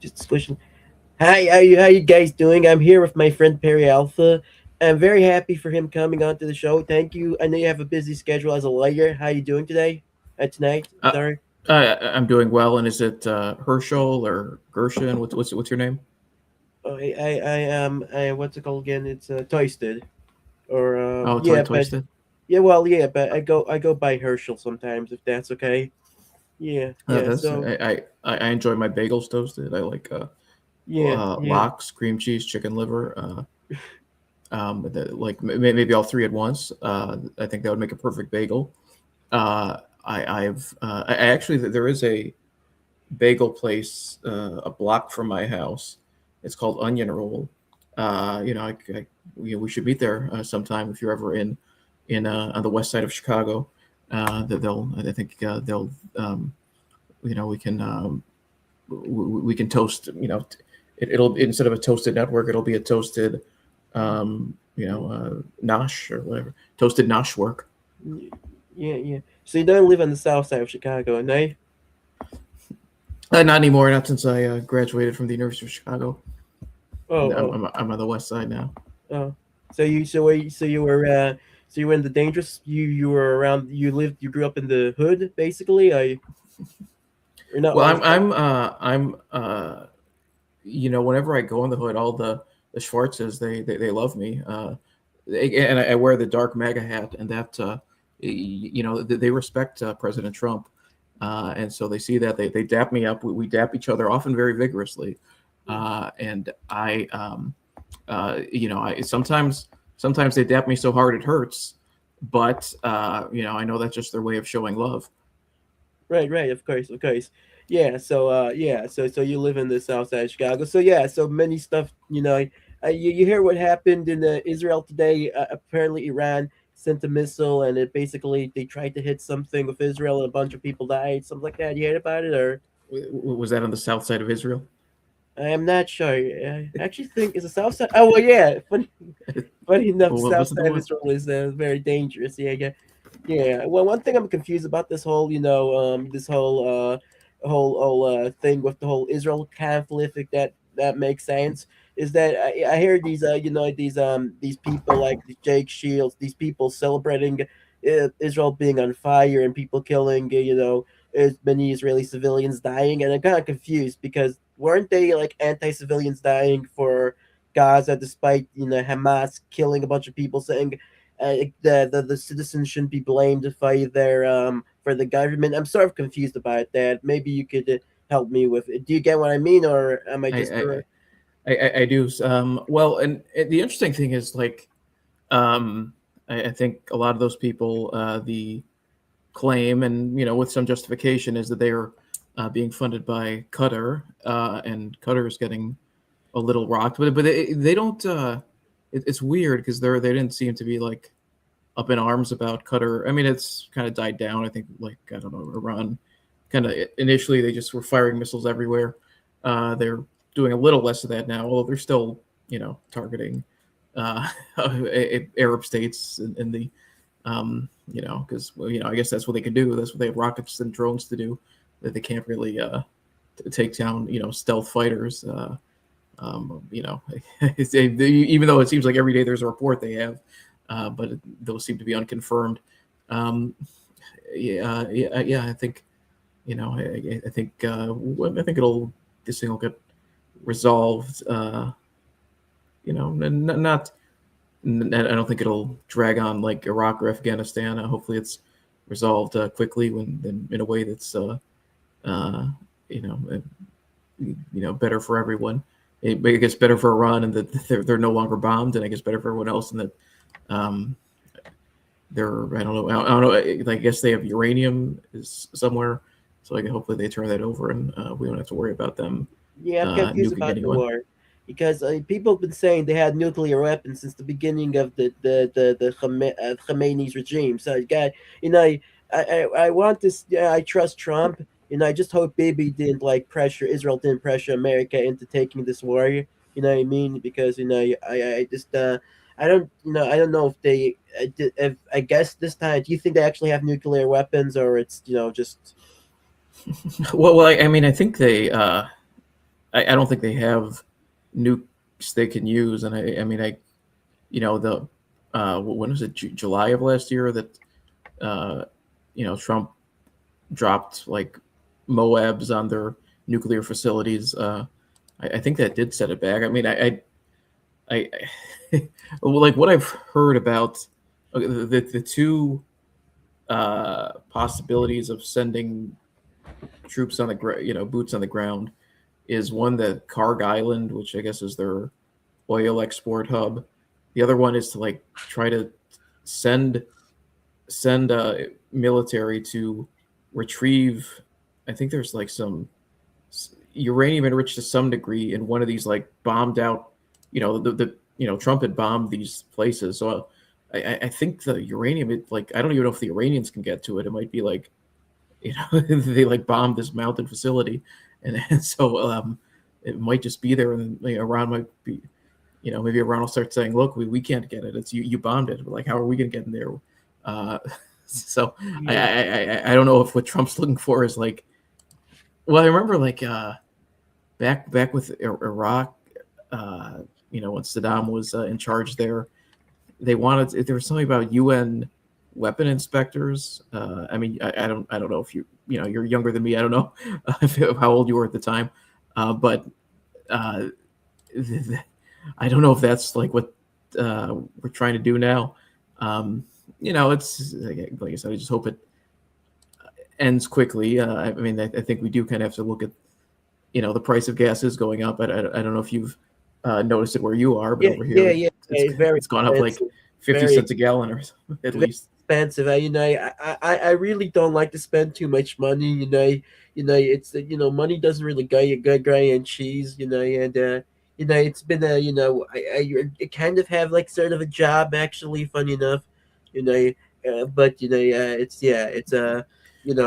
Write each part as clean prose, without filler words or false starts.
Just switching. Hi, how you guys doing? I'm here with my friend Perry Alpha. I'm very happy for him coming onto the show. Thank you. I know you have a busy schedule as a lawyer. How you doing today? Tonight? Uh, Sorry. I'm doing well. And is it Herschel or Gershon? What's your name? Oh, I what's it called again? It's toasted. Or Oh, yeah, but Toasted. yeah, well, yeah, but I go by Herschel sometimes if that's okay. Yeah, yeah. That's So I enjoy my bagels toasted. I like yeah, yeah. lox, cream cheese, chicken liver. Maybe all three at once. I think that would make a perfect bagel. I actually there is a bagel place a block from my house. It's called Onion Roll. We should meet there sometime if you're ever in on the west side of Chicago. That they'll I think they'll we can we can toast. It'll instead of a toasted network, it'll be a toasted nosh or whatever, toasted nosh work. Yeah, yeah. So you don't live on the south side of Chicago, no? Not anymore. Not since I graduated from the University of Chicago. Oh, oh. I'm on the west side now. Oh, so you were in the dangerous. You were around. You grew up in the hood, basically. I or not. Well, Was whenever I go in the hood, all the Schwarzes they love me. And I wear the dark MAGA hat, and that they respect President Trump, and so they see that they dap me up. We dap each other often very vigorously, and I sometimes they dap me so hard it hurts, but I know that's just their way of showing love. right, right. Of course, of course. Yeah. So you live in the south side of Chicago. So yeah. So many stuff. You hear what happened in Israel today. Apparently, Iran sent a missile, and it basically they tried to hit something with Israel, and a bunch of people died. Something like that. You heard about it, or? Was that on the south side of Israel? I am not sure. I actually think it's the south side. Oh well, yeah. Funny enough, What south was it the side of one? Israel is very dangerous. Yeah, yeah, yeah. Well, one thing I'm confused about this whole, this whole thing with the whole Israel conflict, if that makes sense, is that I hear these, these people like the Jake Shields, these people celebrating Israel being on fire and people killing, as many Israeli civilians dying, and I'm kind of confused because weren't they like anti-civilians dying for Gaza, despite Hamas killing a bunch of people, saying the citizens shouldn't be blamed for the government. I'm sort of confused about that. Maybe you could help me with it. Do you get what I mean, or am I I just correct? I do. Well, and the interesting thing is like um, I think a lot of those people the claim and with some justification is that they are being funded by Qatar and Qatar is getting a little rocked, but they don't. It's weird because they didn't seem to be like up in arms about Qatar. I mean, it's kind of died down. I think like I don't know Iran. Kind of initially they just were firing missiles everywhere. They're doing a little less of that now, although they're still targeting uh, Arab states in the because I guess that's what they can do. That's what they have rockets and drones to do. That they can't really take down stealth fighters. You know, even though it seems like every day there's a report they have, but those seem to be unconfirmed. Um, yeah. I think I think I think it'll this thing will get resolved. Not. I don't think it'll drag on like Iraq or Afghanistan. Hopefully, it's resolved quickly in a way that's uh, you know uh, better for everyone. It gets better for Iran and that they're no longer bombed, and I guess better for everyone else, and that um, they're I don't know. I guess they have uranium is somewhere, so hopefully they turn that over, and we don't have to worry about them Yeah, I'm confused nuking about the anyone. war because people have been saying they had nuclear weapons since the beginning of the Khomeini's regime. So I got I want this. Yeah, I trust Trump. I just hope Bibi didn't like pressure Israel didn't pressure America into taking this war. You know what I mean? Because I just I don't know if they if I guess this time. Do you think they actually have nuclear weapons or it's just Well, I mean, I think they. I don't think they have nukes they can use. And I mean, the when was it, July of last year that uh, Trump dropped like Moabs on their nuclear facilities. I think that did set it back. I mean, well, like what I've heard about the two possibilities of sending troops on the boots on the ground is one, the Karg Island, which I guess is their oil export hub. The other one is to like try to send military to retrieve. I think there's like some uranium enriched to some degree in one of these like bombed out. Trump had bombed these places, so I think the uranium. Like I don't even know if the Iranians can get to it. It might be like they like bombed this mountain facility, and so it might just be there, and Iran might be. Maybe Iran will start saying, "Look, we can't get it. It's you bombed it. Like, how are we going to get in there?" Uh, so Yeah. I don't know if what Trump's looking for is like. Well, I remember like back with Iraq, when Saddam was in charge there, there was something about UN weapon inspectors. I mean, I don't know if you're younger than me. I don't know how old you were at the time, but uh, I don't know if that's like what we're trying to do now. It's like I said, I just hope it ends quickly. I mean, I think we do kind of have to look at, the price of gas is going up. I don't know if you've noticed it where you are, but Yeah, over yeah, here yeah. it's Very it's gone up like expensive. 50 Very cents a gallon or at very least. expensive. I really don't like to spend too much money. It's money doesn't really go you good guy and cheese. And it's been a I kind of have like sort of a job actually. Funny enough, you know, but you know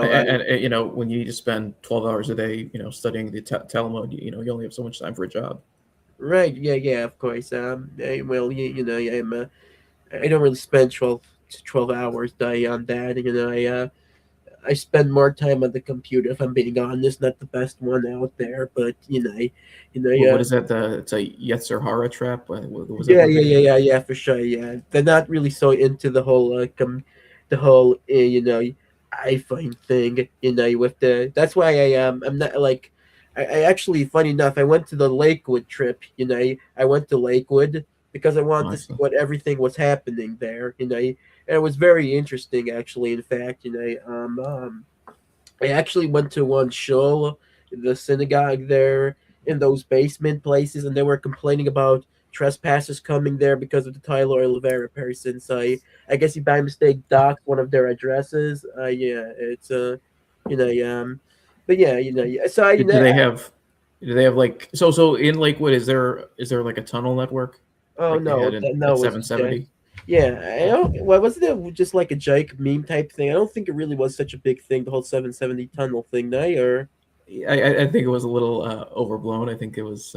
I, When you need to spend 12 hours a day, studying the Talmud, you only have so much time for a job. right, yeah, yeah, of course. Well, I don't really spend 12 hours day on that. I spend more time on the computer if I'm being honest. Not the best one out there, but What yeah, is that? It's a Yetzer Hara trap. What was that yeah, word yeah, yeah, again? yeah, yeah, for sure. Yeah, they're not really so into the whole iPhone thing. With the that's why I'm not like I actually funny enough I went to the Lakewood trip. I went to Lakewood because I wanted to see Honestly, what everything was happening there. And it was very interesting actually. In fact, I actually went to one show, the synagogue there in those basement places, and they were complaining about trespassers coming there because of the Tyler Oliveira person. So I guess he by mistake docked one of their addresses. Yeah, it's but yeah, yeah. So do, do they have do they have like so in Lakewood? Is there like a tunnel network oh like they had no, at no, it's just 770? yeah. I don't. Well, wasn't it just like a Jake meme type thing? I don't think it really was such a big thing. The whole 770 tunnel thing, no, or I think it was a little overblown. I think it was.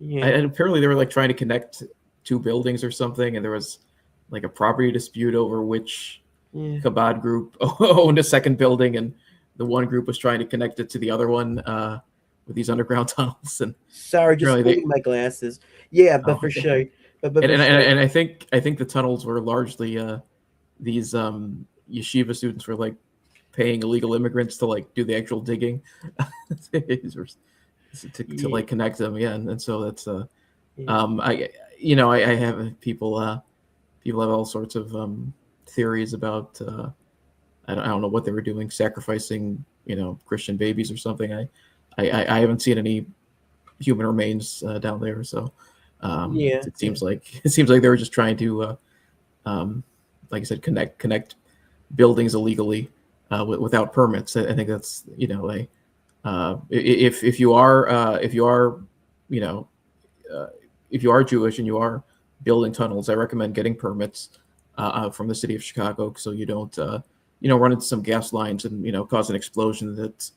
yeah, Apparently they were like trying to connect two buildings or something, and there was like a property dispute over which yeah. Chabad group owned a second building, and the one group was trying to connect it to the other one with these underground tunnels. And Sorry, just apparently spilling they. my glasses. Yeah, but Oh, for okay. sure. But And for and, sure. and I think the tunnels were largely these yeshiva students were like paying illegal immigrants to like do the actual digging to Yeah, like connect them. Yeah, and so that's yeah, I have people have all sorts of theories about I don't know what they were doing, sacrificing Christian babies or something. I haven't seen any human remains down there, so yeah, it yeah. seems like they were just trying to um, like I said, connect buildings illegally without permits. I think that's like if you are you know uh, if you are Jewish and you are building tunnels, I recommend getting permits from the city of Chicago so you don't run into some gas lines and cause an explosion that's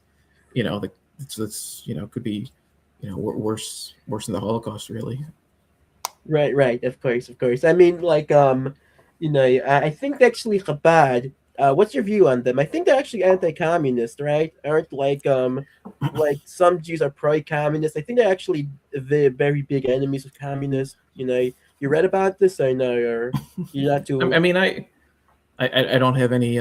that's could be worse than the Holocaust really. Right, right. Of course, of course. I mean, like, I think actually Chabad. What's your view on them? I think they're actually anti-communist, right? Aren't like some Jews are pro-communist. I think they're actually the very big enemies of communists. You read about this? I know, or you're not I too. mean, I don't have any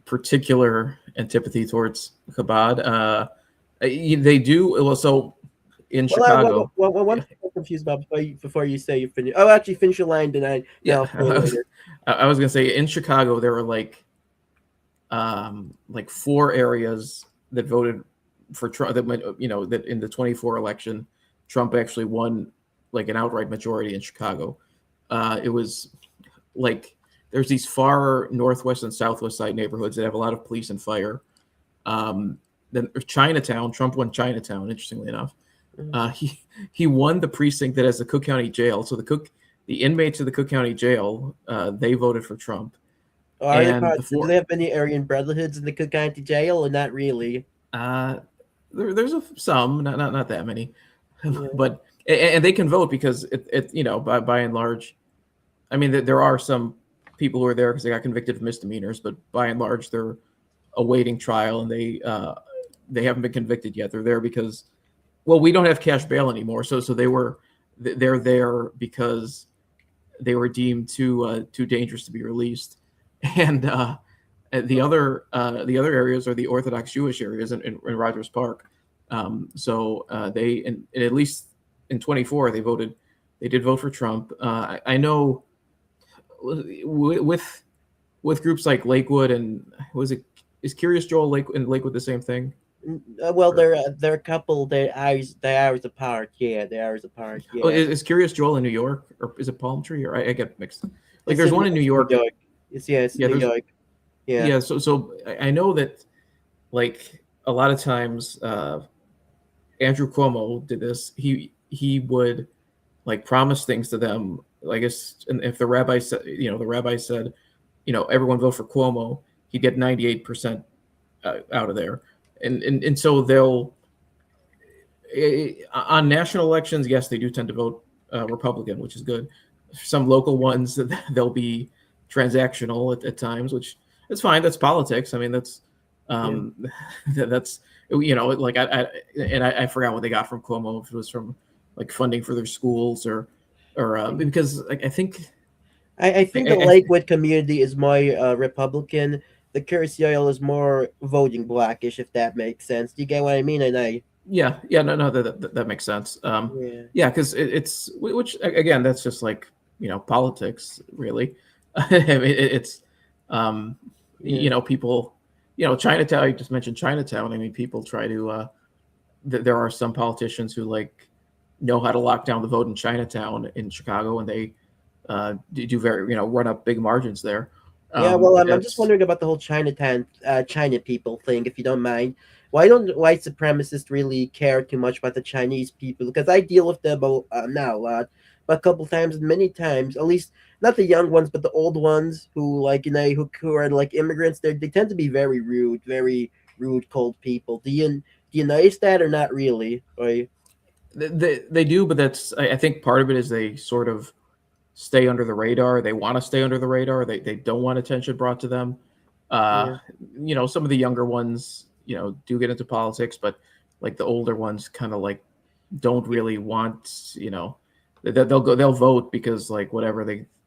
particular antipathy towards Chabad. They do well. So in Well, Chicago, one yeah, thing I'm confused about before you say you finish. Oh, actually, finish your line, then yeah, I'll say later. I was gonna say in Chicago there were like four areas that voted for Trump. That went, that in the 24 election, Trump actually won like an outright majority in Chicago. It was like there's these far northwest and southwest side neighborhoods that have a lot of police and fire. Um, then Chinatown, Trump won Chinatown. Interestingly enough, Mm. uh, he he won the precinct that has the Cook County Jail. So the inmates of the Cook County Jail, they voted for Trump, Oh, are they and part? the Do four they have any Aryan Brotherhoods in the Cook County Jail, or not really? uh, there's some, not that many, Yeah. but and they can vote because by and large, I mean there are some people who are there because they got convicted of misdemeanors, but by and large they're awaiting trial and they haven't been convicted yet. They're there because well we don't have cash bail anymore, so they're there because they were deemed too dangerous to be released, and the other areas are the Orthodox Jewish areas in Rogers Park. So they and at least in 24 they did vote for Trump. I know with groups like Lakewood and was it is Curious Joel Lake and Lakewood the same thing? Well, Or, they're a couple. They're hours apart. Yeah, they're hours apart. oh, Yeah, is Curious Joel in New York or is it Palm Tree or I get mixed? Like it's there's in one in New it's New York. York. It's Yeah, in New there's York. Yeah. yeah. So I know that like a lot of times Andrew Cuomo did this. He would like promise things to them. I guess, and if the rabbi said, everyone vote for Cuomo, he'd get 98% out of there, and so they'll on national elections, yes, they do tend to vote Republican, which is good. Some local ones they'll be transactional at times, which it's fine. That's politics. I mean, Yeah. um, that's like I forgot what they got from Cuomo. If it was from like funding for their schools or because I think I think the I, Lakewood community is more Republican. The Curacao is more voting blackish, if that makes sense. Do you get what I mean? And I, yeah, no, that makes sense. yeah, Yeah, because it's which again, that's just like politics, really. I mean, it's um, yeah, people, Chinatown. You just mentioned Chinatown. I mean, people try to. There are some politicians who like know how to lock down the vote in Chinatown in Chicago, and they do very run up big margins there. yeah. Well, I'm just It's wondering about the whole Chinatown, China people thing, if you don't mind. Why don't white supremacists really care too much about the Chinese people? Because I deal with them now a lot, but a couple times, and many times, at least not the young ones, but the old ones who like who are like immigrants. They tend to be very rude, cold people. Do you notice that or not really? Or they do, but that's I think part of it is they sort of stay under the radar. They want to stay under the radar. They don't want attention brought to them. Uh, yeah, some of the younger ones, do get into politics, but like the older ones kind of like don't really want, they'll vote because like whatever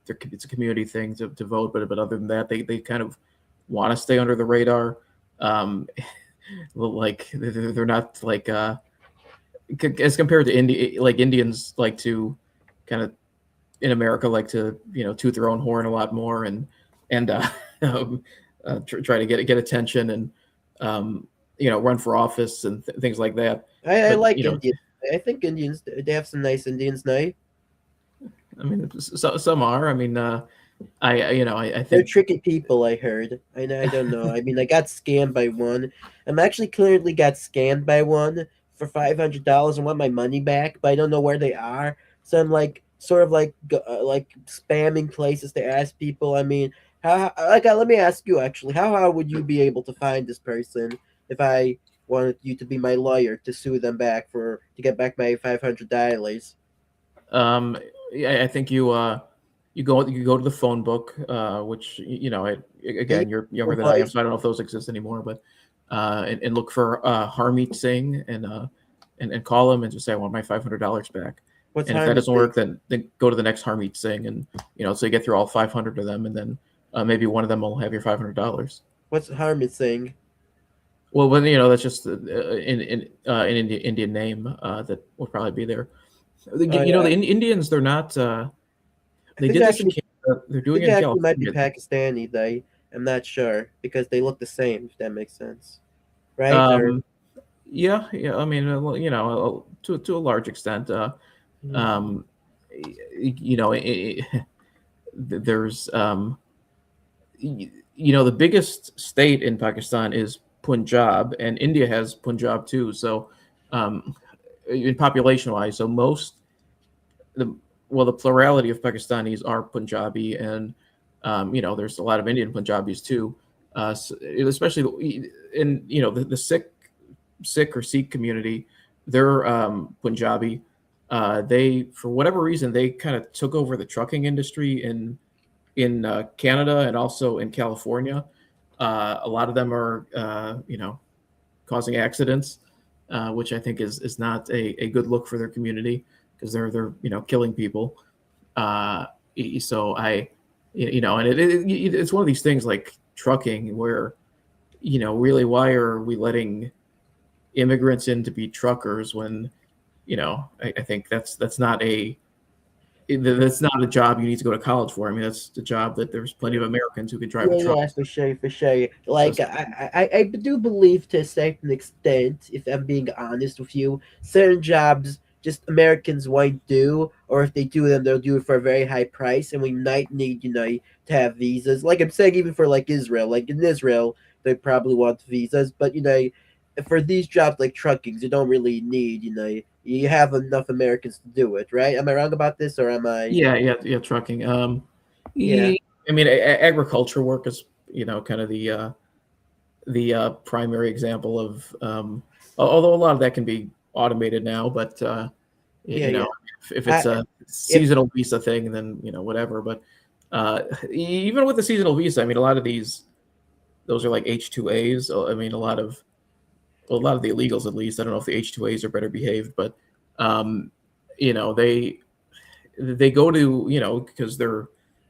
it's a community thing to vote, but other than that, they kind of want to stay under the radar. Um, like they're not like as compared to like Indians like to kind of in America like to toot their own horn a lot more and um, try to get attention and run for office and things like that. I But like Indians. I think Indians they have some nice Indians now. I mean, some are. I mean, I They're think tricky people, I heard. I don't know. I mean, I got scammed by one. I'm actually currently got scammed by one for $500 and want my money back, but I don't know where they are. So I'm like, sort of like spamming places to ask people. I mean, let me ask you actually, how hard would you be able to find this person if I wanted you to be my lawyer to sue them back to get back my $500? um, I think you go to the phone book, which Yeah, again, you're younger than I am, advice. so I don't know if those exist anymore. But and look for Harmeet Singh and call him and just say I want my $500 back. What's And if that Harmony doesn't thing? work, then go to the next Harmeet Singh, and so you get through all 500 of them, and then maybe one of them will have your $500. What's Harmony thing? Well, when that's just an Indian name that will probably be there. Oh The yeah, Indians, they're not. I They think did this in actually, Canada. They're I doing think it it in actually might be California. Pakistani. They, I'm not sure because they look the same. If that makes sense, right? Or Um, yeah, yeah. I mean, well, to a large extent, mm, um, there's the biggest state in Pakistan is Punjab, and India has Punjab too. So, um, in population wise, so most the the plurality of Pakistanis are Punjabi, and there's a lot of Indian Punjabis too. Especially in the Sikh or Sikh community, they're Punjabi. They, for whatever reason, they kind of took over the trucking industry in Canada and also in California. A lot of them are causing accidents, which I think is not a good look for their community because they're killing people. Uh, so and it's one of these things like trucking where really why are we letting immigrants in to be truckers when I think that's not a job you need to go to college for. I mean, that's the job that there's plenty of Americans who could drive a yeah, truck. yeah, for sure, for sure. So, Like I do believe to a certain extent, if I'm being honest with you, certain jobs just Americans won't do, or if they do them, they'll do it for a very high price, and we might need, to have visas. Like I'm saying, even for like Israel, like in Israel, they probably want visas, but for these jobs like truckings, you don't really need, you have enough Americans to do it, right? Am I wrong about this, or am I? yeah, yeah, yeah, trucking. Yeah, I mean, agriculture work is kind of the primary example of although a lot of that can be automated now, but yeah, you know, yeah. if I, it's a if seasonal visa thing, then whatever. But even with the seasonal visa, I mean, a lot of those are like H-2As. I mean, a lot of the illegals, at least. I don't know if the H-2As are better behaved, but um, they go to because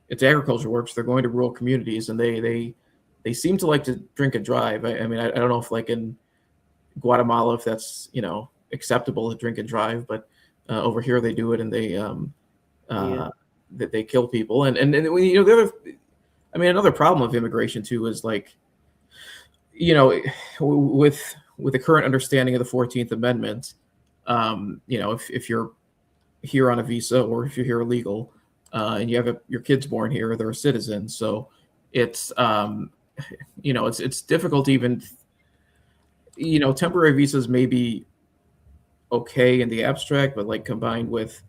it's agriculture works. They're going to rural communities, and they seem to like to drink and drive. I mean, I don't know if like in Guatemala if that's acceptable to drink and drive, but over here they do it, and yeah, uh, they kill people, and when the other, I mean, another problem of immigration too is like you know with the current understanding of the 14th Amendment, if you're here on a visa or if you're here illegal, and you have your kids born here, they're a citizen, so it's it's difficult to even temporary visas may be okay in the abstract, but like combined with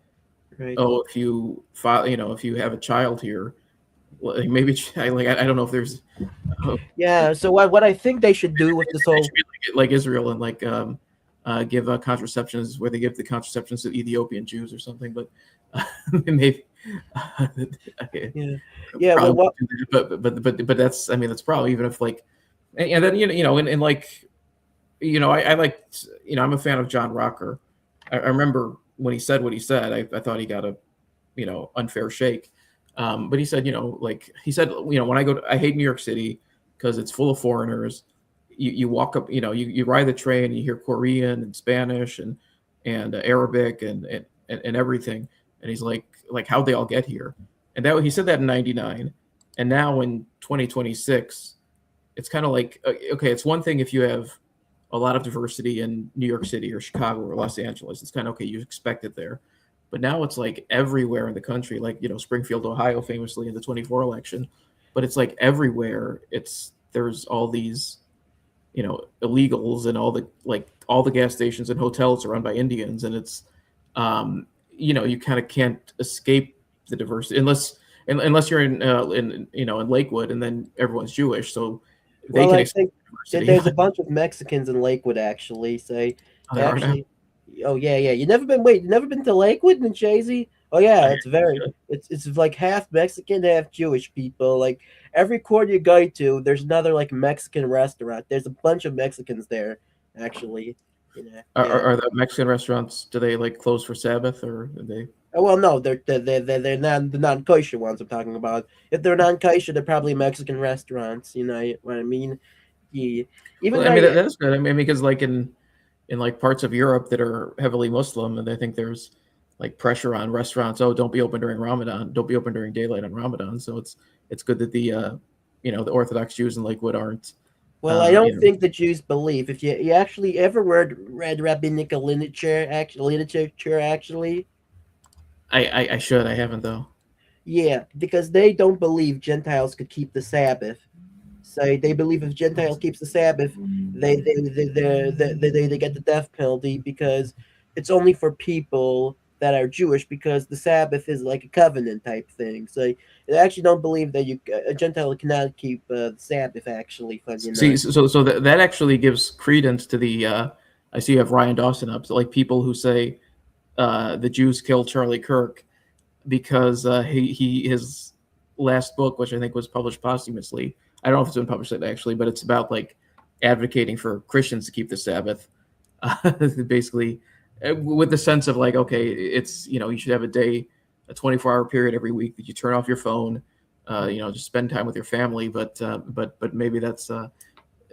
right. if you file, if you have a child here, like maybe I don't know if there's Yeah. So what I think they should do with this it should whole be like Israel and like give contraceptions where they give the contraceptions to Ethiopian Jews or something, but maybe okay, yeah, yeah. probably Well, what won't do that, but that's I mean that's probably even if like and then and like I like I'm a fan of John Rocker. I remember when he said what he said, I thought he got a unfair shake. But he said, like he said, when I hate New York City because it's full of foreigners. You walk up, you ride the train, you hear Korean and Spanish and Arabic and everything. And he's like how'd they all get here? And that he said that in '99, and now in 2026, it's kind of like okay, it's one thing if you have a lot of diversity in New York City or Chicago or Los Angeles. It's kind of okay, you expect it there. But now it's like everywhere in the country, like Springfield, Ohio, famously in the 24 election. But it's like everywhere. There's all these illegals and all the gas stations and hotels are run by Indians, and it's you kind of can't escape the diversity unless you're in Lakewood and then everyone's Jewish, so they well, can I escape think that diversity. there's a bunch of Mexicans in Lakewood actually. Say Oh, there are now. actually, oh yeah, yeah. You never been? Wait, you never been to Lakewood, New Jersey? Oh yeah, I it's very should. it's like half Mexican, half Jewish people. Like every corner you go to, there's another like Mexican restaurant. There's a bunch of Mexicans there, actually. You know, yeah. Are the Mexican restaurants, do they like close for Sabbath, or do they? Well, no, they're not the non kosher ones I'm talking about. If they're non kosher, they're probably Mexican restaurants. You know what I mean? Yeah. Even Well, I though mean that's good. I mean, because like in like parts of Europe that are heavily Muslim, and I think there's like pressure on restaurants. Oh, don't be open during Ramadan. Don't be open during daylight on Ramadan. So it's good that the the Orthodox Jews in Lakewood aren't. well, I don't You know, think the Jews believe. If you actually ever read rabbinical literature actually, I should. I haven't though. yeah, because they don't believe Gentiles could keep the Sabbath. So they believe if Gentile keeps the Sabbath, they get the death penalty because it's only for people that are Jewish because the Sabbath is like a covenant type thing. So they actually don't believe that a Gentile cannot keep the Sabbath. Actually, fun, you See, know. so that actually gives credence to the. I see you have Ryan Dawson up. So like people who say the Jews killed Charlie Kirk because he his last book, which I think was published posthumously. I don't know if it's been published yet, actually, but it's about like advocating for Christians to keep the Sabbath, basically, with the sense of like, okay, it's you should have a day, a 24-hour period every week that you turn off your phone, just spend time with your family. But maybe that's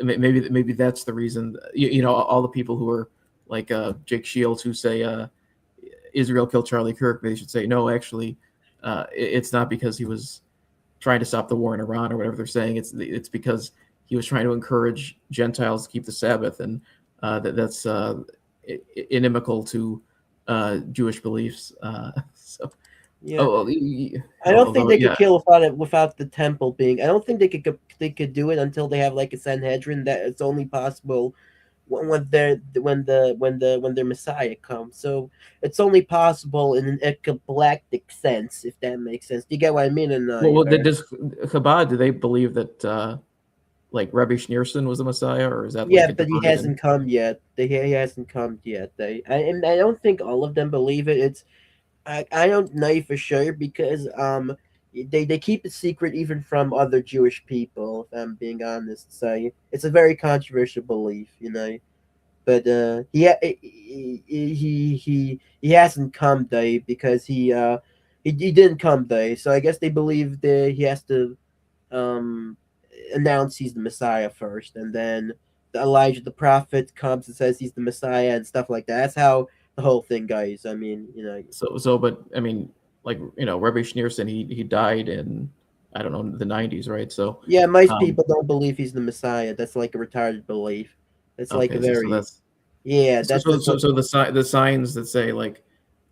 maybe that's the reason. All the people who are like Jake Shields who say Israel killed Charlie Kirk, they should say no. Actually, it's not because he was trying to stop the war in Iran or whatever they're saying. It's because he was trying to encourage Gentiles to keep the Sabbath, and that's inimical to Jewish beliefs. So, Yeah, oh, I don't think although they could yeah, kill without the temple being. I don't think they could do it until they have like a Sanhedrin that it's only possible when their Messiah comes. So it's only possible in an eclectic sense, if that makes sense. Do you get what I mean? And well, does Chabad, do they believe that like Rabbi Schneerson was the Messiah, or is that like yeah, a but he divided? hasn't come yet. He hasn't come yet. And I don't think all of them believe it. I don't know for sure because they keep it secret even from other Jewish people. If I'm being honest, so it's a very controversial belief, you know. But he hasn't come though because he didn't come though. So I guess they believe that he has to um announce he's the Messiah first, and then Elijah the prophet comes and says he's the Messiah and stuff like that. That's how the whole thing goes. I mean, you know. But I mean, like Rabbi Schneerson, he died in I don't know the '90s, right? So, Yeah, most um, people don't believe he's the Messiah. That's like a retarded belief. That's like a okay, so very that's yeah. That's a, so the signs that say like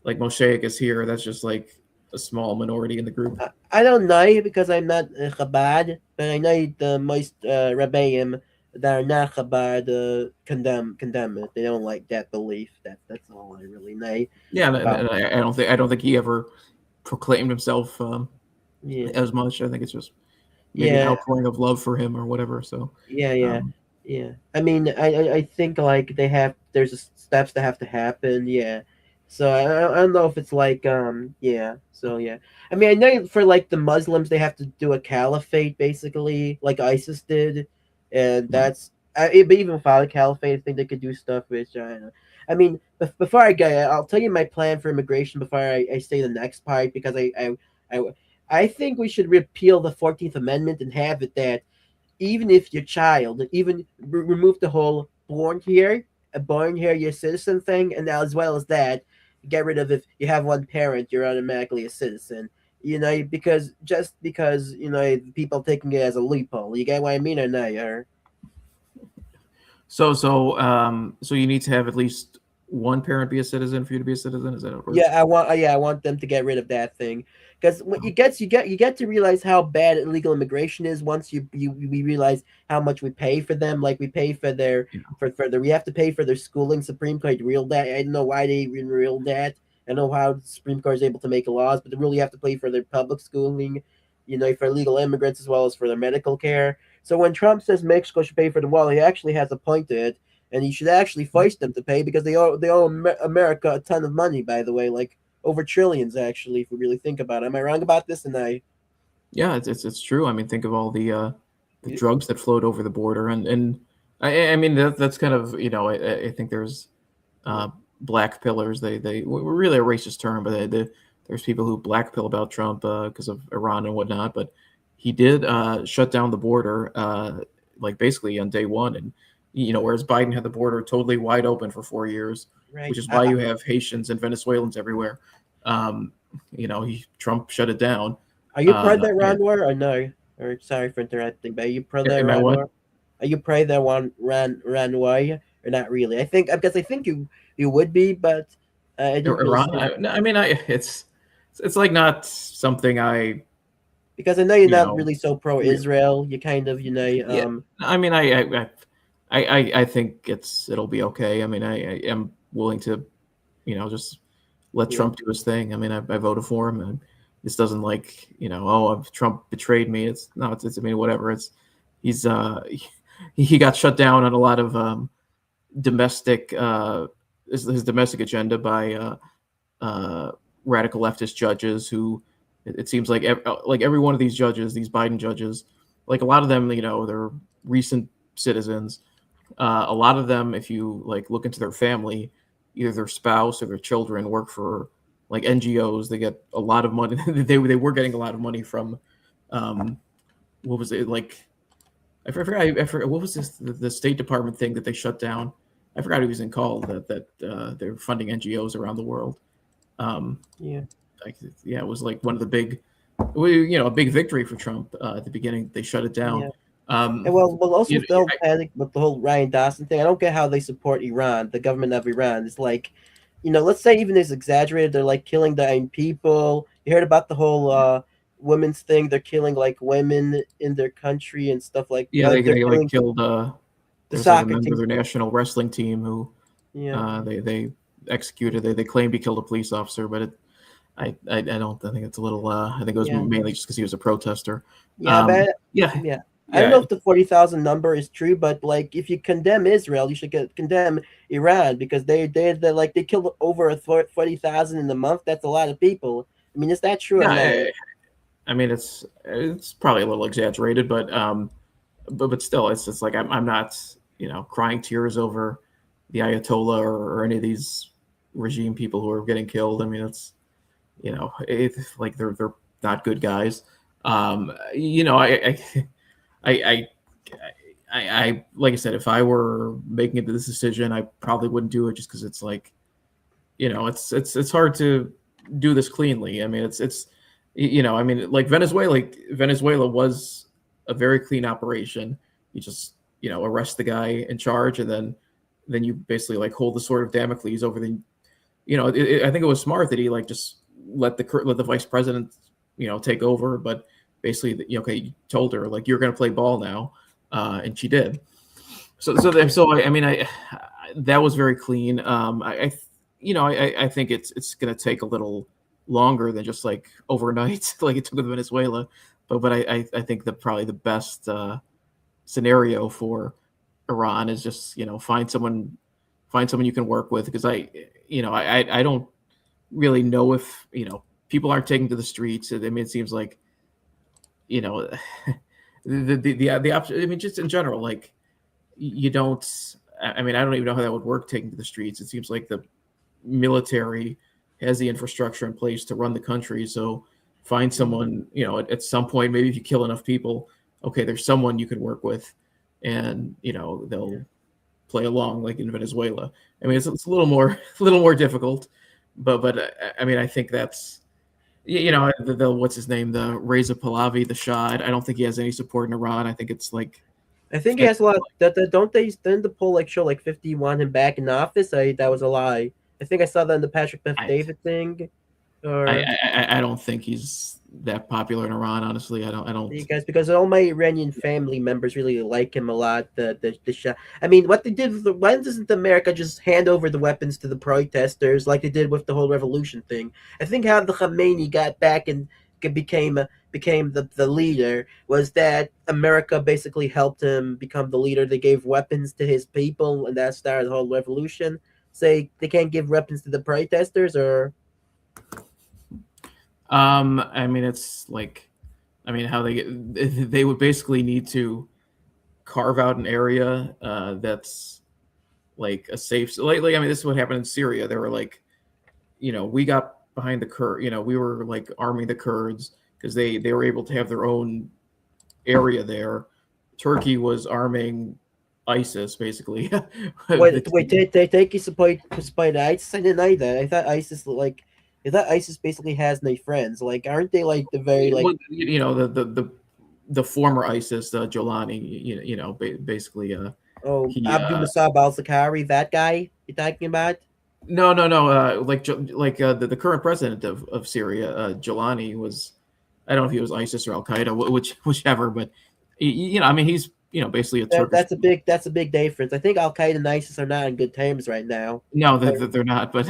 Mosaic is here, that's just like a small minority in the group. I don't know because I'm not Chabad, but I know the most Rebbeim that are not Chabad condemn it. They don't like that belief. That's all I really know Yeah, about. and I don't think he ever proclaimed himself Yeah, as much. I think it's just maybe an yeah, outpouring of love for him or whatever. So, yeah, yeah, um, yeah. I mean, I think like there's steps that have to happen. Yeah. So I don't know if it's like yeah. So yeah. I mean I know for like the Muslims they have to do a caliphate basically like ISIS did, and right. that's but even without a caliphate I think they could do stuff which I don't know. I mean before I go I'll tell you my plan for immigration before I say the next part because I I think we should repeal the 14th Amendment and have it that even if your child, even remove the whole born here, you're a citizen thing, and as well as that, get rid of if you have one parent, you're automatically a citizen. You know, because just because people taking it as a loophole. You get what I mean, or no? Or So you need to have at least one parent be a citizen for you to be a citizen. Is that how it works? yeah, I want them to get rid of that thing because when you get to realize how bad illegal immigration is once we realize how much we pay for them. Like we pay for their Yeah. for their we have to pay for their schooling. Supreme Court real that. I don't know why they even real that. I don't know how the Supreme Court is able to make laws, but they really have to pay for their public schooling. You know, for illegal immigrants as well as for their medical care. So when Trump says Mexico should pay for the wall, he actually has a point to it, and he should actually force them to pay because they owe America a ton of money. By the way, like over trillions actually, if we really think about it. Am I wrong about this? And Yeah, it's true. I mean, think of all the drugs that flowed over the border, and I mean that's kind of I think there's yeah, uh, black pillars. They were really a racist term, but there's people who black pill about Trump because of Iran and whatnot. But he did shut down the border like basically on day one, and whereas Biden had the border totally wide open for 4 years, right. which is why you have Haitians and Venezuelans everywhere. Um, Trump shut it down. Are you pro the Yeah. Iran war or no? Or sorry for interrupting, but are you pro the Am I Iran what? war? Are you pro the Iran war or not really? I think because I think you would be, but I didn't really Iran? see I mean, it's like not something I because I know you're you not know really so pro re- Israel. You kind of yeah. I mean, I think it'll be okay. I mean, I am willing to just let yeah, Trump do his thing. I mean, I voted for him, and this doesn't like oh, Trump betrayed me. It's no, it's I mean, whatever. He's he got shut down on a lot of domestic his domestic agenda by uh, radical leftist judges who it seems like every one of these judges, these Biden judges, like a lot of them, they're recent citizens. A lot of them, if you like look into their family, either their spouse or their children work for like NGOs. They get a lot of money. They were getting a lot of money from um, what was it like? I forgot what was this the State Department thing that they shut down. I forgot it was in called that they're funding NGOs around the world. Um, yeah, like yeah, it was like one of the big, a big victory for Trump at the beginning. They shut it down. yeah. And Um, well, also you, with the whole panic with the whole Ryan Dawson thing, I don't get how they support Iran, the government of Iran. It's like, let's say even it's exaggerated, they're like killing their own people. You heard about the whole women's thing? They're killing like women in their country and stuff yeah, like they're they like killing killed. the There's like a soccer member of team. their national wrestling team who Yeah, they executed. They claimed he killed a police officer, but I don't. I think it's a little. I think it was yeah, mainly just because he was a protester. yeah, but Yeah, yeah. I don't yeah, know if the 40,000 number is true, but like if you condemn Israel, you should condemn Iran because they're like they killed over 40,000 in a month. That's a lot of people. I mean, is that true or yeah. no? I mean, it's probably a little exaggerated, but still, it's like I'm not crying tears over the Ayatollah or any of these regime people who are getting killed. I mean, it's like they're not good guys. I, like I said, if I were making this decision, I probably wouldn't do it just because it's like it's hard to do this cleanly. I mean, it's I mean, like Venezuela was a very clean operation. You just arrest the guy in charge, and then you basically like hold the sword of Damocles over the I think it was smart that he like just let the vice president take over, but basically okay, he told her like you're going to play ball now, and she did. I mean that was very clean. I think it's going to take a little longer than just like overnight, like it took with Venezuela. But I think that probably the best scenario for Iran is just find someone you can work with because I don't really know if people aren't taking to the streets. I mean, it seems like you know the option. I mean, just in general, like you don't. I mean, I don't even know how that would work taking to the streets. It seems like the military has the infrastructure in place to run the country. So find Mhm. someone, at some point, maybe if you kill enough people, okay, there's someone you can work with, and they'll Yeah. play along like in Venezuela. I mean, it's a little more a little more difficult, but I mean, I think that's Yeah. the what's his name, the Reza Pahlavi, the Shah. I don't think he has any support in Iran. I think it's like I think he fake. has a lot. That don't they? Didn't the poll like show like 50 want him back in office? That was a lie. I think I saw that in the Patrick Beth I, David thing. Or I don't think he's that popular in Iran. Honestly, I don't. you guys, because all my Iranian family members really like him a lot. The Shah. I mean, what they did. Why doesn't America just hand over the weapons to the protesters like they did with the whole revolution thing? I think how the Khamenei got back and became the leader was that America basically helped him become the leader. They gave weapons to his people, and that started the whole revolution. Say they can't give weapons to the protesters, or I mean, it's like, I mean, how they would basically need to carve out an area that's like a safe. Like, I mean, this is what happened in Syria. They were like, we got behind the Kurd. We were like arming the Kurds because they were able to have their own area there. Turkey was arming ISIS basically. Wait, they take you support ISIS? I didn't know that. I thought I thought ISIS basically has no friends. Like, aren't they like the very like? Well, the former ISIS, Jolani, basically, he Abdul Musab al-Zakari, that guy you're talking about? no, the current president of Syria, Jolani was, I don't know if he was ISIS or Al Qaeda, whichever, but I mean, he's basically a Turkish. That's a big difference. I think Al Qaeda and ISIS are not on good terms right now. No, they're not, but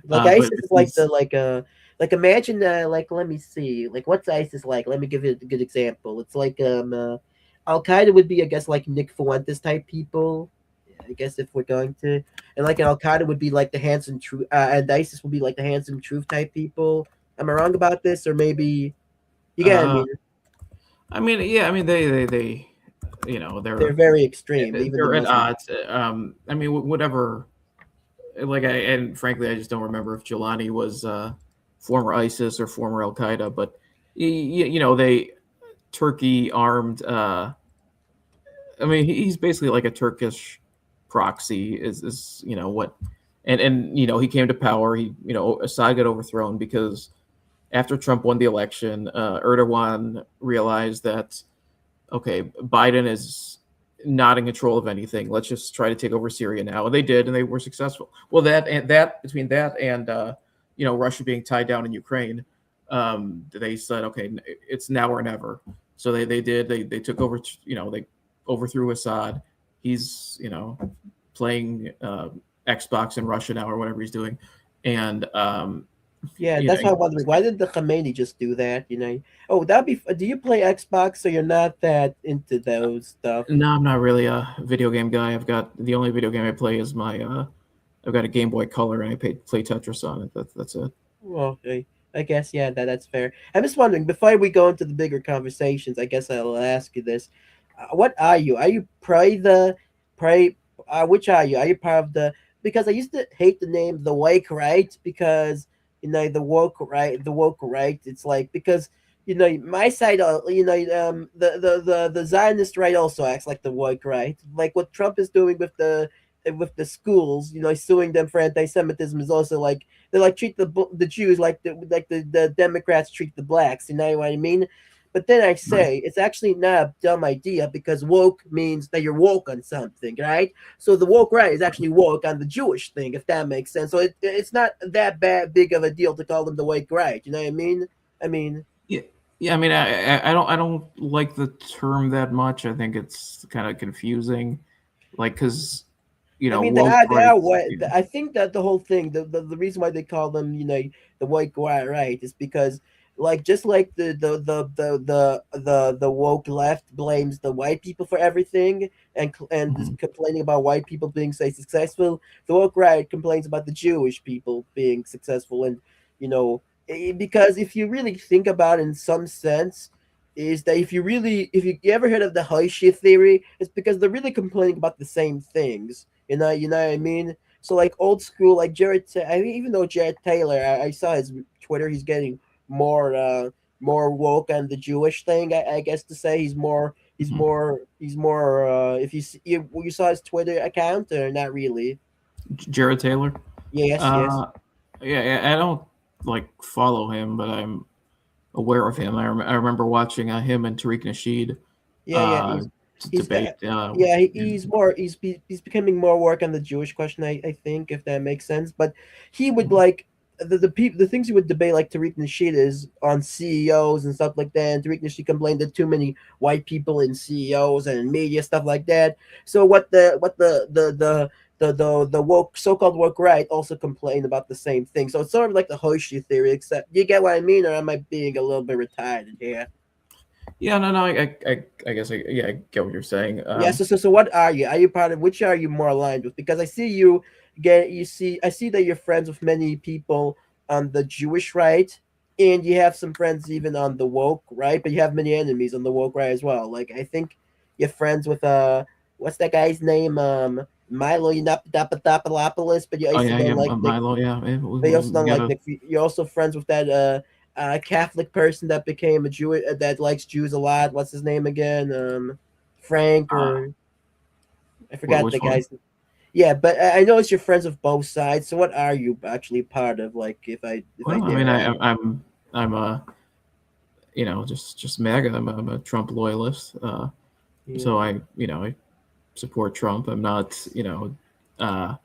Like but ISIS is like he's like imagine like let me see, like what's ISIS like? Let me give you a good example. It's like Al Qaeda would be, I guess, like Nick Fuentes type people. I guess if we're going to, and like an Al Qaeda would be like the Hanson Truth, and ISIS would be like the Hanson Truth type people. Am I wrong about this, or maybe you get what I uh, mean? I mean, yeah, I mean, they They're very extreme, even the they're at Muslims. odds. I mean, whatever. Like, and frankly, I just don't remember if Jelani was former ISIS or former Al Qaeda, but they Turkey armed. I mean, he's basically like a Turkish proxy. Is what, and he came to power. Assad got overthrown because after Trump won the election, Erdogan realized that, okay, Biden is not in control of anything. Let's just try to take over Syria now. And they did, and they were successful. Well, between that and Russia being tied down in Ukraine, they said, okay, it's now or never. So they took over. They overthrew Assad. He's playing Xbox in Russia now or whatever he's doing, and Yeah, you know, that's why I'm wondering why did the Khamenei just do that? Oh, that'd be. Do you play Xbox? So you're not that into those stuff. no, I'm not really a video game guy. I've got the only video game I play is my I've got a Game Boy Color and I play Tetris on it. That's it. Well, I guess yeah, that's fair. I'm just wondering before we go into the bigger conversations. I guess I'll ask you this: what are you? Are you pray? Which are you? Are you part of the? Because I used to hate the name the Wake Right because the woke right. It's like because my side, the Zionist right also acts like the woke right. Like what Trump is doing with the schools, suing them for anti-Semitism is also like they like treat the Jews like the Democrats treat the blacks. You know what I mean? But then I Right. say it's actually not a dumb idea because woke means that you're woke on something, right? So the woke right is actually woke on the Jewish thing, if that makes sense. So it's not that big of a deal to call them the woke right. You know what I mean? I mean, Yeah, yeah. I mean, I don't like the term that much. I think it's kind of confusing, like because They woke are rights. what I think that the whole thing, the reason why they call them, the white guy, right, is because like just like the woke left blames the white people for everything and is Mhm. complaining about white people being so successful. The woke right complains about the Jewish people being successful, and because if you really think about it in some sense, is that if you ever heard of the Hoshi theory, it's because they're really complaining about the same things. You know what I mean? So like old school, like I mean, even though Jared Taylor, I saw his Twitter, he's getting more more woke on the Jewish thing. I guess to say Mhm. he's more. If you saw his Twitter account or not really? Jared Taylor. Yes. Uh, yeah, I don't like follow him, but I'm aware of him. I remember watching him and Tariq Nasheed Yeah. uh, He's debate. got yeah. He's becoming more work on the Jewish question. I think if that makes sense. But he would like the things he would debate like Tariq Nasheed is on CEOs and stuff like that. And Tariq Nasheed complained that too many white people in CEOs and in media stuff like that. So the woke so-called woke right also complained about the same thing. So it's sort of like the Hoshi theory, except you get what I mean, or am I being a little bit retarded here? Yeah, no, no. I guess I get what you're saying. Yeah, so what are you? Are you part of which are you more aligned with? Because I see you I see that you're friends with many people on the Jewish right, and you have some friends even on the woke right, but you have many enemies on the woke right as well. Like I think you're friends with what's that guy's name? Milo Yiannopoulos, but you Oh also yeah, don't yeah, like Nick. Milo. Yeah, But you also we don't like gotta. Nick. You're also friends with that Catholic person that became a Jew that likes Jews a lot. What's his name again? Frank Uh, or I forgot the which one? guy's. Yeah, but I know it's your friends of both sides. So what are you actually part of? Like, if I Well, I mean, dare ask. I'm a just MAGA. I'm a Trump loyalist. Yeah. So I support Trump. I'm not uh,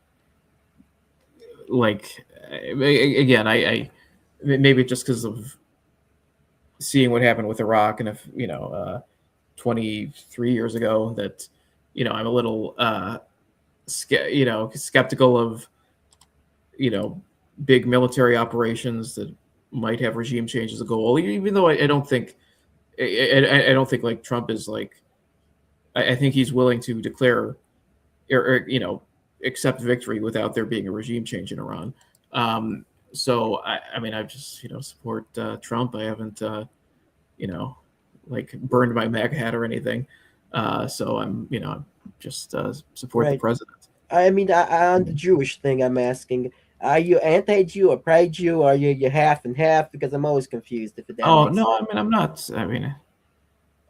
like again maybe just because of seeing what happened with Iraq and if 23 years ago that I'm a little skeptical of you know big military operations that might have regime change as a goal. Even though I don't think I don't think like Trump is like I think he's willing to declare or accept victory without there being a regime change in Iran. Um, so I mean I just support Trump. I haven't you know like burned my MAG hat or anything. So I'm just support the Right. president. I mean, on the Jewish thing, I'm asking, are you anti-Jew or pro-Jew, or are you half and half? Because I'm always confused if that Oh makes no, sense. I mean I'm not. I mean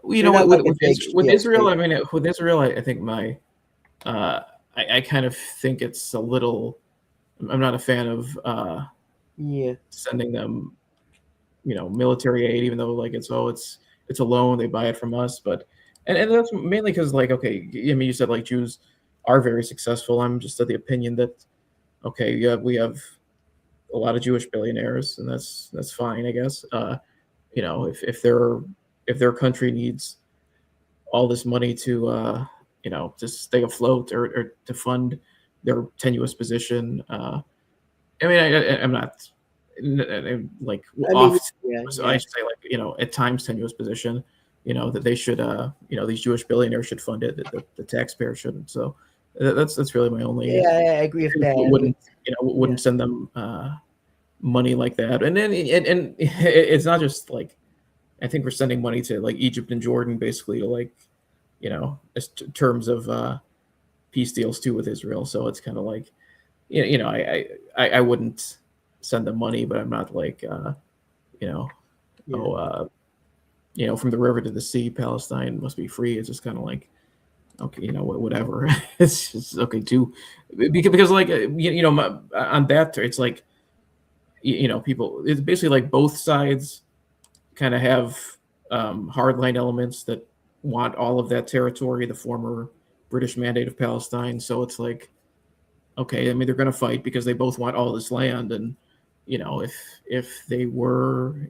So you're not like a big With shield Israel, state. I mean with Israel, I think my uh, I kind of think it's a little. I'm not a fan of Yeah. sending them military aid, even though like it's a loan, they buy it from us, but and that's mainly because like okay, I mean you said like Jews are very successful. I'm just of the opinion that okay, yeah, we have a lot of Jewish billionaires, and that's fine, I guess. If their country needs all this money to to stay afloat or to fund their tenuous position. I mean, I'm not like I mean, oft. yeah, So I yeah. should say like at times tenuous position. That they should these Jewish billionaires should fund it. That the taxpayer shouldn't. So that's really my only. Yeah, I agree with that. I mean, Wouldn't yeah. wouldn't send them money like that. And then and it's not just like I think we're sending money to like Egypt and Jordan basically to like as terms of peace deals too with Israel. So it's kind of like I wouldn't send them money, but I'm not like you know Yeah. oh from the river to the sea, Palestine must be free. It's just kind of like okay, whatever. It's just okay too, because like on that it's like people. It's basically like both sides kind of have hardline elements that want all of that territory, the former British Mandate of Palestine. So it's like, okay, I mean, they're going to fight because they both want all this land, and if they were,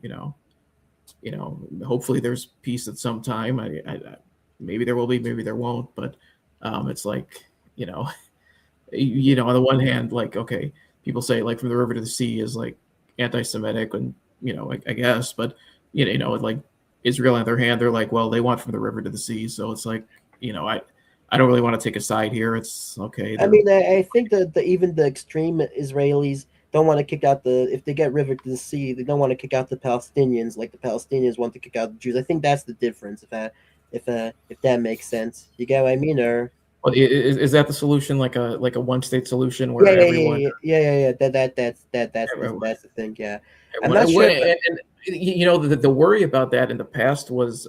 hopefully there's peace at some time. Maybe there will be, maybe there won't, but it's like, you know, on the one hand, like, okay, people say like from the river to the sea is like anti-Semitic, and I guess, but like Israel on the other hand, they're like, well, they want from the river to the sea, so it's like, I don't really want to take a side here. It's okay. I They're mean, I think that even the extreme Israelis don't want to kick out if they get river to the sea, they don't want to kick out the Palestinians like the Palestinians want to kick out the Jews. I think that's the difference. If that makes sense, you get what I mean? Or well, is that the solution, like a one state solution yeah, where yeah, yeah, everyone yeah, yeah, yeah, yeah. That's the thing. Yeah, I'm not sure if and the worry about that in the past was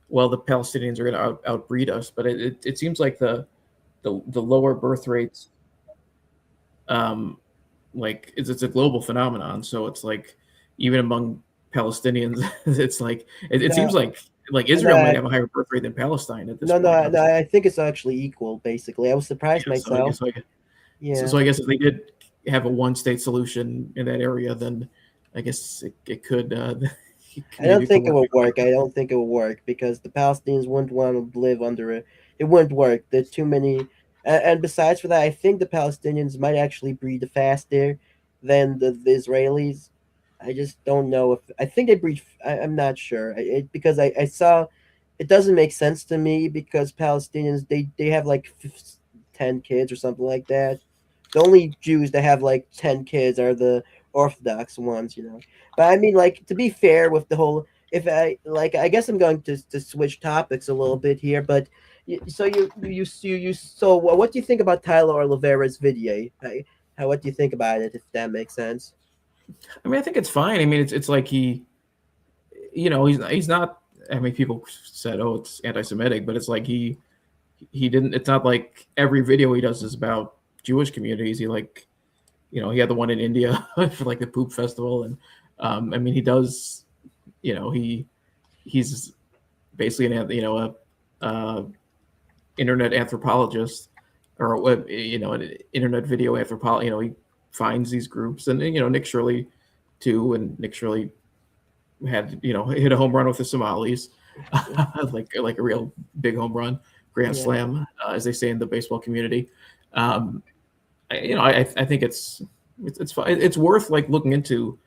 well, the Palestinians are going to outbreed us, but it seems like the lower birth rates um like it's a global phenomenon, so it's like even among Palestinians it's like it seems no, like no, Israel might have a higher birth rate than Palestine at this no, point. no, Not no. this, I think it's actually equal. Basically, I was surprised yeah, so I myself. guess like Yeah. so I guess if they did have a one state solution in that area, then I guess it could I don't maybe it could think it work will out work. better. I don't think it will work because the Palestinians wouldn't want to live under it. It wouldn't work. There's too many. And besides for that, I think the Palestinians might actually breed faster than the Israelis. I just don't know if I think they breed. I'm not sure because I saw it doesn't make sense to me because Palestinians they have like 10 kids or something like that. The only Jews that have like 10 kids are the orthodox ones, But I mean, like, to be fair with the whole, if I like, I guess I'm going to switch topics a little bit here, but so what do you think about Tyler Oliveira's video? What do you think about it, if that makes sense? I mean, I think it's fine. I mean, it's like he's not. I mean, people said, "Oh, it's anti-Semitic," but it's like he didn't. It's not like every video he does is about Jewish communities. He like, he had the one in India for like the poop festival, and I mean, he does. He's basically a internet anthropologist, or an internet video anthropologist. He finds these groups, and Nick Shirley too, and Nick Shirley had hit a home run with the Somalis, like a real big home run, grand Yeah, slam, as they say in the baseball community. Um, I think it's worth like looking into,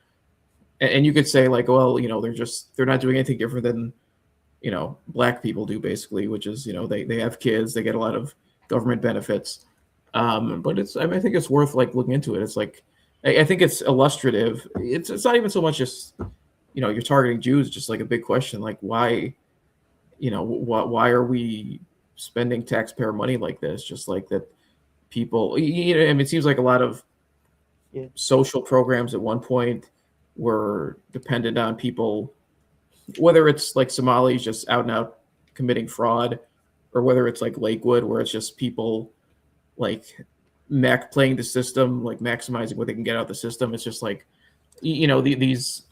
and you could say like, well, they're not doing anything different than black people do, basically, which is they have kids, they get a lot of government benefits. But I mean, I think it's worth like looking into it. It's like I think it's illustrative. It's not even so much just you're targeting Jews, just like a big question, like why why are we spending taxpayer money like this? Just like that people, I mean, it seems like a lot of yeah, social programs at one point were dependent on people, whether it's like Somalis just out and out committing fraud, or whether it's like Lakewood, where it's just people like playing the system, like maximizing what they can get out of the system. It's just like, these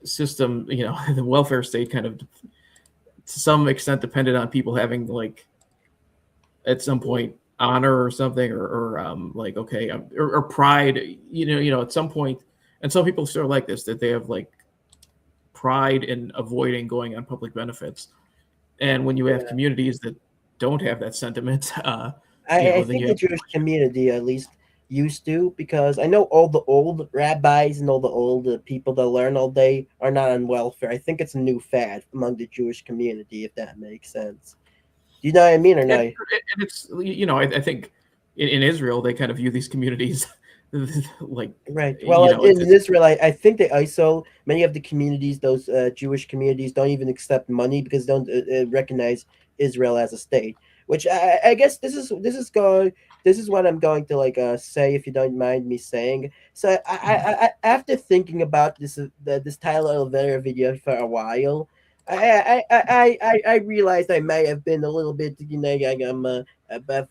system, the welfare state kind of to some extent depended on people having like at some point honor or something, or like okay, or pride, at some point. And some people still like this, that they have like pride in avoiding going on public benefits. And when you have yeah. communities that don't have that sentiment, I then think you the have Jewish community at least used to, because I know all the old rabbis and all the old people that learn all day are not on welfare. I think it's a new fad among the Jewish community, if that makes sense. Do you know what I mean or and, no? and it's I think in Israel they kind of view these communities like Right. Well, in it's Israel, I think they ISO many of the communities, those Jewish communities, don't even accept money because they don't recognize Israel as a state. Which I guess this is what I'm going to like say, if you don't mind me saying. So after thinking about this Tyler Oliveira video for a while, I realized I may have been a little bit like but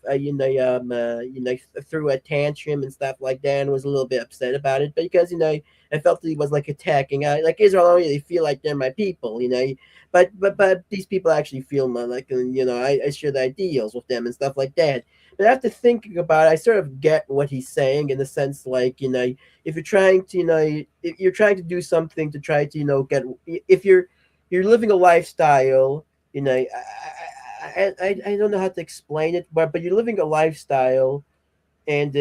threw a tantrum and stuff like that, and was a little bit upset about it because I felt that he was like attacking. Like Israel, I don't really feel like they're my people, but these people actually feel my like, I share the ideals with them and stuff like that. But after thinking about it, I sort of get what he's saying in the sense like, if you're trying to, if you're trying to do something to try to, get, if you're living a lifestyle, I don't know how to explain it, but you're living a lifestyle, and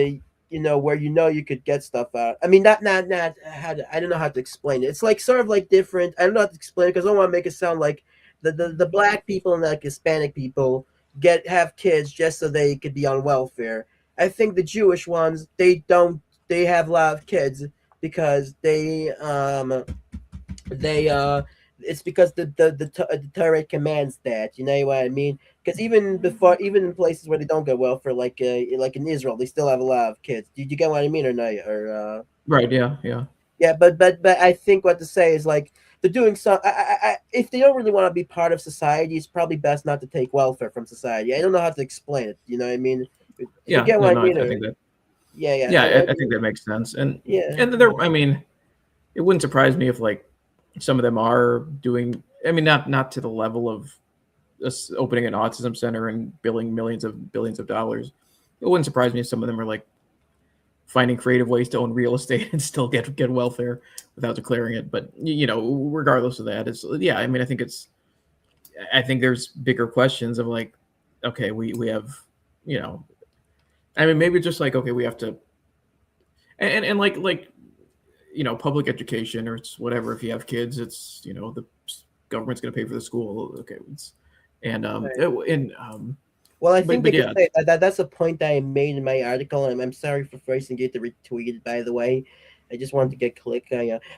where you could get stuff out. I mean, not how to, I don't know how to explain it. It's like sort of like different. I don't know how to explain it because I don't want to make it sound like the black people and the Hispanic people have kids just so they could be on welfare. I think the Jewish ones, they have a lot of kids because they it's because the Torah commands that. You know what I mean? Because even in places where they don't go well for like in Israel, they still have a lot of kids. Did you get what I mean or not? Or right, yeah. yeah, but I think what to say is like they're doing some. If they don't really want to be part of society, it's probably best not to take welfare from society. I don't know how to explain it. You know what I mean? Did you Yeah, get no, what I no, mean? I Or think that, yeah. yeah, So I I mean, think that makes sense. And yeah, and there, I mean, it wouldn't surprise me if like some of them are doing. I mean, not to the level of us opening an autism center and billing millions of billions of dollars. It wouldn't surprise me if some of them are like finding creative ways to own real estate and still get welfare without declaring it. But regardless of that, it's yeah. I mean, I think there's bigger questions of like, okay, we have, you know, I mean, maybe just like okay, we have to, and like public education or it's whatever. If you have kids, it's the government's going to pay for the school. Okay, and right. and Well, I think but they could yeah, say that's a point that I made in my article, and I'm sorry for forcing you to retweet it, by the way. I just wanted to get click.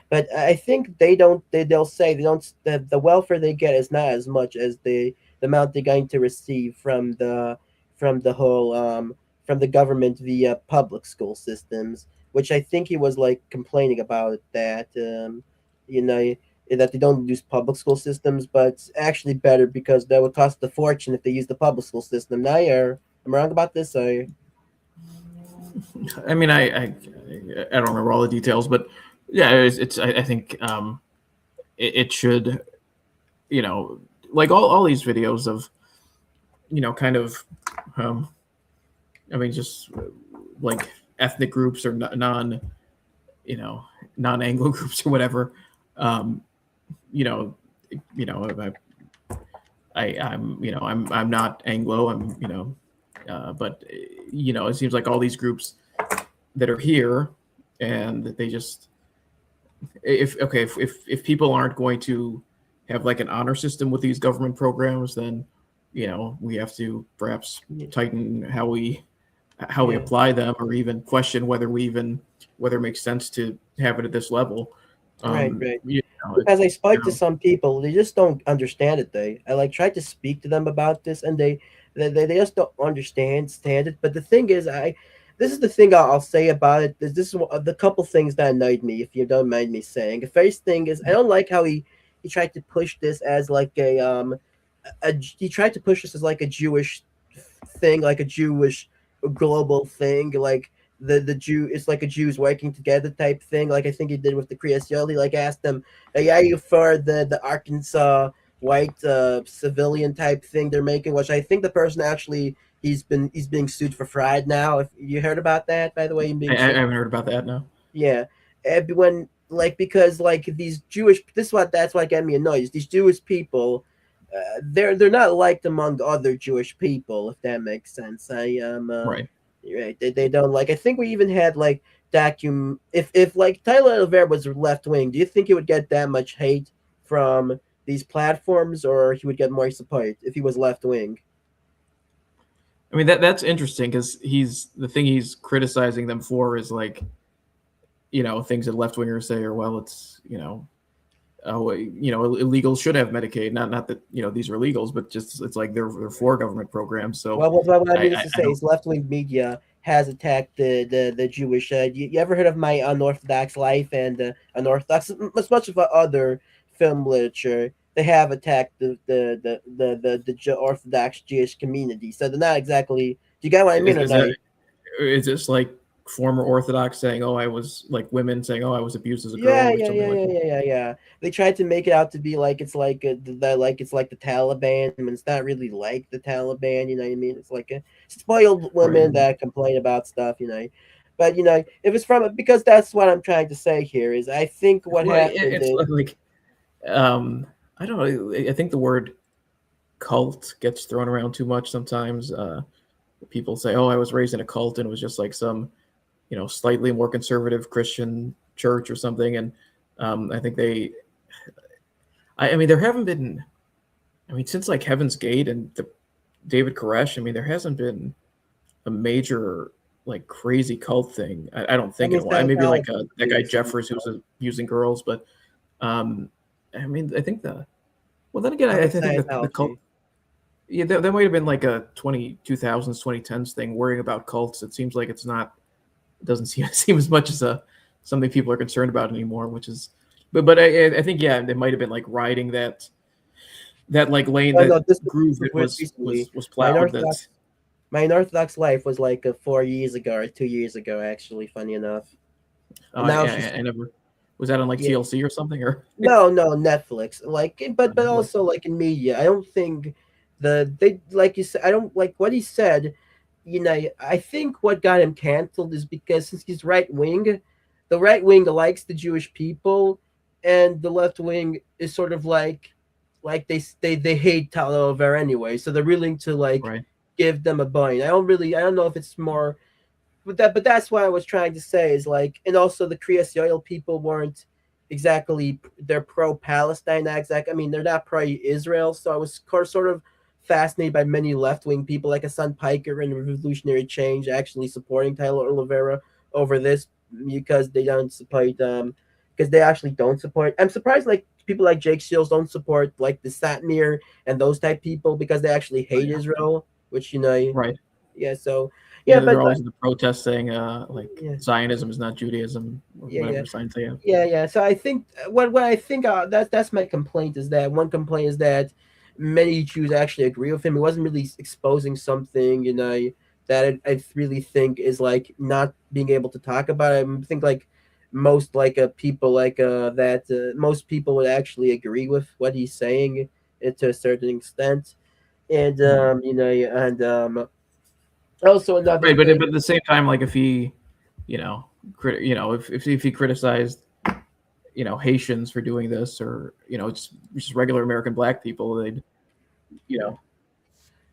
But I think they don't. They'll say they don't. The welfare they get is not as much as the amount they're going to receive from the whole from the government via public school systems, which I think he was like complaining about that. You know, that they don't use public school systems, but it's actually better because that would cost a fortune if they use the public school system. Now, am I wrong about this? Or I mean, I don't remember all the details, but yeah, it's I think it should, you know, like all these videos of, kind of, um, I mean, just like ethnic groups or non, you know, non-Anglo groups or whatever, um, you know, I'm not Anglo, but it seems like all these groups that are here, and they just, if people aren't going to have like an honor system with these government programs, then we have to perhaps tighten how we yeah, apply them, or even question whether it makes sense to have it at this level. right, right. You Because I spoke to know, some people, they just don't understand it. I like tried to speak to them about this, and they just don't understand it. But the thing is, this is the thing I'll say about it. This is the couple things that annoyed me, if you don't mind me saying. The first thing is I don't like how he tried to push this as like he tried to push this as like a Jewish thing, like a Jewish global thing, like the Jew. It's like a Jews working together type thing. Like I think he did with the Criasioli. Like asked them, hey, are you for the Arkansas white civilian type thing they're making? Which I think the person actually he's being sued for fraud now. If you heard about that, by the way, him I being sued. haven't heard about that. No. Yeah, when like because like these Jewish, this is what that's what got me annoyed. Is these Jewish people, they're not liked among other Jewish people, if that makes sense. Right. Right, they don't like. I think we even had like if like Tyler Oliveira was left wing, do you think he would get that much hate from these platforms, or he would get more support if he was left wing? I mean, that's interesting, because the thing he's criticizing them for is like, things that left wingers say are, well, it's, oh, illegals should have Medicaid. Not that these are illegals, but just it's like they're for government programs. So Well, what I mean is to I say don't. is left wing media has attacked the Jewish. You ever heard of My Unorthodox Life and Unorthodox? As much of other film literature, they have attacked the Orthodox Jewish community. So they're not exactly. Do you get what I mean, Is, or is not? that is this like former Orthodox saying, oh, I was like, women saying, oh, I was abused as a girl, Yeah, or yeah, something yeah, like yeah, that? yeah, yeah, yeah. They tried to make it out to be like it's like like it's like the Taliban, and it's not really like the Taliban. You know what I mean? It's like a spoiled Right. women that complain about stuff. But if it's from because that's what I'm trying to say here is I think what Well, happened it's is like, um, I don't know. I think the word cult gets thrown around too much sometimes. People say, "Oh, I was raised in a cult, and it was just like some, slightly more conservative Christian church or something." And I think I mean, there haven't been. I mean, since like Heaven's Gate and the David Koresh, I mean, there hasn't been a major like crazy cult thing. I don't I think in mean a while. Maybe like Scientology that guy is Jeffers who's abusing girls, but um, I mean, I think the well, then again, how I about think the cult. Scientology? Yeah, that might have been like a 2000s, 2010s thing. Worrying about cults, it seems like it's not. It doesn't seem as much as something people are concerned about anymore. Which is, but I think, yeah, they might have been like riding that like lane, Oh that no, this groove was that with was recently. was was My plowed. That Unorthodox my Unorthodox Life was like 4 years ago or 2 years ago, actually. Funny enough, and now she's I never was that on like yeah. TLC or something, or No, no, Netflix. Like, but like, also like in media. I don't think they like you said. I don't like what he said. I think what got him canceled is because since he's right wing, the right wing likes the Jewish people, and the left wing is sort of like they hate Tyler Oliveira anyway, so they're willing to like right? give them a bone. I don't know if it's more but that's what I was trying to say is like, and also the Krias Yoel people weren't exactly they're pro Palestine, not exact. I mean, they're not pro Israel. So I was sort of fascinated by many left wing people like Hassan Piker and Revolutionary Change actually supporting Tyler Oliveira over this. because they don't support because they actually don't support. I'm surprised like people like Jake Shields don't support like the Satmir and those type people because they actually Oh, hate yeah. Israel, which you know, Right. yeah. So Yeah, yeah, they're but always in the protest saying like yeah, Zionism is not Judaism or yeah, yeah. whatever signs they have. Yeah. So I think what I think that's my complaint is that one complaint is that many Jews actually agree with him. He wasn't really exposing something, you know, that I really think is like not being able to talk about it. I think like most like people like that most people would actually agree with what he's saying to a certain extent, and Hmm. you know, and also another Right, thing. but at the same time, like if he, you know, if he criticized, Haitians for doing this, or just regular American black people, they'd, you know,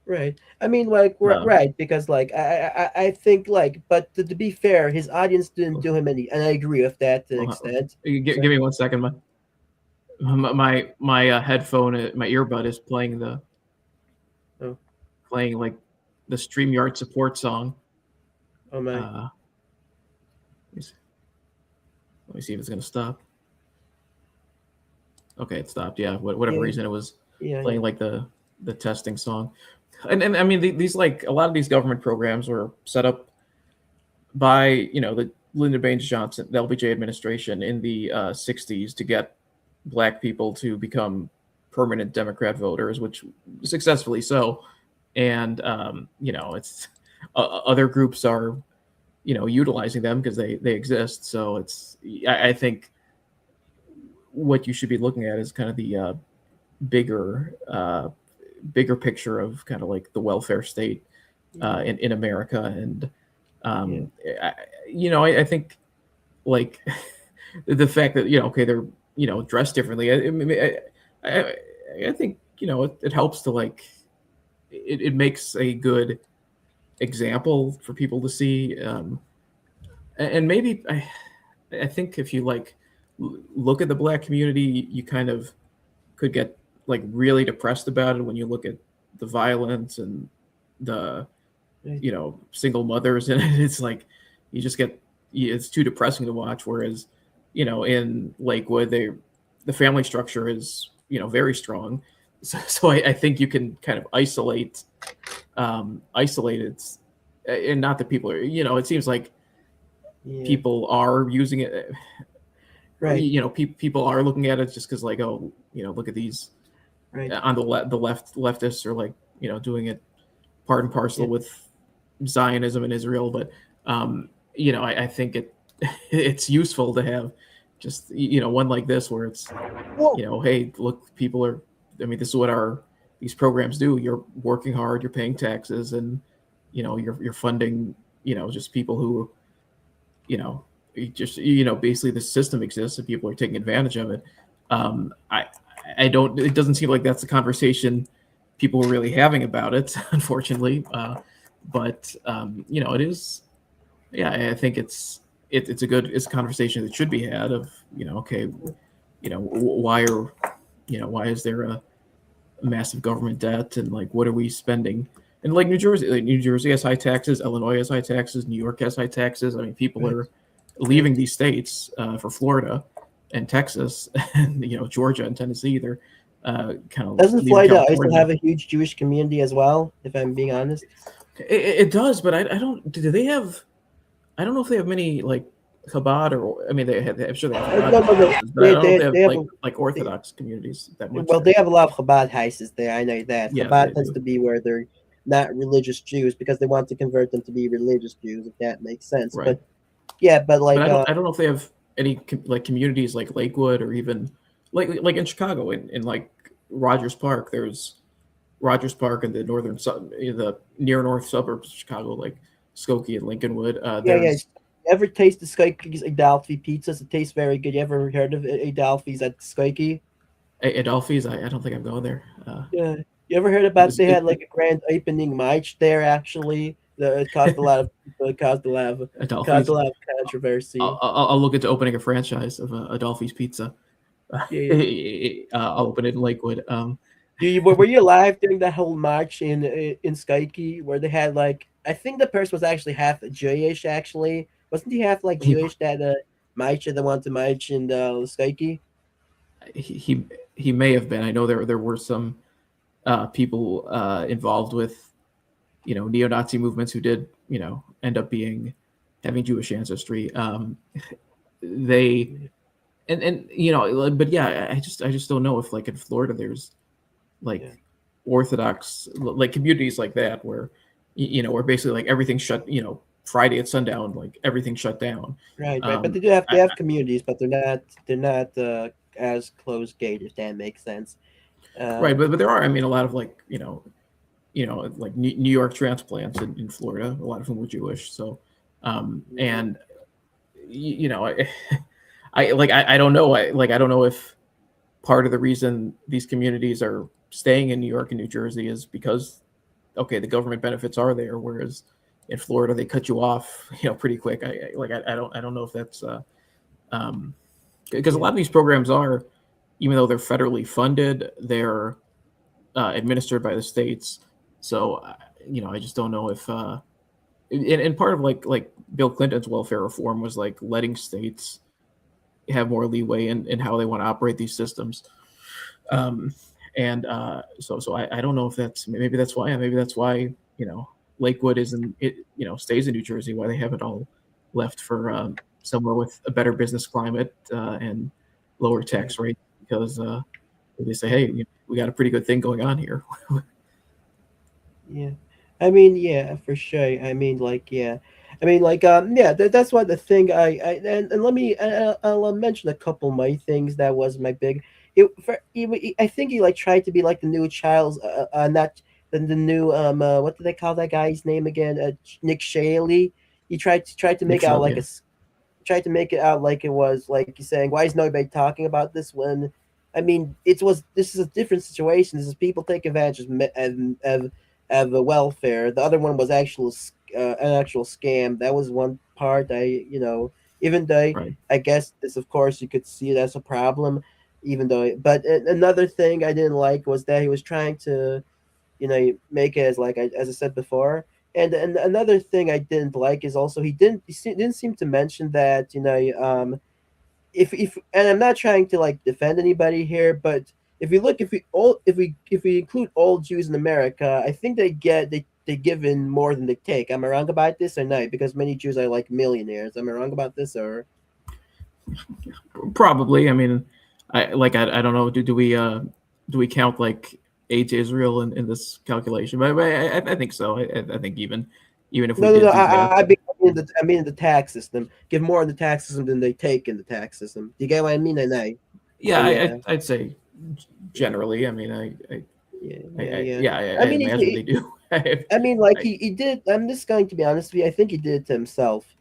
Right. I mean, like, uh, right, because like I think like, but to be fair, his audience didn't do him any, and I agree with that to an extent. So, give me 1 second. My headphone, my earbud is oh, playing like the StreamYard support song. oh my, Uh, let me see if it's gonna stop. Okay, it stopped. Yeah, whatever yeah, reason it was yeah, playing like the testing song, and I mean these like a lot of these government programs were set up by the Lyndon Baines Johnson, the LBJ administration in the '60s to get black people to become permanent Democrat voters, which successfully so, and it's other groups are utilizing them because they exist. So I think what you should be looking at is kind of the bigger bigger picture of kind of like the welfare state yeah, in America, and yeah, um, I, I think like the fact that okay they're dressed differently. I, I think it helps to like it makes a good example for people to see, and maybe I think if you like look at the black community, you kind of could get like really depressed about it when you look at the violence and the right, single mothers, and it's like you just get it's too depressing to watch. Whereas in Lakewood, the family structure is very strong, so I think you can kind of isolate it, and not that people are it seems like yeah, people are using it, or right, people are looking at it just because like, oh, look at these right, on the leftists are like doing it part and parcel yeah, with Zionism in Israel. But I think it's useful to have just one like this where it's whoa, hey, look, people are, I mean, this is what these programs do. You're working hard, you're paying taxes, and you're funding just people who just basically the system exists and people are taking advantage of it. I don't, it doesn't seem like that's the conversation people are really having about it, unfortunately. But it is, yeah, I think it's a conversation that should be had of okay, why is there a massive government debt, and like what are we spending? And like New Jersey has high taxes, Illinois has high taxes, New York has high taxes. I mean, people right, are right. leaving these states for Florida and Texas, and Georgia and Tennessee. They're kind of Doesn't leaving Florida also California. have a huge Jewish community as well? If I'm being honest. It does, but I don't. Do they have? I don't know if they have many like Chabad, or I mean, I'm sure they have No, Chabad no, no. houses, but I don't know if they They have have like they, Orthodox communities that much well, there. they have a lot of Chabad houses there. I know that. Yeah, Chabad they tends do. to be where they're not religious Jews because they want to convert them to be religious Jews, if that makes sense. Right. But yeah, but But like I don't know if they have any like communities like Lakewood, or even like in Chicago, in like Rogers Park. There's Rogers Park in the the near north suburbs of Chicago, like Skokie and Lincolnwood. yeah. There's You ever taste the Skokie Adelphi pizzas? It tastes very good. You ever heard of Adelphi's at Skokie? Adolphi's. I don't think I'm going there. Yeah. You ever heard about they had like a grand opening match there actually? It caused a lot of people, caused a Adolphi's. lot of controversy. I'll look into opening a franchise of Adolphi's Pizza. Yeah. I'll open it in Lakewood. Were you alive during that whole march in Skyke where they had like I think the person was actually half Jewish actually, Wasn't he half like He Jewish? That Maisha, the one to Maich and Skaiki? he he may have been. I know there were some people involved with neo-Nazi movements who did end up being having Jewish ancestry. They and but yeah, I just don't know if like in Florida there's like Yeah. Orthodox like communities like that where where basically like everything shut. Friday at sundown, like everything shut down. Right, right. But Um, they have communities, but they're not as close gate, if that makes sense. right, Um, but there are, I mean, a lot of like like New York transplants in Florida, a lot of whom were Jewish. So, and I, I don't know, I don't know if part of the reason these communities are staying in New York and New Jersey is because okay, the government benefits are there, whereas in Florida they cut you off, pretty quick. I don't know if that's um, because a yeah, lot of these programs are, even though they're federally funded, they're administered by the states. So I just don't know if and part of like Bill Clinton's welfare reform was like letting states have more leeway in how they want to operate these systems. Um, and so I don't know if maybe that's why Lakewood isn't it stays in New Jersey, why they haven't all left for somewhere with a better business climate and lower right, tax rate because they say, hey, we got a pretty good thing going on here. yeah. I mean, yeah, for sure. I mean, like, yeah. I mean, like, yeah. That's why the thing and let me I'll mention a couple of my things that was my big. I think he like tried to be like the new Childs, not the new what do they call that guy's name again? Nick Shaley. He tried to Nick make out Shell, like yeah, tried to make it out like it was like you're saying, why is nobody talking about this when I mean this is a different situation. This is people take advantage of welfare. The other one was an actual scam. That was one part. Even though right. I guess this, of course, you could see it as a problem. Even though, but another thing I didn't like was that he was trying to make it as like as I said before. And another thing I didn't like is also he didn't seem to mention that if and I'm not trying to like defend anybody here, but if we include all Jews in America, I think they give in more than they take. Am I wrong about this or not? Because many Jews are like millionaires. Am I wrong about this or Probably. I mean, I don't know. Do we count like aid to Israel in this calculation? But I think so. I think even if we no, no, did no. do that, I mean in the tax system. Give more in the tax system than they take in the tax system. Do you get what I mean? I know. yeah, Yeah, I'd say generally. I mean, yeah, yeah, yeah. yeah, I I mean, imagine they do. I mean, like I, he did. I'm just going to be honest with you. I think he did it to himself.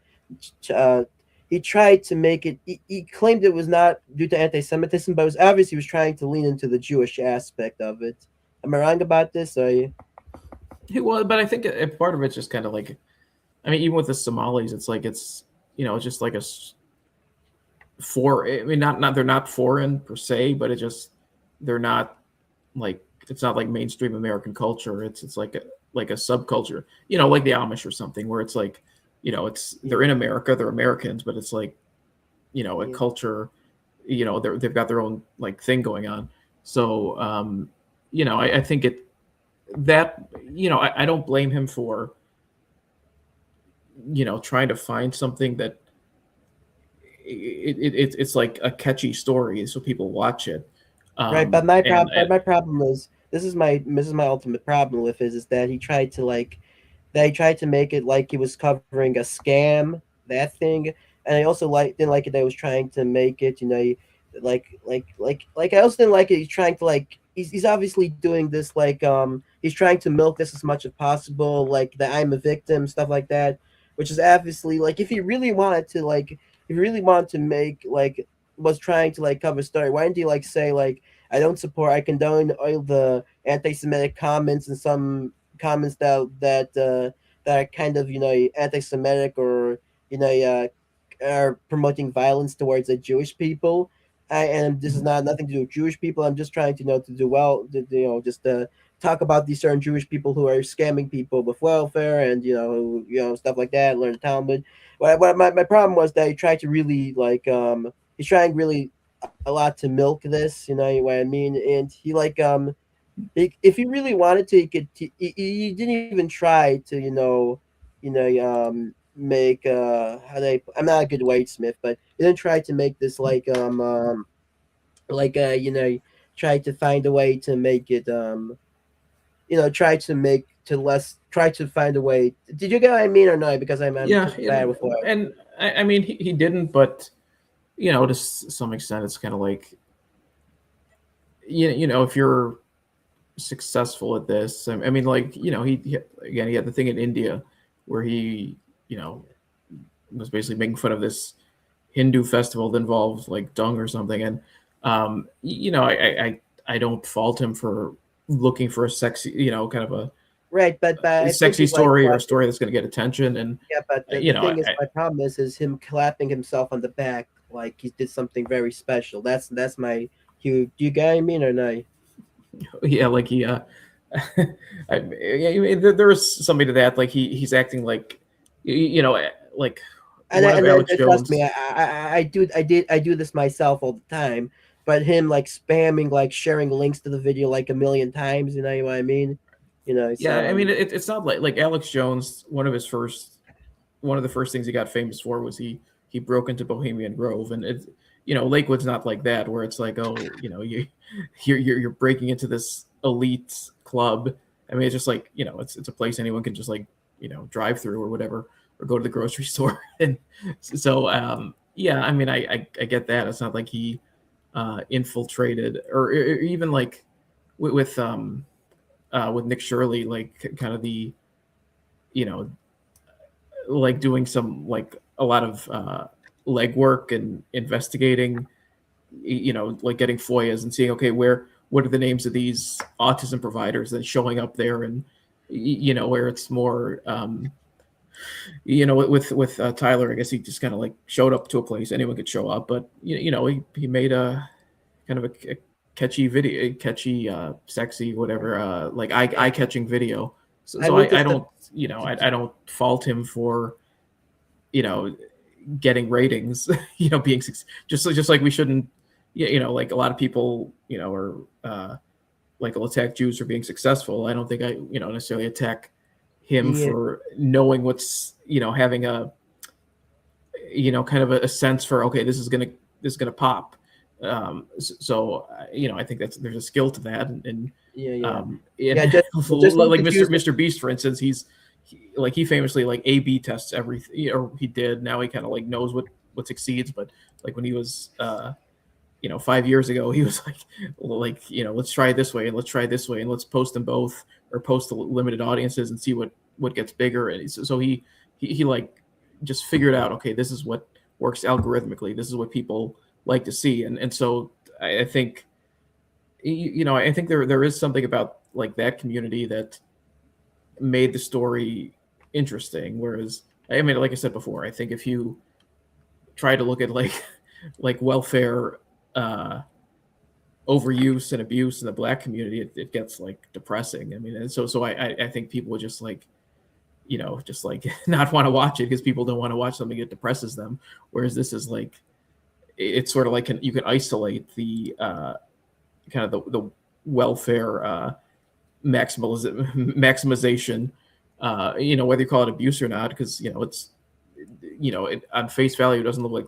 Uh, he tried to make it. He claimed it was not due to anti-Semitism, but it was obvious he was trying to lean into the Jewish aspect of it. Am I wrong about this? well, but I think part of it's just kind of like, I mean, even with the Somalis, it's like it's just like for. I mean, not they're not foreign per se, but it just they're not like it's not like mainstream American culture. It's like a subculture, like the Amish or something, where it's like, it's they're Yeah, in America, they're Americans, but it's like, a yeah, culture, they've got their own like thing going on. So, I think that, I don't blame him for, trying to find something that it's like a catchy story, so people watch it. right. And But my problem is this is my ultimate problem with is that he tried to like they tried to make it like he was covering a scam, that thing, and I also didn't like it that he was trying to make it, like I also didn't like it. He's trying to like he's obviously doing this like he's trying to milk this as much as possible, like that I'm a victim, stuff like that, which is obviously like if he really wanted to make like was trying to like cover a story, why didn't he like say like I condone all the anti-Semitic comments and some comments that are kind of anti-Semitic or are promoting violence towards the Jewish people. And this is not nothing to do with Jewish people. I'm just trying to to do well, just talk about these certain Jewish people who are scamming people with welfare and stuff like that. Learn the Talmud. my problem was that he tried to really he's trying really a lot to milk this, you know what I mean? And he if he really wanted to, he could. He didn't even try to, make how they. I'm not a good wordsmith, but he didn't try to make this try to find a way to make it try to make to less try to find a way. Did you get what I mean or no? Because I'm Yeah, too bad with what. and I mean he didn't, but to some extent, it's kind of like if you're successful at this, I mean, like he again he had the thing in India where he was basically making fun of this Hindu festival that involves like dung or something, and I don't fault him for looking for a sexy, kind of Right, but a I think sexy he story or a story that's going to get attention, and yeah, but the thing is, my problem is him clapping himself on the back like he did something very special. That's my you. Do you get what I mean or no? yeah, like he yeah, there is something to that. Like he's acting like like one of And Alex trust me, Jones. I do this myself all the time. But him like spamming, like sharing links to the video like a million times. You know what I mean? Yeah, So I mean it's not like Alex Jones. One of the first things he got famous for was he broke into Bohemian Grove, and it Lakewood's not like that where it's like, oh, you're breaking into this elite club. I mean, it's just like it's a place anyone can just like drive through or whatever, or go to the grocery store. And so yeah, I mean I get that. It's not like he infiltrated, or even like with with Nick Shirley, like kind of the you know like doing some like a lot of legwork and investigating, like getting FOIAs and seeing, okay, what are the names of these autism providers, and showing up there, and where it's more with Tyler, I guess he just kind of like showed up to a place anyone could show up, but he made a kind of a catchy video, catchy, sexy, whatever, like yeah, eye catching video. So, I so mean I, I just don't, I don't fault him for, you know, getting ratings, being just like we shouldn't, like a lot of people, are like will attack Jews for being successful. I don't think I, necessarily attack him yeah, for knowing what's, having a, kind of a sense for, okay, this is gonna pop. So I think there's a skill to that, and yeah, yeah, and yeah. Just don't like confuse Mr. Beast, for instance, he famously like A/B tests everything, or he did. Now he kind of like knows what succeeds, but like when he was 5 years ago, he was like let's try it this way and let's try it this way and let's post them both, or post to limited audiences and see what gets bigger. And so he like just figured out, okay, this is what works algorithmically, this is what people like to see. And so I think I think there is something about like that community that made the story interesting. Whereas, I mean, like I said before, I think if you try to look at like like welfare overuse and abuse in the Black community, it gets like depressing. I mean, and so I think people would just like just like not want to watch it because people don't want to watch something that depresses them. Whereas this is like, it's sort of like you can isolate the kind of the welfare maximization, whether you call it abuse or not, because it's on face value, it doesn't look like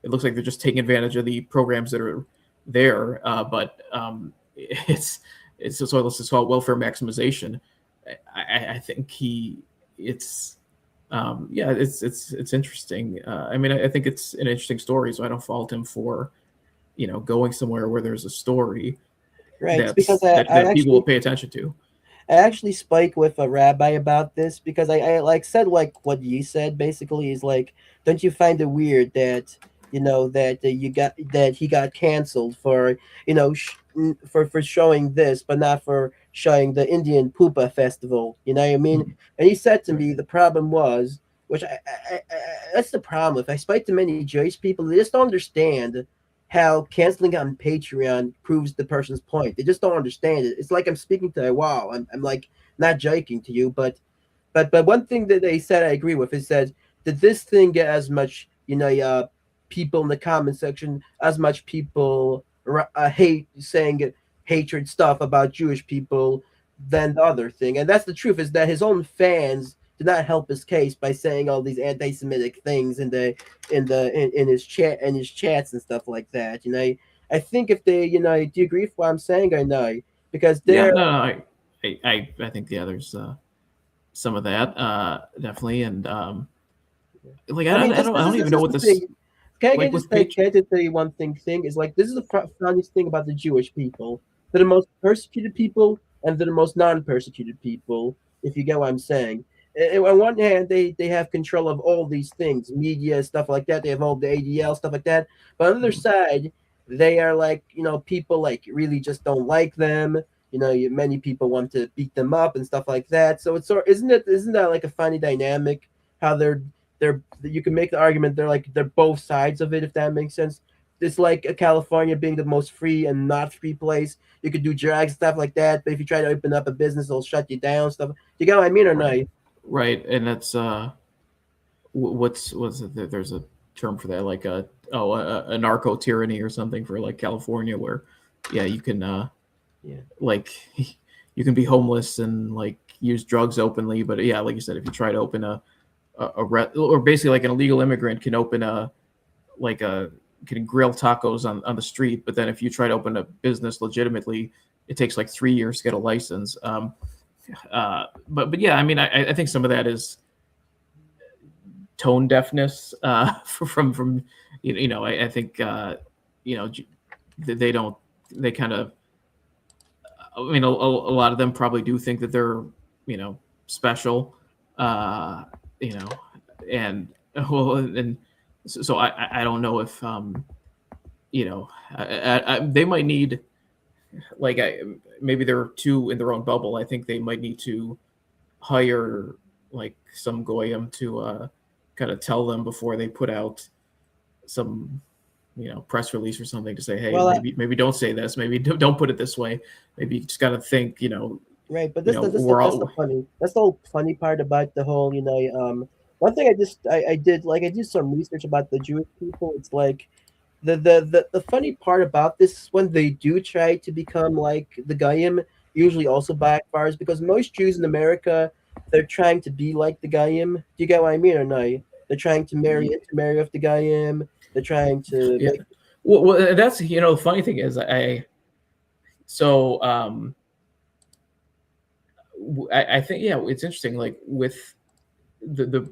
it looks like they're just taking advantage of the programs that are there, but it's so let's just call it welfare maximization. I think it's yeah, it's interesting. I mean, I think it's an interesting story, so I don't fault him for going somewhere where there's a story right. It's because that people will pay attention to. I actually spoke with a rabbi about this because I like said like what you said basically is like, don't you find it weird that you got that he got canceled for for showing this but not for showing the Indian Pupa festival, you know what I mean? And he said to me the problem was, which that's the problem. If I speak to many Jewish people, they just don't understand how canceling on Patreon proves the person's point. They just don't understand it. It's like I'm speaking to a wall. I'm like not joking to you, but one thing that they said I agree with is said did this thing get as much, people in the comment section, as much people hate saying hatred stuff about Jewish people than the other thing. And that's the truth, is that his own fans did not help his case by saying all these anti-Semitic things in his chats and stuff like that. I think if they, do you agree with what I'm saying or no? Because Yeah, they're no, no, I think yeah, there's some of that definitely, and like I mean, I don't this even know is what the thing. this like with page. Can I just tell you one thing? Is like this is the funniest thing about the Jewish people. They're the most persecuted people, and they're the most non-persecuted people. If you get what I'm saying. On one hand, they have control of all these things, media stuff like that. They have all the ADL stuff like that. But on the other side, they are like people like really just don't like them. Many people want to beat them up and stuff like that. So it's sort isn't that like a funny dynamic? How they're you can make the argument they're both sides of it, if that makes sense. It's like California being the most free and not free place. You could do drugs stuff like that, but if you try to open up a business, they'll shut you down. Stuff. You get what I mean or Right, not? right, and that's what's it? There's a term for that, like a narco tyranny or something for like California, where yeah, you can Yeah. like you can be homeless and like use drugs openly, but yeah, like you said, if you try to open or basically like an illegal immigrant can open like a can grill tacos on the street, but then if you try to open a business legitimately, it takes like 3 years to get a license. But yeah, I mean, I think some of that is tone deafness from I think you know they don't they kind of I mean a lot of them probably do think that they're special, uh, you know, and well and so I don't know if they might need like maybe they're too in their own bubble. I think they might need to hire like some goyim to kind of tell them before they put out some press release or something to say, hey, Well, maybe don't say this, maybe don't put it this way, maybe you just got to think right, but we're that's the all funny that's the whole funny part about the whole one thing I did some research about the Jewish people. It's like the funny part about this is when they do try to become like the Goyim, usually also backfires because most Jews in America, they're trying to be like the Goyim. Do you get what I mean or no? They're trying to marry off the Goyim. They're trying to yeah make well that's the funny thing is so I think yeah it's interesting like with the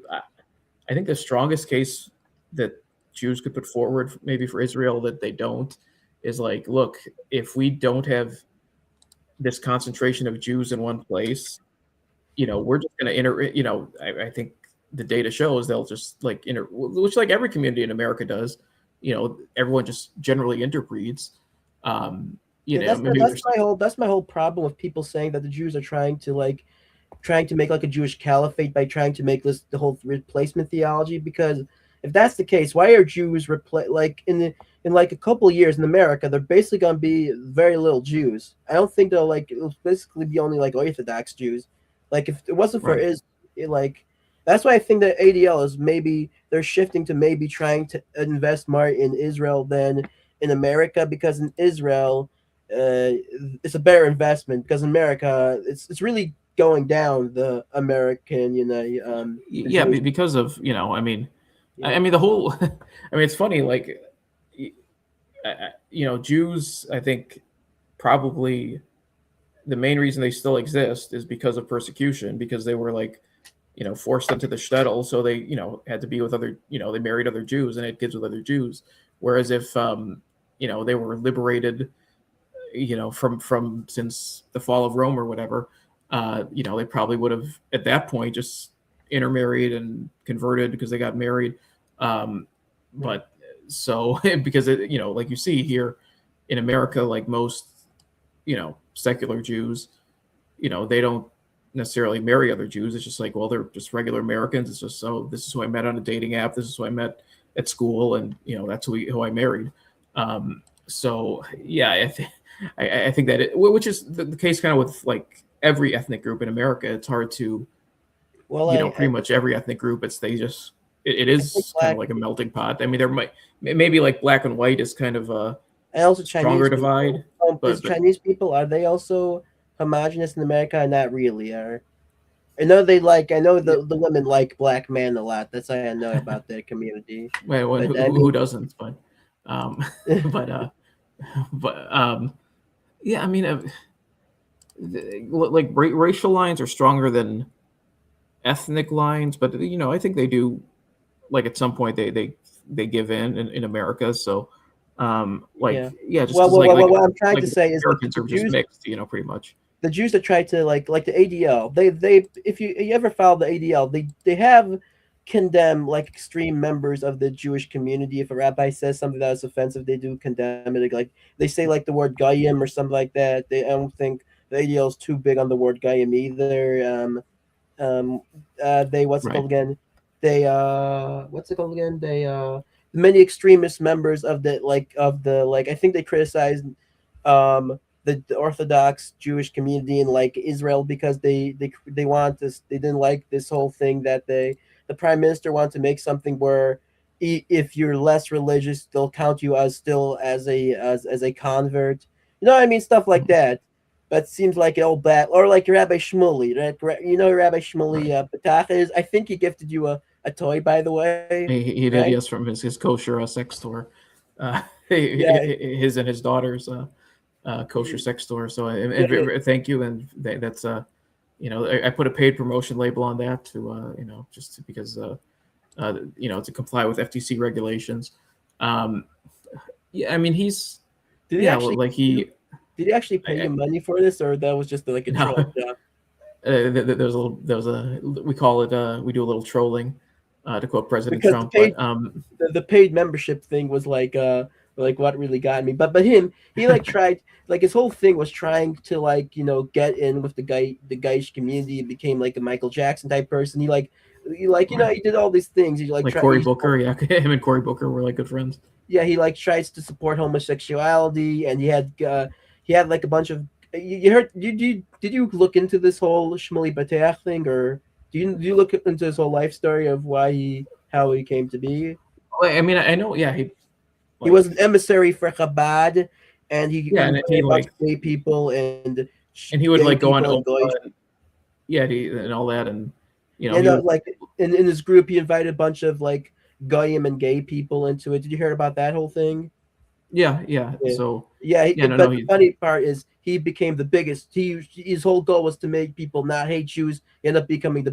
I think the strongest case that Jews could put forward, maybe for Israel, that they don't, is like, look, if we don't have this concentration of Jews in one place, we're just going to I think the data shows they'll just like which like every community in America does. Everyone just generally interbreeds. yeah. Maybe there's That's my whole problem with people saying that the Jews are trying to make like a Jewish caliphate by trying to make this the whole replacement theology. Because if that's the case, why are Jews like in like a couple of years in America? They're basically gonna be very little Jews. I don't think they'll like it'll basically be only like Orthodox Jews. Like if it wasn't for right. like that's why I think that ADL is maybe they're shifting to maybe trying to invest more in Israel than in America because in Israel it's a better investment because in America it's really going down the American, the Yeah, Jewish. because of Yeah. I mean the whole. I mean, it's funny like Jews. I think probably the main reason they still exist is because of persecution, because they were like, forced into the shtetl, so they, had to be with other, they married other Jews and had kids with other Jews. Whereas if, they were liberated, from since the fall of Rome or whatever, they probably would have at that point just intermarried and converted because they got married. Right. But so because like you see here in America, like most, secular Jews, they don't necessarily marry other Jews. It's just like, well, they're just regular Americans. It's just, so this is who I met on a dating app. This is who I met at school. And, that's who I married. So yeah, I think that which is the case kind of with like every ethnic group in America. It's hard to, Well, pretty much every ethnic group, it's, they just it I think is kind of black like a melting pot. I mean, there might maybe like black and white is kind of a and also stronger Chinese divide, people. Is but Chinese people, are they also homogenous in America? Not really. Are I know they like. I know yeah, the women like black men a lot. That's how I know about their community. well, But I who doesn't? Um, mean, but but yeah, I mean, like racial lines are stronger than ethnic lines, but I think they do. Like at some point, they give in America. So, like yeah. yeah, just Well, because well, well, like well, what I'm trying like to say is Americans are just mixed, pretty much. The Jews that try to like the ADL. They if you ever follow the ADL, they have condemned like extreme members of the Jewish community. If a rabbi says something that is offensive, they do condemn it. Like they say like the word goyim or something like that. They I don't think the ADL is too big on the word goyim either. Um, they what's it Right. called again? They what's it called again? They many extremist members of the like I think they criticized the Orthodox Jewish community in like Israel because they want this they didn't like this whole thing that the prime minister wanted to make something where if you're less religious they'll count you as still as a convert, you know what I mean, stuff like Mhm. that. But seems like an old bat, or like Rabbi Shmuley, right? You know Rabbi Shmuley Right. Patach is. I think he gifted you a toy, by the way, He right? did, yes, from his kosher sex store, uh, Yeah, his and his daughter's kosher yeah, sex store. So, yeah. thank you, and that's I put a paid promotion label on that to because to comply with FTC regulations. Um, yeah, I mean Did he yeah, actually like pay you? he Did he actually pay you I, money for this, or that was just like a no. troll job? There's a we call it we do a little trolling to quote President Because Trump, but the paid membership thing was like what really got me. But he like tried like his whole thing was trying to like get in with the guy's community and became like a Michael Jackson type person. He like right. he did all these things. He like Like try Cory he Booker, yeah, him and Cory Booker were like good friends. yeah, he like tries to support homosexuality, and he had like a bunch of you heard did you look into this whole Shmuley Bateach thing, or do you look into his whole life story of why he how he came to be? Well, I mean, I know, yeah, he He like was an emissary for Chabad, and he yeah, and invited he a bunch like of gay people and he would gay like go people on and Oprah goyish. and yeah, and all that, and And he would like in his group, he invited a bunch of like goyim and gay people into it. Did you hear about that whole thing? yeah. Yeah, So yeah. yeah, no, But the he funny part is, he became the biggest. His whole goal was to make people not hate Jews. He ended up becoming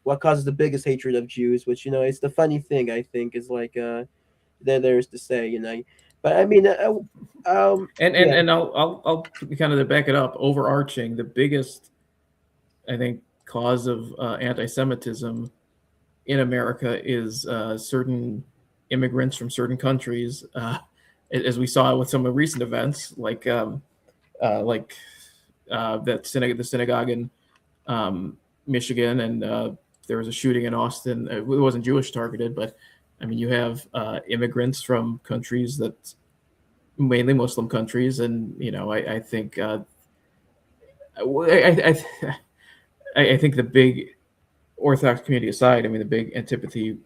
what causes the biggest hatred of Jews. Which it's the funny thing I think is like there's to say but I mean and yeah. and I'll kind of to back it up, overarching the biggest I think cause of anti-Semitism in America is certain immigrants from certain countries, as we saw with some of recent events, like the synagogue in Michigan, and there was a shooting in Austin. It wasn't Jewish targeted, but I mean, you have immigrants from countries that mainly Muslim countries, and I think I, I think the big Orthodox community aside, I mean, the big antipathy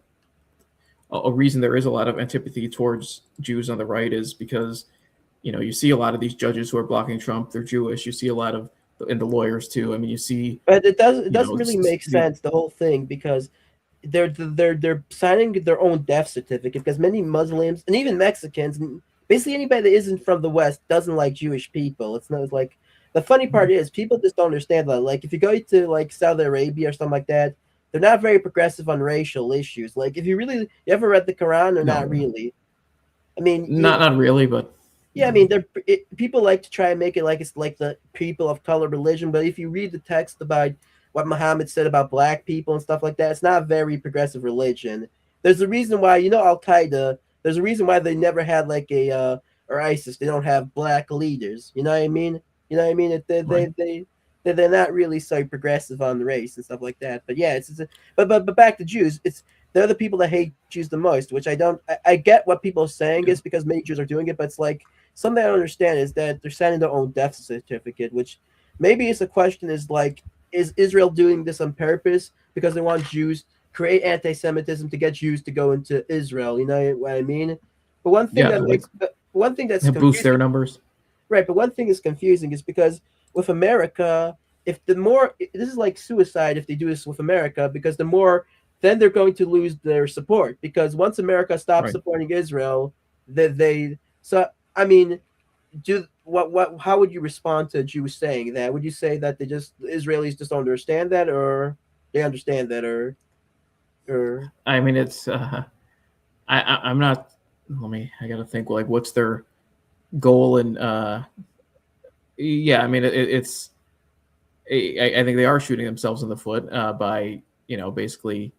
a reason there is a lot of antipathy towards Jews on the right is because you see a lot of these judges who are blocking Trump, they're Jewish. You see a lot of and the lawyers too. I mean, you see But it doesn't really it's make sense, the whole thing, because they're signing their own death certificate, because many Muslims and even Mexicans and basically anybody that isn't from the West doesn't like Jewish people. It's not like the funny part is people just don't understand that. Like if you go to like Saudi Arabia or something like that, they're not very progressive on racial issues. Like if you ever read the Quran or not no, really? I mean, not really, but yeah, I mean, people like to try and make it like it's like the people of color religion, but if you read the text about what Muhammad said about black people and stuff like that, it's not a very progressive religion. There's a reason why Al Qaeda. There's a reason why they never had like a or ISIS. They don't have black leaders. You know what I mean? You know what I mean? right, They're not really so progressive on the race and stuff like that. But yeah, but back to Jews. They're the people that hate Jews the most, which I don't. I get what people are saying yeah, is because many Jews are doing it, but it's like something I don't understand is that they're signing their own death certificate, which maybe it's a question is like, is Israel doing this on purpose because they want Jews create anti-Semitism to get Jews to go into Israel. You know what I mean? But one thing Yeah, that like makes one thing that's boost their confusing, numbers. right? But one thing is confusing is because with America, if the more this is like suicide if they do this with America, because the more then they're going to lose their support because once America stops Right. supporting Israel, they so I mean do what how would you respond to Jews saying that? Would you say that the Israelis just don't understand that, or they understand that, or I mean, it's I'm not. Let me. I got to think. Like, what's their goal? And yeah, I mean, it's. I think they are shooting themselves in the foot by basically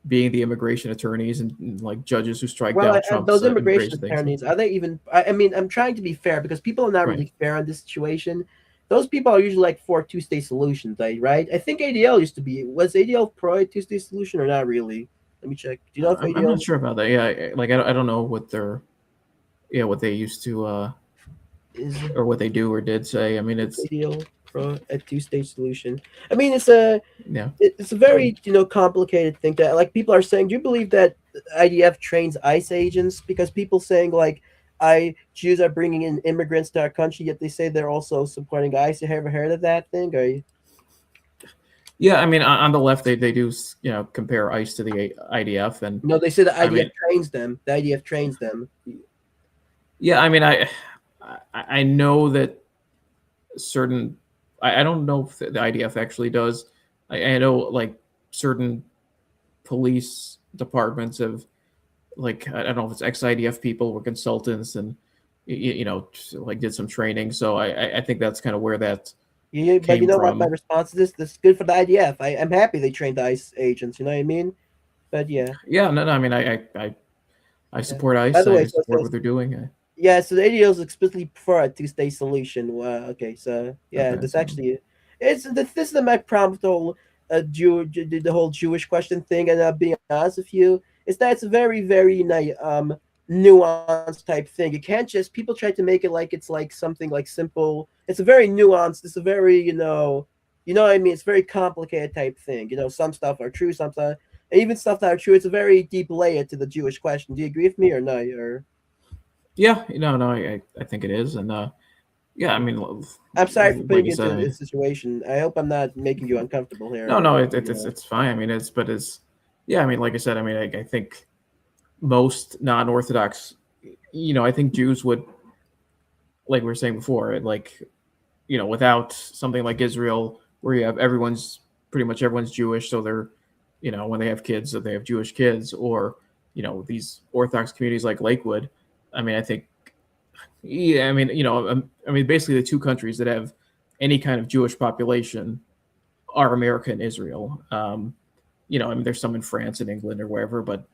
being the immigration attorneys and like judges who strike well, down Trump's those immigration immigration things. attorneys are they even? I mean, I'm trying to be fair because people are not Right. really fair on this situation. Those people are usually like for two-state solutions, right? I think ADL used to be. Was ADL pro a two-state solution or not really? Let me check. Do you know if I'm not ADL sure about that. Yeah, like I don't know what their what they used to is or what they do or did say. I mean, it's ADL pro a two-state solution? I mean, yeah. it's a very complicated thing that like people are saying. Do you believe that IDF trains ICE agents? Because people saying like I Jews are bringing in immigrants to our country, yet they say they're also supporting ICE. You ever heard of that thing? Or Yeah, I mean, on the left, they do compare ICE to the IDF, and no, they say the I IDF mean, trains them. The IDF trains them. yeah, I mean, I know that certain I don't know if the IDF actually does. I know like certain police departments have like I don't know if it's ex IDF people or consultants and like did some training. So I think that's kind of where that But you came know what my from. response to this? This is good for the IDF. I'm happy they trained the ICE agents. You know what I mean? But yeah, Yeah, no, no. I mean, I yeah. support By ICE. the I way, support what they're doing. yeah, so the ADLs explicitly prefer a two-state solution. Okay, so yeah, Okay, this so actually this is the my problem with the whole the whole Jewish question thing. And being honest with you, is that it's a very nuanced type thing. You can't just people try to make it like it's like something like simple. It's a very nuanced. It's a very what I mean. It's a very complicated type thing. Some stuff are true, some stuff, and even stuff that are true. It's a very deep layer to the Jewish question. Do you agree with me or no? Or yeah, no, I think it is, and yeah, I mean, I'm sorry for like putting you you into said, this situation. I hope I'm not making you uncomfortable here. no, Or, it's fine. I mean, it's yeah. I mean, like I said, I mean, I think most non-Orthodox, I think Jews would, like we were saying before, like without something like Israel, where you have pretty much everyone's Jewish, so they're, when they have kids, so they have Jewish kids, or these Orthodox communities like Lakewood. I mean, I think, yeah, I mean, I mean, basically the two countries that have any kind of Jewish population are America and Israel. I mean, there's some in France and England or wherever, but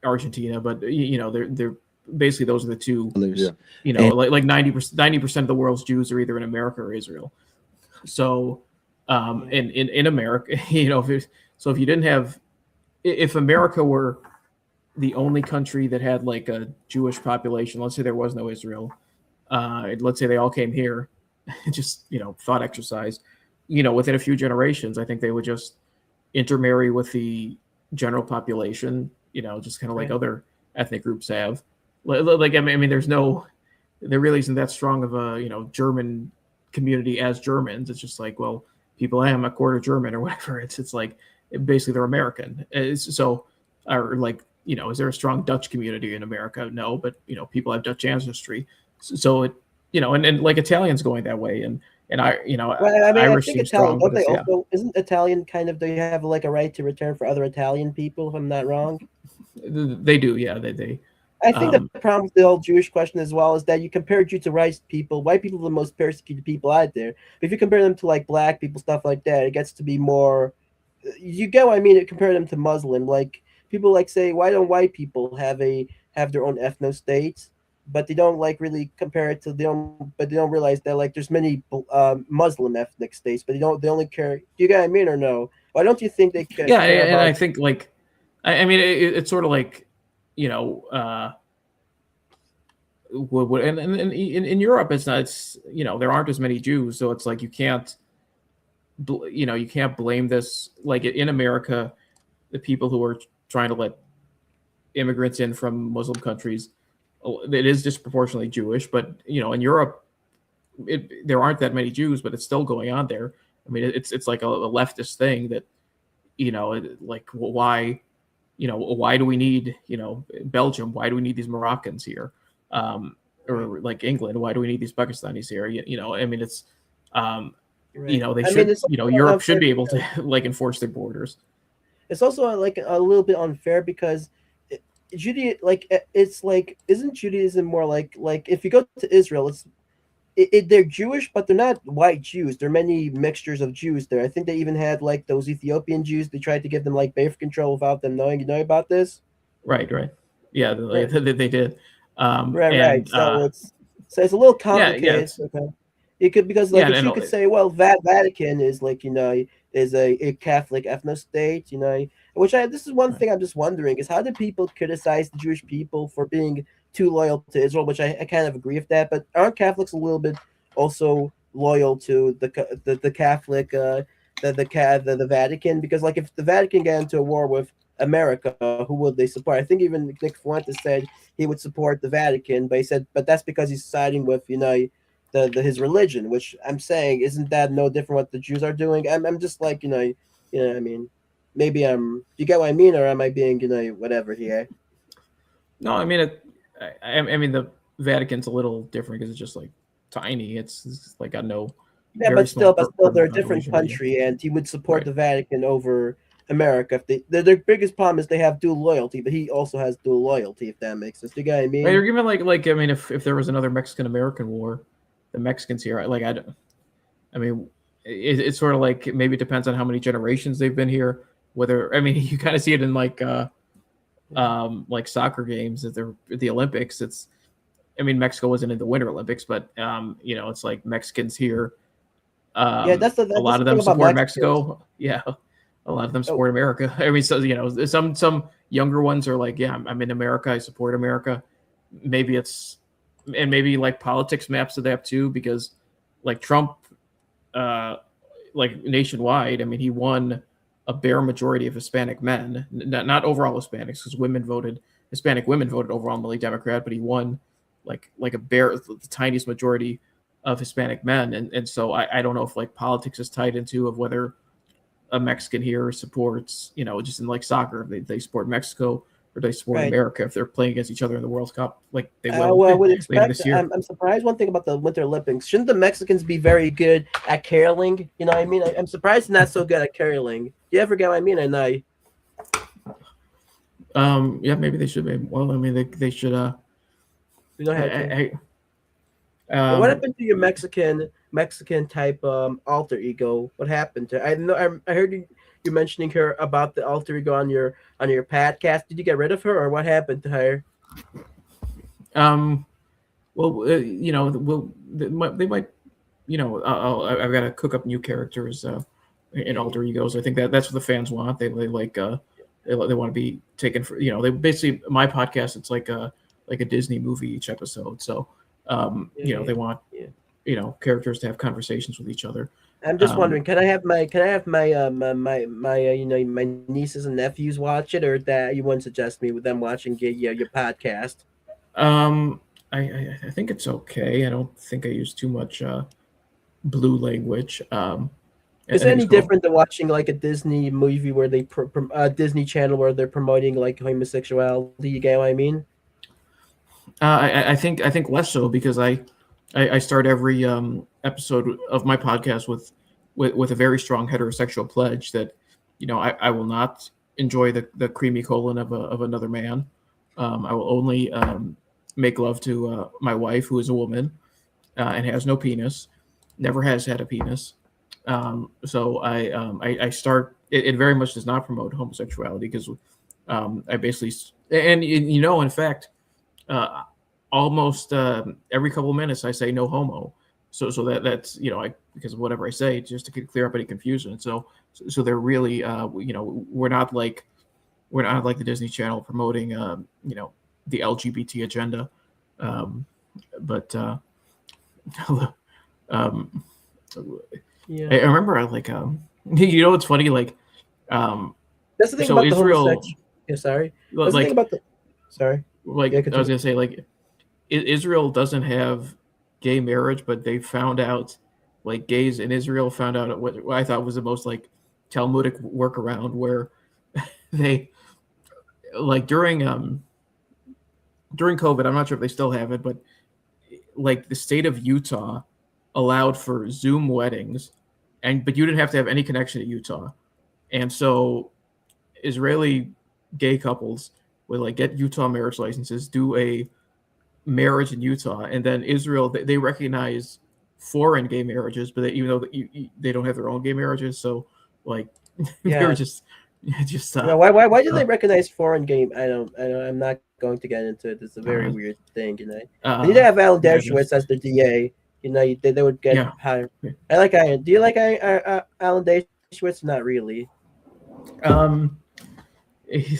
Argentina, but they're basically those are the two. Yeah. Like 90% of the world's Jews are either in America or Israel. So, in America, so if you didn't have, if America were the only country that had like a Jewish population, let's say there was no Israel, let's say they all came here, just thought exercise, within a few generations, I think they would just intermarry with the general population, just kind of like right. other ethnic groups have. Like I mean, there really isn't that strong of a German community as Germans. It's just like, well, people am a quarter German or whatever. It's like basically they're American. So, or like is there a strong Dutch community in America? No, but people have Dutch ancestry. So it and like Italians going that way, and Well, I mean, I Irish think seems Italian. strong, but Don't they it's yeah. also? Isn't Italian kind of? Do you have like a right to return for other Italian people? If I'm not wrong. They do, yeah. They I think the problem with the whole Jewish question as well is that you compare Jews to white people are the most persecuted people out there. But if you compare them to like black people, stuff like that, it gets to be more. You get what I mean? Compare them to Muslim. Like people like say, why don't white people have their own ethno states? But they don't like really compare it to but they don't realize that like there's many Muslim ethnic states, but they only care. Do you get what I mean or no? Why don't you think they yeah, care and about? I think like I mean it's sort of like you know uh and in Europe it's not it's there aren't as many Jews, so it's like you can't blame this like in America the people who are trying to let immigrants in from Muslim countries, it is disproportionately Jewish. But in Europe, there aren't that many Jews, but it's still going on there. I mean, it's like a leftist thing that like, well, why do we need Belgium? Why do we need these Moroccans here? Or like England, why do we need these Pakistanis here? I mean, it's Right. they I mean, should it's also Europe should unfair be able to because like enforce their borders. it's also like a little bit unfair because it's like isn't Judaism more like if you go to Israel, they're Jewish, but they're not white Jews. There are many mixtures of Jews there. I think they even had like those Ethiopian Jews. They tried to give them like birth control without them knowing. You know about this? Right. Yeah, Right, they did. right. And So it's a little yeah, complicated. Okay. It could because yeah, like if you could say, well, Vatican is like is a Catholic ethno state, which this is one right. thing I'm just wondering is how do people criticize the Jewish people for being too loyal to Israel, which I kind of agree with that, but aren't Catholics a little bit also loyal to the Catholic the Vatican? Because like if the Vatican got into a war with America, who would they support? I think even Nick Fuentes said he would support the Vatican, but he said, but that's because he's siding with his religion, which I'm saying isn't that no different what the Jews are doing? I'm just like I mean, maybe you get what I mean, or am I being whatever here? No, I mean I mean the Vatican's a little different because it's just like tiny. It's like got no Yeah, very small but still, they're permanent a different population. But yeah, country, and he would support right. the Vatican over America. If their biggest problem is they have dual loyalty, but he also has dual loyalty. If that makes sense, do you get what I Right, they're mean? given I mean if there was another Mexican American war, the Mexicans here like I don't. I mean, it's sort of like maybe it depends on how many generations they've been here. Whether I mean, you kind of see it in like soccer games at the Olympics. It's I mean, Mexico wasn't in the Winter Olympics, but it's like Mexicans here. Yeah, A that's lot the of thing them about support Mexicans. Mexico. Yeah, a lot of them Oh, support America. I mean, so some younger ones are like, yeah, I'm in America. I support America. Maybe it's and maybe like politics maps to that too because like Trump uh, like nationwide. I mean, he won a bare majority of Hispanic men, not overall Hispanics, because Hispanic women voted overwhelmingly Democrat, but he won like a bare the tiniest majority of Hispanic men, and so I don't know if like politics is tied into of whether a Mexican here supports just in like soccer they support Mexico or they support right. America if they're playing against each other in the World Cup like they will Well, I would later expect. this year. I'm surprised. One thing about the Winter Olympics, shouldn't the Mexicans be very good at caroling? You know what I mean? I'm surprised they're not so good at caroling. Do you ever get what I mean? And Yeah, maybe they should be. Well, I mean, they should. you know how to. I, What um, happened to your Mexican type alter ego? What happened to? I know I heard you mentioning her about the alter ego on your podcast. Did you get rid of her, or what happened to her? um, well, they might, I've got to cook up new characters in Yeah, alter egos. I think that's what the fans want. They like they want to be taken for they basically my podcast. It's like a Disney movie each episode. So yeah, they want yeah. characters to have conversations with each other. I'm just Um, wondering, can I have my my nieces and nephews watch it, or that you wouldn't suggest me with them watching your podcast? um, I think it's okay. I don't think I use too much blue language. Is I it think any it's called. different than watching like a Disney movie where Disney Channel where they're promoting like homosexuality? You get what I mean? I think less so because I start every episode of my podcast with a very strong heterosexual pledge that I will not enjoy the creamy colon of another man. I will only make love to my wife who is a woman and has no penis, never has had a penis. So I start. It very much does not promote homosexuality because I basically and in fact uh, almost every couple of minutes I say no homo. So that's because of whatever I say just to clear up any confusion. So they're really we're not like the Disney Channel promoting the LGBT agenda, um, but um, Yeah. I remember like what's funny um, That's the thing so about the Israel, homosexual. Yeah, sorry. That's the thing like about the. Sorry. Yeah, I was continue. gonna say, like, Israel doesn't have gay marriage, but they found out, like, gays in Israel found out what I thought was the most like Talmudic workaround, where they, like, during COVID, I'm not sure if they still have it, but like the state of Utah allowed for Zoom weddings, and but you didn't have to have any connection to Utah, and so Israeli gay couples would like get Utah marriage licenses, do a marriage in Utah, and then Israel they recognize foreign gay marriages, but even though they don't have their own gay marriages, so like they were Yeah. just Why do uh, they recognize foreign game? I'm not going to get into it. It's a very uh, weird thing, you know. They need to uh, have Alan yeah, Dershowitz as their DA. You know, they would get yeah. higher. I like Iron. Do you like Alan Dershowitz? Not really. Um, he,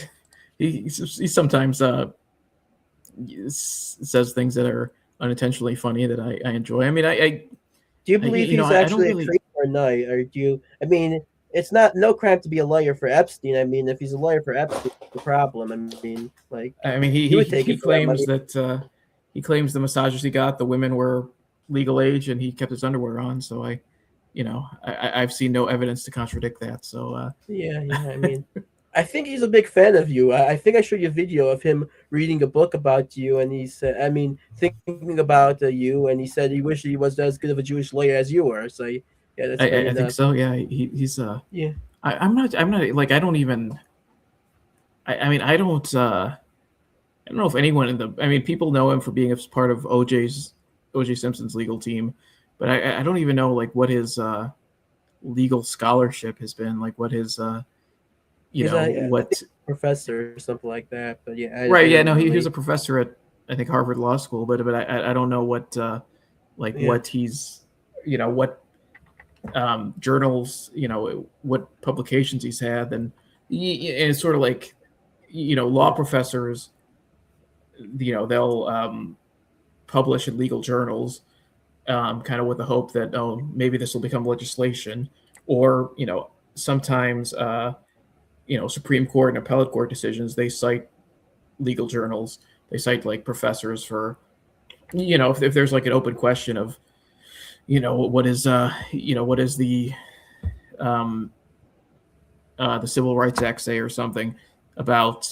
he sometimes says things that are unintentionally funny that I enjoy. I mean, Do you believe he's I don't actually a really. creep or not? Or do you? I mean, it's not no crime to be a lawyer for Epstein. I mean, if he's a lawyer for Epstein, what's the problem? I mean, like I mean, he would take it he for that money. claims that he claims the massages he got, the women were legal age, and he kept his underwear on. So I've seen no evidence to contradict that. So Yeah. I mean, I think he's a big fan of you. I think I showed you a video of him reading a book about you, and he said, I mean, thinking about you, and he said he wished he was as good of a Jewish lawyer as you were. So, yeah, that's funny I think enough. so. Yeah, he's Yeah, I'm not like I don't even. I mean, I don't know if anyone in the. I mean, people know him for being a part of OJ Simpson's legal team, but I don't even know like what his legal scholarship has been, like what his I think what. professor or something like that. But yeah, I Right, don't yeah, no, he really. was a professor at I think Harvard Law School, but I don't know what like Yeah, what he's what journals, what publications he's had, and it's sort of like law professors, they'll publish in legal journals, kind of with the hope that, oh, maybe this will become legislation, or sometimes Supreme Court and appellate court decisions, they cite legal journals, they cite like professors for if there's like an open question of what is um, the Civil Rights Act say or something about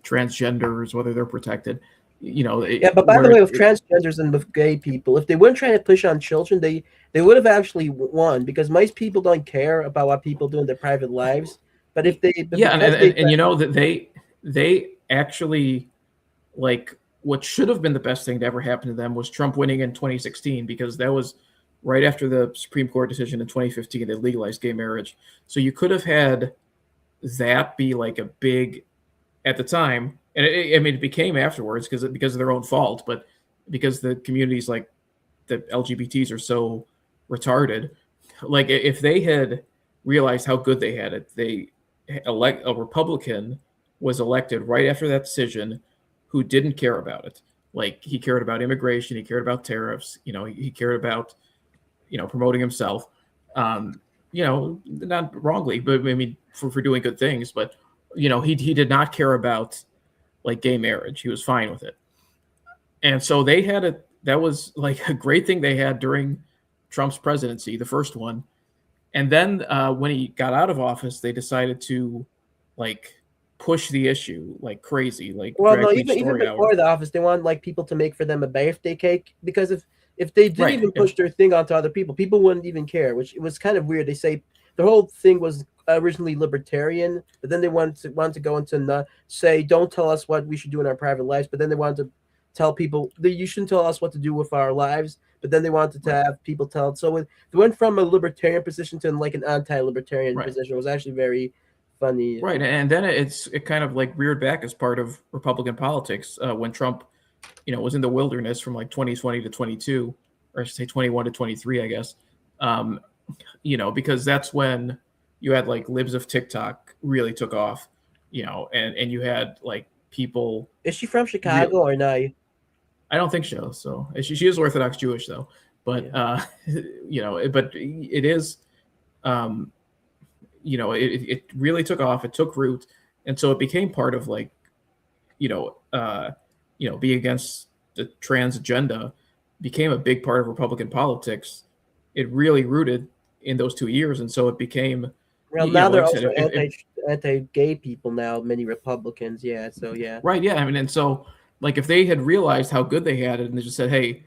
transgenders, whether they're protected, yeah. But by the where way, with transgenders and with gay people, if they weren't trying to push on children, they would have actually won because most people don't care about what people do in their private lives. But yeah, because they and that they actually, like, what should have been the best thing to ever happen to them was Trump winning in 2016, because that was right after the Supreme Court decision in 2015 that legalized gay marriage. So you could have had that be like a big at the time, and I mean it became afterwards because of their own fault, but because the communities like the LGBTs are so retarded. Like if they had realized how good they had it, they elect a Republican was elected right after that decision who didn't care about it. Like he cared about immigration, he cared about tariffs, he cared about promoting himself. Um, not wrongly, but I mean for doing good things, but he did not care about like gay marriage. He was fine with it. And so they had that was like a great thing they had during Trump's presidency, the first one. And then when he got out of office, they decided to like push the issue like crazy, like well, drag no, Queen even story hour. before the office, they want like people to make for them a birthday cake because if they didn't Right. even Yeah. push their thing onto other people, people wouldn't even care. Which it was kind of weird. They say the whole thing was originally libertarian, but then they wanted to go into not say don't tell us what we should do in our private lives, but then they wanted to tell people that you shouldn't tell us what to do with our lives. But then they wanted to Right. have people tell. So they went from a libertarian position to like an anti-libertarian Right. position. It was actually very funny. Right. And then it kind of like reared back as part of Republican politics when Trump, was in the wilderness from like 2020 to 22, or I should say 21 to 23, I guess. Um, because that's when you had like libs of TikTok really took off, and you had like people Is she from real. Chicago or not? I don't think so. So she is Orthodox Jewish though, but Yeah. but it is, um, it really took off. It took root, and so it became part of like you know, uh, being against the trans agenda became a big part of Republican politics. It really rooted in those 2 years, and so it became, Well, now they're like I said, also if anti-gay people now. Many Republicans, yeah. So yeah, right, yeah, I mean, and so like if they had realized how good they had it, and they just said, hey,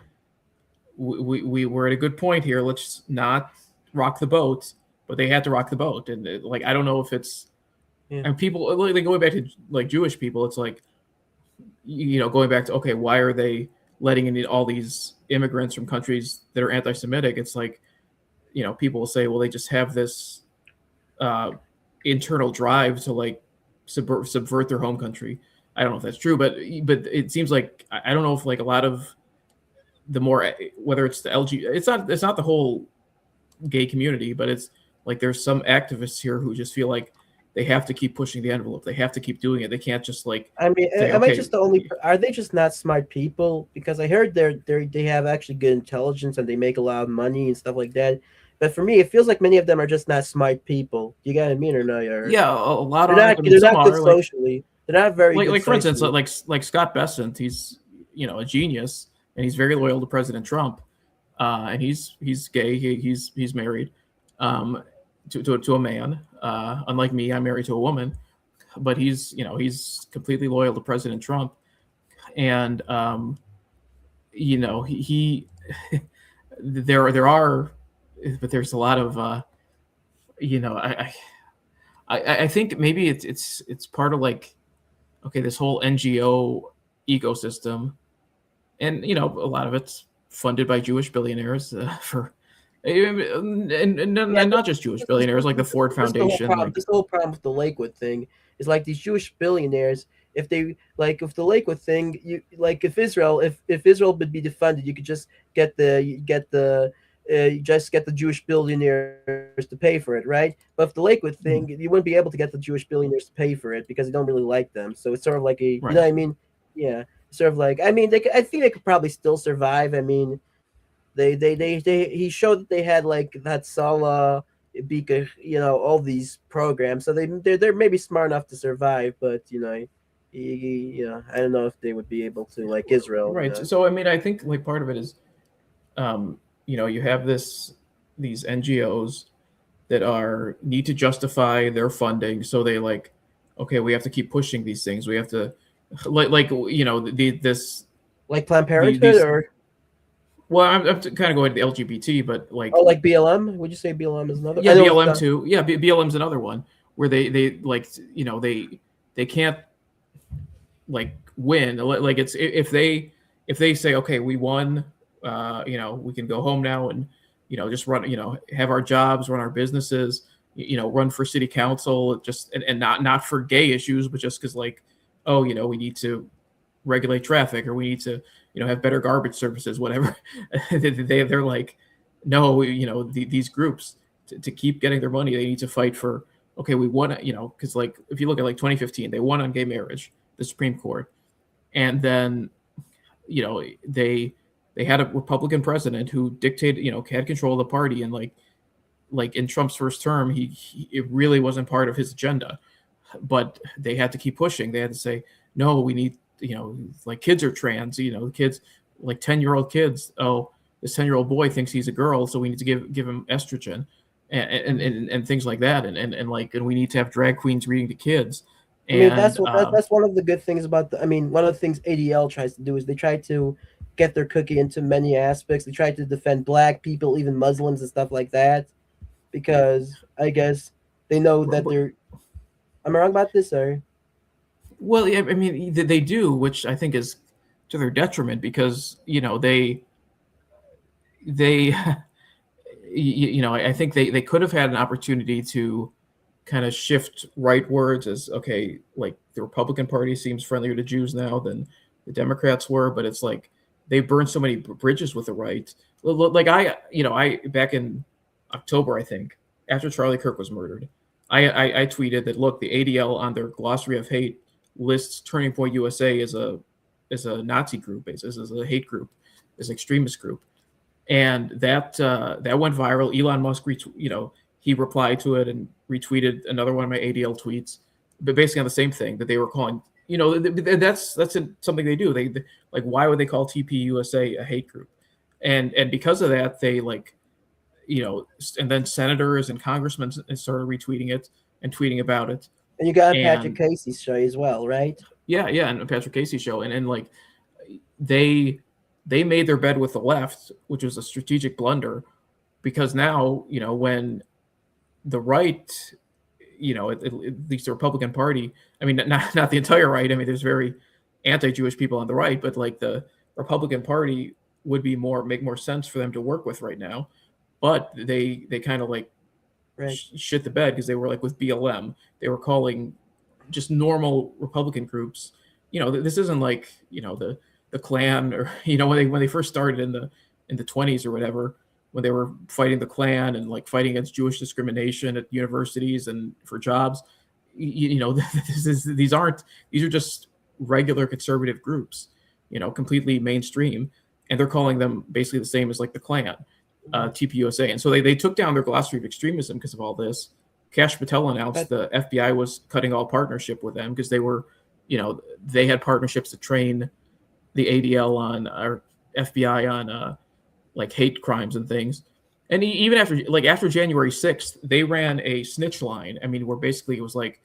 we were at a good point here. Let's not rock the boat, but they had to rock the boat, and like I don't know if it's yeah. and people like going back to like Jewish people, it's like going back to okay, why are they letting in all these immigrants from countries that are anti-Semitic? It's like people will say, well, they just have this uh, internal drive to like subvert their home country. I don't know if that's true, but it seems like I don't know if like a lot of the more whether it's the LG, it's not the whole gay community, but it's like there's some activists here who just feel like they have to keep pushing the envelope. They have to keep doing it. They can't just like I mean, say, am I okay, just the only? Are they just not smart people? Because I heard they have actually good intelligence and they make a lot of money and stuff like that. But for me, it feels like many of them are just not smart people. You get what I mean or no? Or yeah, a lot they're are. not I mean, they're some not good are like socially. They're not very good for instance, socially. like Scott Bessent. He's a genius, and he's very loyal to President Trump. And he's gay. He's married to a man. Unlike me, I'm married to a woman. But he's completely loyal to President Trump, and he there are, but there's a lot of I think maybe it's part of like okay, this whole NGO ecosystem, and a lot of it's funded by Jewish billionaires for and Yeah, not just Jewish billionaires like the Ford this is the whole Foundation, problem. like This is the whole problem with the Lakewood thing is like these Jewish billionaires. If they like, if the Lakewood thing, you like, if Israel would be defunded, you could just get the Jewish billionaires to pay for it, right? But if the Lakewood thing, you wouldn't be able to get the Jewish billionaires to pay for it because they don't really like them. So it's sort of like a, you know right. what I mean? Yeah, sort of like, I mean, I think they could probably still survive. I mean, he showed that they had like that Salah, Bika, all these programs, so they're maybe smart enough to survive, but I don't know if they would be able to like Israel, Right. So I mean, I think like part of it is, you have these NGOs that need to justify their funding, so they like, okay, we have to keep pushing these things. We have to, like Planned Parenthood these. or Well, I'm kind of going to the LGBT, but like, like BLM. Would you say BLM is another? yeah, I know it's BLM not. too. Yeah, BLM's another one where they like, they can't like win. Like it's if they say, okay, we won, we can go home now and just run, have our jobs, run our businesses, run for city council, just and not for gay issues, but just because like, oh, we need to regulate traffic or we need to have better garbage services, whatever. They're like, no, these groups to keep getting their money, they need to fight for, okay, we won, because like if you look at like 2015, they won on gay marriage, the Supreme Court, and then they had a Republican president who dictated, had control of the party, and like in Trump's first term, he it really wasn't part of his agenda, but they had to keep pushing. They had to say, no, we need, like kids are trans, kids like 10-year-old kids. Oh, this 10-year-old boy thinks he's a girl, so we need to give him estrogen and things like that. And we need to have drag queens reading to kids. I mean, And that's one of the good things about I mean, one of the things ADL tries to do is they try to get their cookie into many aspects. They try to defend black people, even Muslims and stuff like that, because I guess they know that they're. Am I wrong about this, or? well, yeah, I mean, they do, which I think is to their detriment because they I think they could have had an opportunity to kind of shift rightwards as okay, like the Republican Party seems friendlier to Jews now than the Democrats were, but it's like they burned so many bridges with the right. Like I back in October, I think, after Charlie Kirk was murdered, I tweeted that look, the ADL on their glossary of hate lists Turning Point USA as a Nazi group, as a hate group, as an extremist group, and that went viral. Elon Musk, he replied to it and retweeted another one of my ADL tweets, but basically on the same thing that they were calling. That's something they do. They like, why would they call TPUSA a hate group? And because of that, they like, and then senators and congressmen started retweeting it and tweeting about it. And you got on Patrick And Casey's show as well, right? yeah, and Patrick Casey show, and like they made their bed with the left, which was a strategic blunder, because now when the right, at least the Republican Party, I mean, not the entire right. I mean, there's very anti-Jewish people on the right, but like the Republican Party would make more sense for them to work with right now. But they kind of like shit the bed because they were like with BLM. They were calling just normal Republican groups. This isn't like the Klan, or when they first started in the 20s or whatever, when they were fighting the Klan and like fighting against Jewish discrimination at universities and for jobs. These are just regular conservative groups, completely mainstream, and they're calling them basically the same as like the Klan, TPUSA. And so they took down their glossary of extremism because of all this. Kash Patel announced the FBI was cutting all partnership with them because they were, they had partnerships to train the ADL on, or FBI on like hate crimes and things. And even after January 6th, they ran a snitch line. I mean, where basically it was like,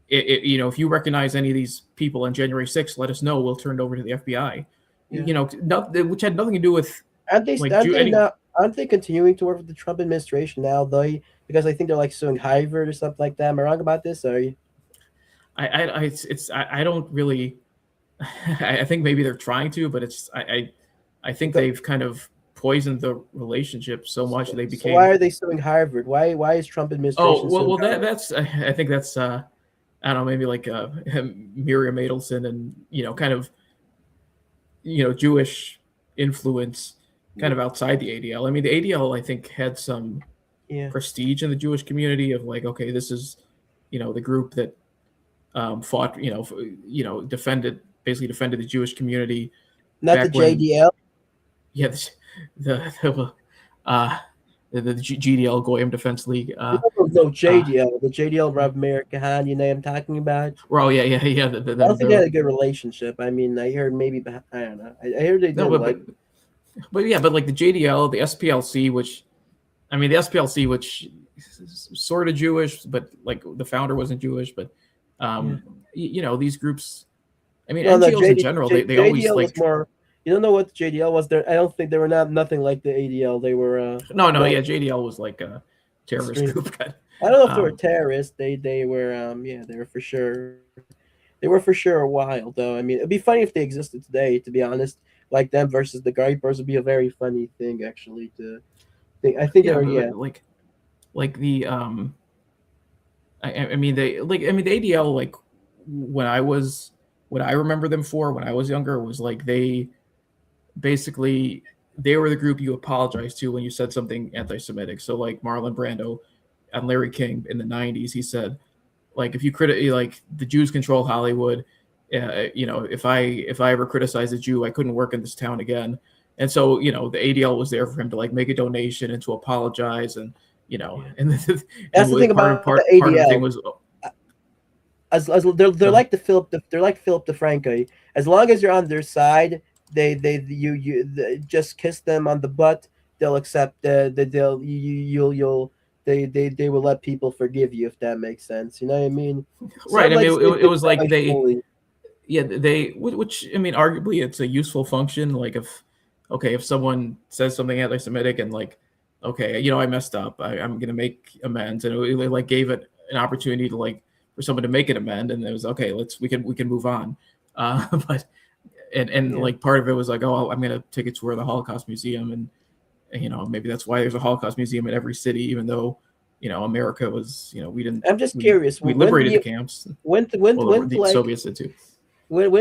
if you recognize any of these people on January 6th, let us know. We'll turn it over to the FBI. Yeah. Which had nothing to do with. Aren't they continuing to work with the Trump administration now, though? Because I think they're like suing Harvard or something like that. Am I wrong about this? Or I don't really. I think maybe they're trying to, but I think they've kind of poisoned the relationship so much they became. So why are they suing Harvard? Why is Trump administration? Oh well, that's I think that's I don't know, maybe like Miriam Adelson and kind of Jewish influence kind of outside the ADL. I mean, the ADL I think had some prestige in the Jewish community of like, okay, this is the group that fought defended the Jewish community. Not the JDL. Yeah, the GDL Goyim Defense League. No, JDL, the JDL Rav Meir Kahan, you know what I'm talking about? Oh yeah. I don't think they had a good relationship. I mean, I heard maybe, I don't know. I heard they did but like the JDL, the SPLC, which sort of Jewish, but like the founder wasn't Jewish, but these groups. I mean, NGOs in general, they always like more. You don't know what the JDL was there. I don't think they were nothing like the ADL. They were JDL was like a terrorist group. I don't know if they were terrorists. They were they were for sure. They were for sure a while though. I mean, it'd be funny if they existed today. To be honest, like them versus the Gripers would be a very funny thing actually to think. I think they were like the I mean the ADL, like what I remember them for when I was younger was like they were the group you apologized to when you said something anti-Semitic. So like Marlon Brando and Larry King in the 90s, he said, like, if you like the Jews control Hollywood, if I ever criticized a Jew, I couldn't work in this town again. And so, the ADL was there for him to like make a donation and to apologize. And, and that's the thing about the ADL. Part of the thing was, as they're like the Philip DeFranco. As long as you're on their side, you just kiss them on the butt. They'll accept they will let people forgive you, if that makes sense. You know what I mean? Right. So I mean, it was like which I mean, arguably it's a useful function. Like if someone says something anti-Semitic and like, okay, I messed up, I'm gonna make amends, and it like gave it an opportunity to like for someone to make an amend, and it was okay. We can move on. But like part of it was like, oh, I'm gonna take a tour of the Holocaust Museum, and maybe that's why there's a Holocaust Museum in every city, even though America was we didn't. I'm just curious. We liberated the camps. When the Soviets did too. When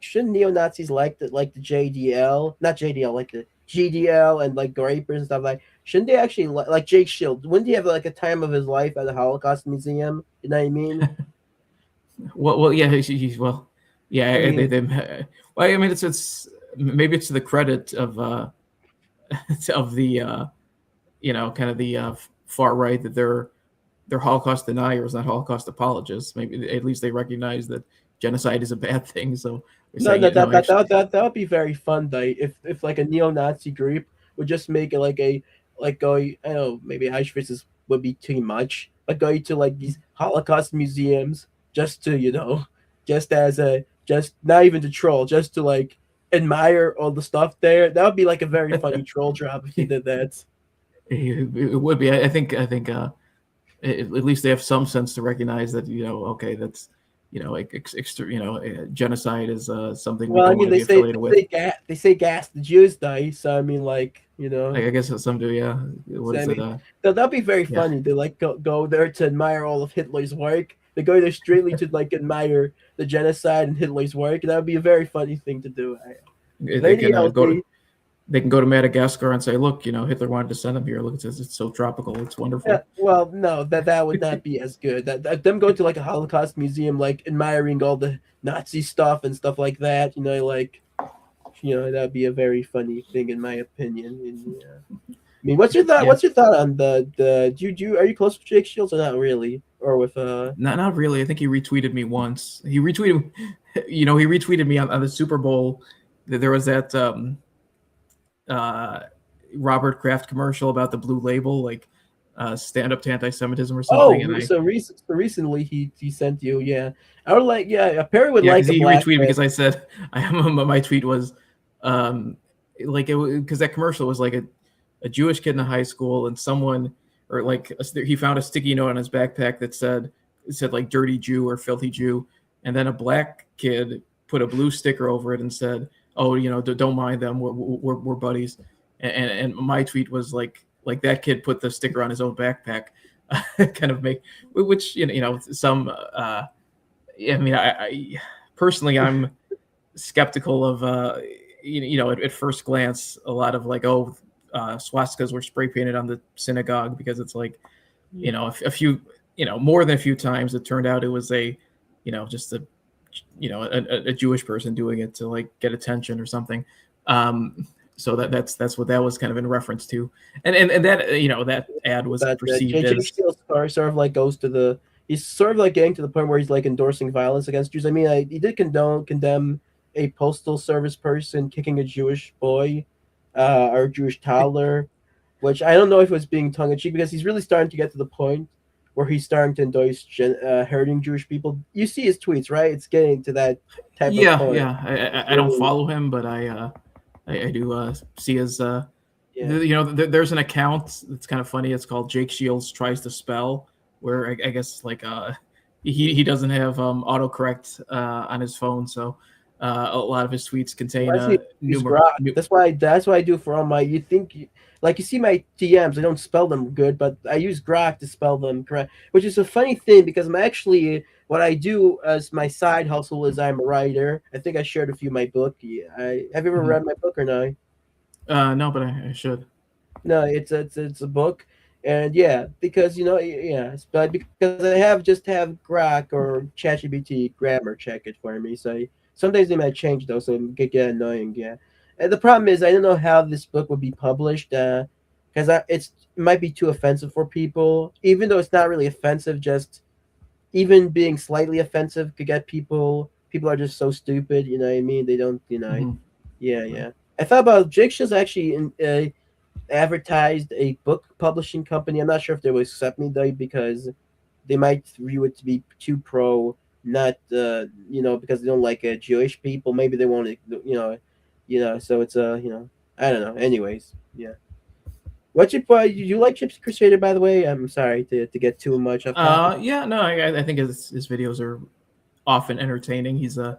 shouldn't neo-Nazis like the JDL, not JDL, like the GDL and like Grapers and stuff like? Shouldn't they actually like Jake Shield? Wouldn't he have like a time of his life at the Holocaust Museum? You know what I mean? well, yeah, yeah. I mean, it's maybe it's to the credit of of the kind of the far right that they're Holocaust deniers, not Holocaust apologists. Maybe at least they recognize that genocide is a bad thing. So they're No, saying, no, you know, actually, that would be very fun, though. If like a neo-Nazi group would just make it like a like go, I don't know, maybe Auschwitz would be too much, but go to like these Holocaust museums just to just as a just not even to troll, just to like admire all the stuff there. That would be like a very funny troll job if they did that. it would be. I think at least they have some sense to recognize that, okay, that's, genocide is something we Well, I don't mean, want to be affiliated with. they say gas the Jews die, so I mean, like I guess some do, yeah. What so, I is it? mean, that'd be very Yeah, funny. They like go there to admire all of Hitler's work. They go there straightly to like admire the genocide and Hitler's work. That would be a very funny thing to do. they Lady can else, they can go to Madagascar and say, look, Hitler wanted to send them here. Look, it's so tropical, it's yeah, wonderful. well, no, that would not be as good. Them going to like a Holocaust museum, like admiring all the Nazi stuff and stuff like that. Like that'd be a very funny thing in my opinion. And, yeah. I mean, what's your thought? Yeah, What's your thought on the? Are you close with Jake Shields or not really? Or with not really. I think he retweeted me once. He retweeted, he retweeted me on the Super Bowl. There was that uh, Robert Kraft commercial about the Blue Label, like stand up to anti-Semitism or something, and I so recently he sent you, yeah. I would like, yeah, Perry would yeah, like because a he black retweeted man. because I said my tweet was um like it because that commercial was like a Jewish kid in a high school and someone or like he found a sticky note on his backpack that said like dirty Jew or filthy Jew, and then a black kid put a blue sticker over it and said, oh, don't mind them, we're buddies, and my tweet was like that kid put the sticker on his own backpack. Kind of make which some I mean, I personally, I'm skeptical of, at first glance, a lot of like, swastikas were spray painted on the synagogue because it's like, a few, more than a few times it turned out it was just a Jewish person doing it to like get attention or something. Um, so that's what that was kind of in reference to, and that that ad was But perceived JJ as Shields sort of like goes to the he's sort of like getting to the point where he's like endorsing violence against Jews. I mean, he did condemn a postal service person kicking a Jewish boy, or Jewish toddler, which I don't know if it was being tongue in cheek because he's really starting to get to the point where he's starting to endorse hurting Jewish people. You see his tweets, right? It's getting to that type of yeah, point. yeah. It's I don't really, follow him, but I do see his yeah. there's an account that's kind of funny. It's called Jake Shields tries to spell, where I guess like he doesn't have autocorrect on his phone, so a lot of his tweets contain Why does he use numer Grok? nu- That's why I do for all my. Like you see my DMs, I don't spell them good, but I use Grok to spell them correct, which is a funny thing because I'm actually what I do as my side hustle is I'm a writer. I think I shared a few of my book. Yeah, have you ever Mhm. read my book or no? No, but I should. No, it's a book, and yeah, because yeah, but because I just have Grok or ChatGPT grammar check it for me. So sometimes they might change though, so it get annoying. Yeah, and the problem is I don't know how this book would be published, because it might be too offensive for people, even though it's not really offensive. Just even being slightly offensive could get people. People are just so stupid. You know what I mean? They don't. Hmm. Yeah, yeah. I thought about Jake Shaw's actually advertised a book publishing company. I'm not sure if they will accept me though because they might view it to be too pro, not because they don't like Jewish people. Maybe they won't, So it's I don't know. Anyways, yeah. What you like Gypsy Crusader, by the way? I'm sorry to get too much off topic. Yeah, no, I think his videos are often entertaining. He's I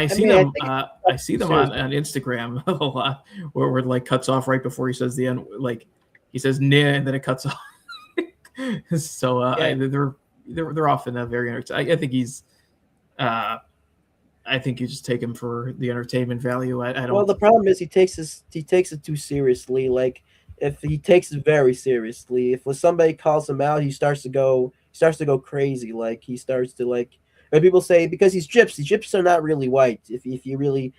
I see mean, I them think I it's see too them serious. on Instagram a lot where it like cuts off right before he says the end, like he says nah and then it cuts off. So Yeah. they're often very entertaining. I think he's uh I think you just take him for the entertainment value. I Well, don't. the problem is he takes it too seriously. Like if he takes it very seriously, if somebody calls him out, he starts to go crazy. Like he starts to like when people say because he's gypsy. Gypsies are not really white. If you really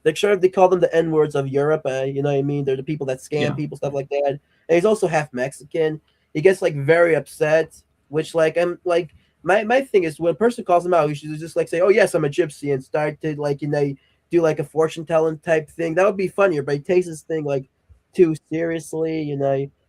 like sure they call them the N words of Europe. You know what I mean? They're the people that scam Yeah. people, stuff like that. And he's also half Mexican. he gets like very upset. Which like I'm like my thing is when a person calls him out, you should just like say, "Oh yes, I'm a gypsy," and start to like do like a fortune telling type thing. That would be funnier. But he takes this thing like too seriously.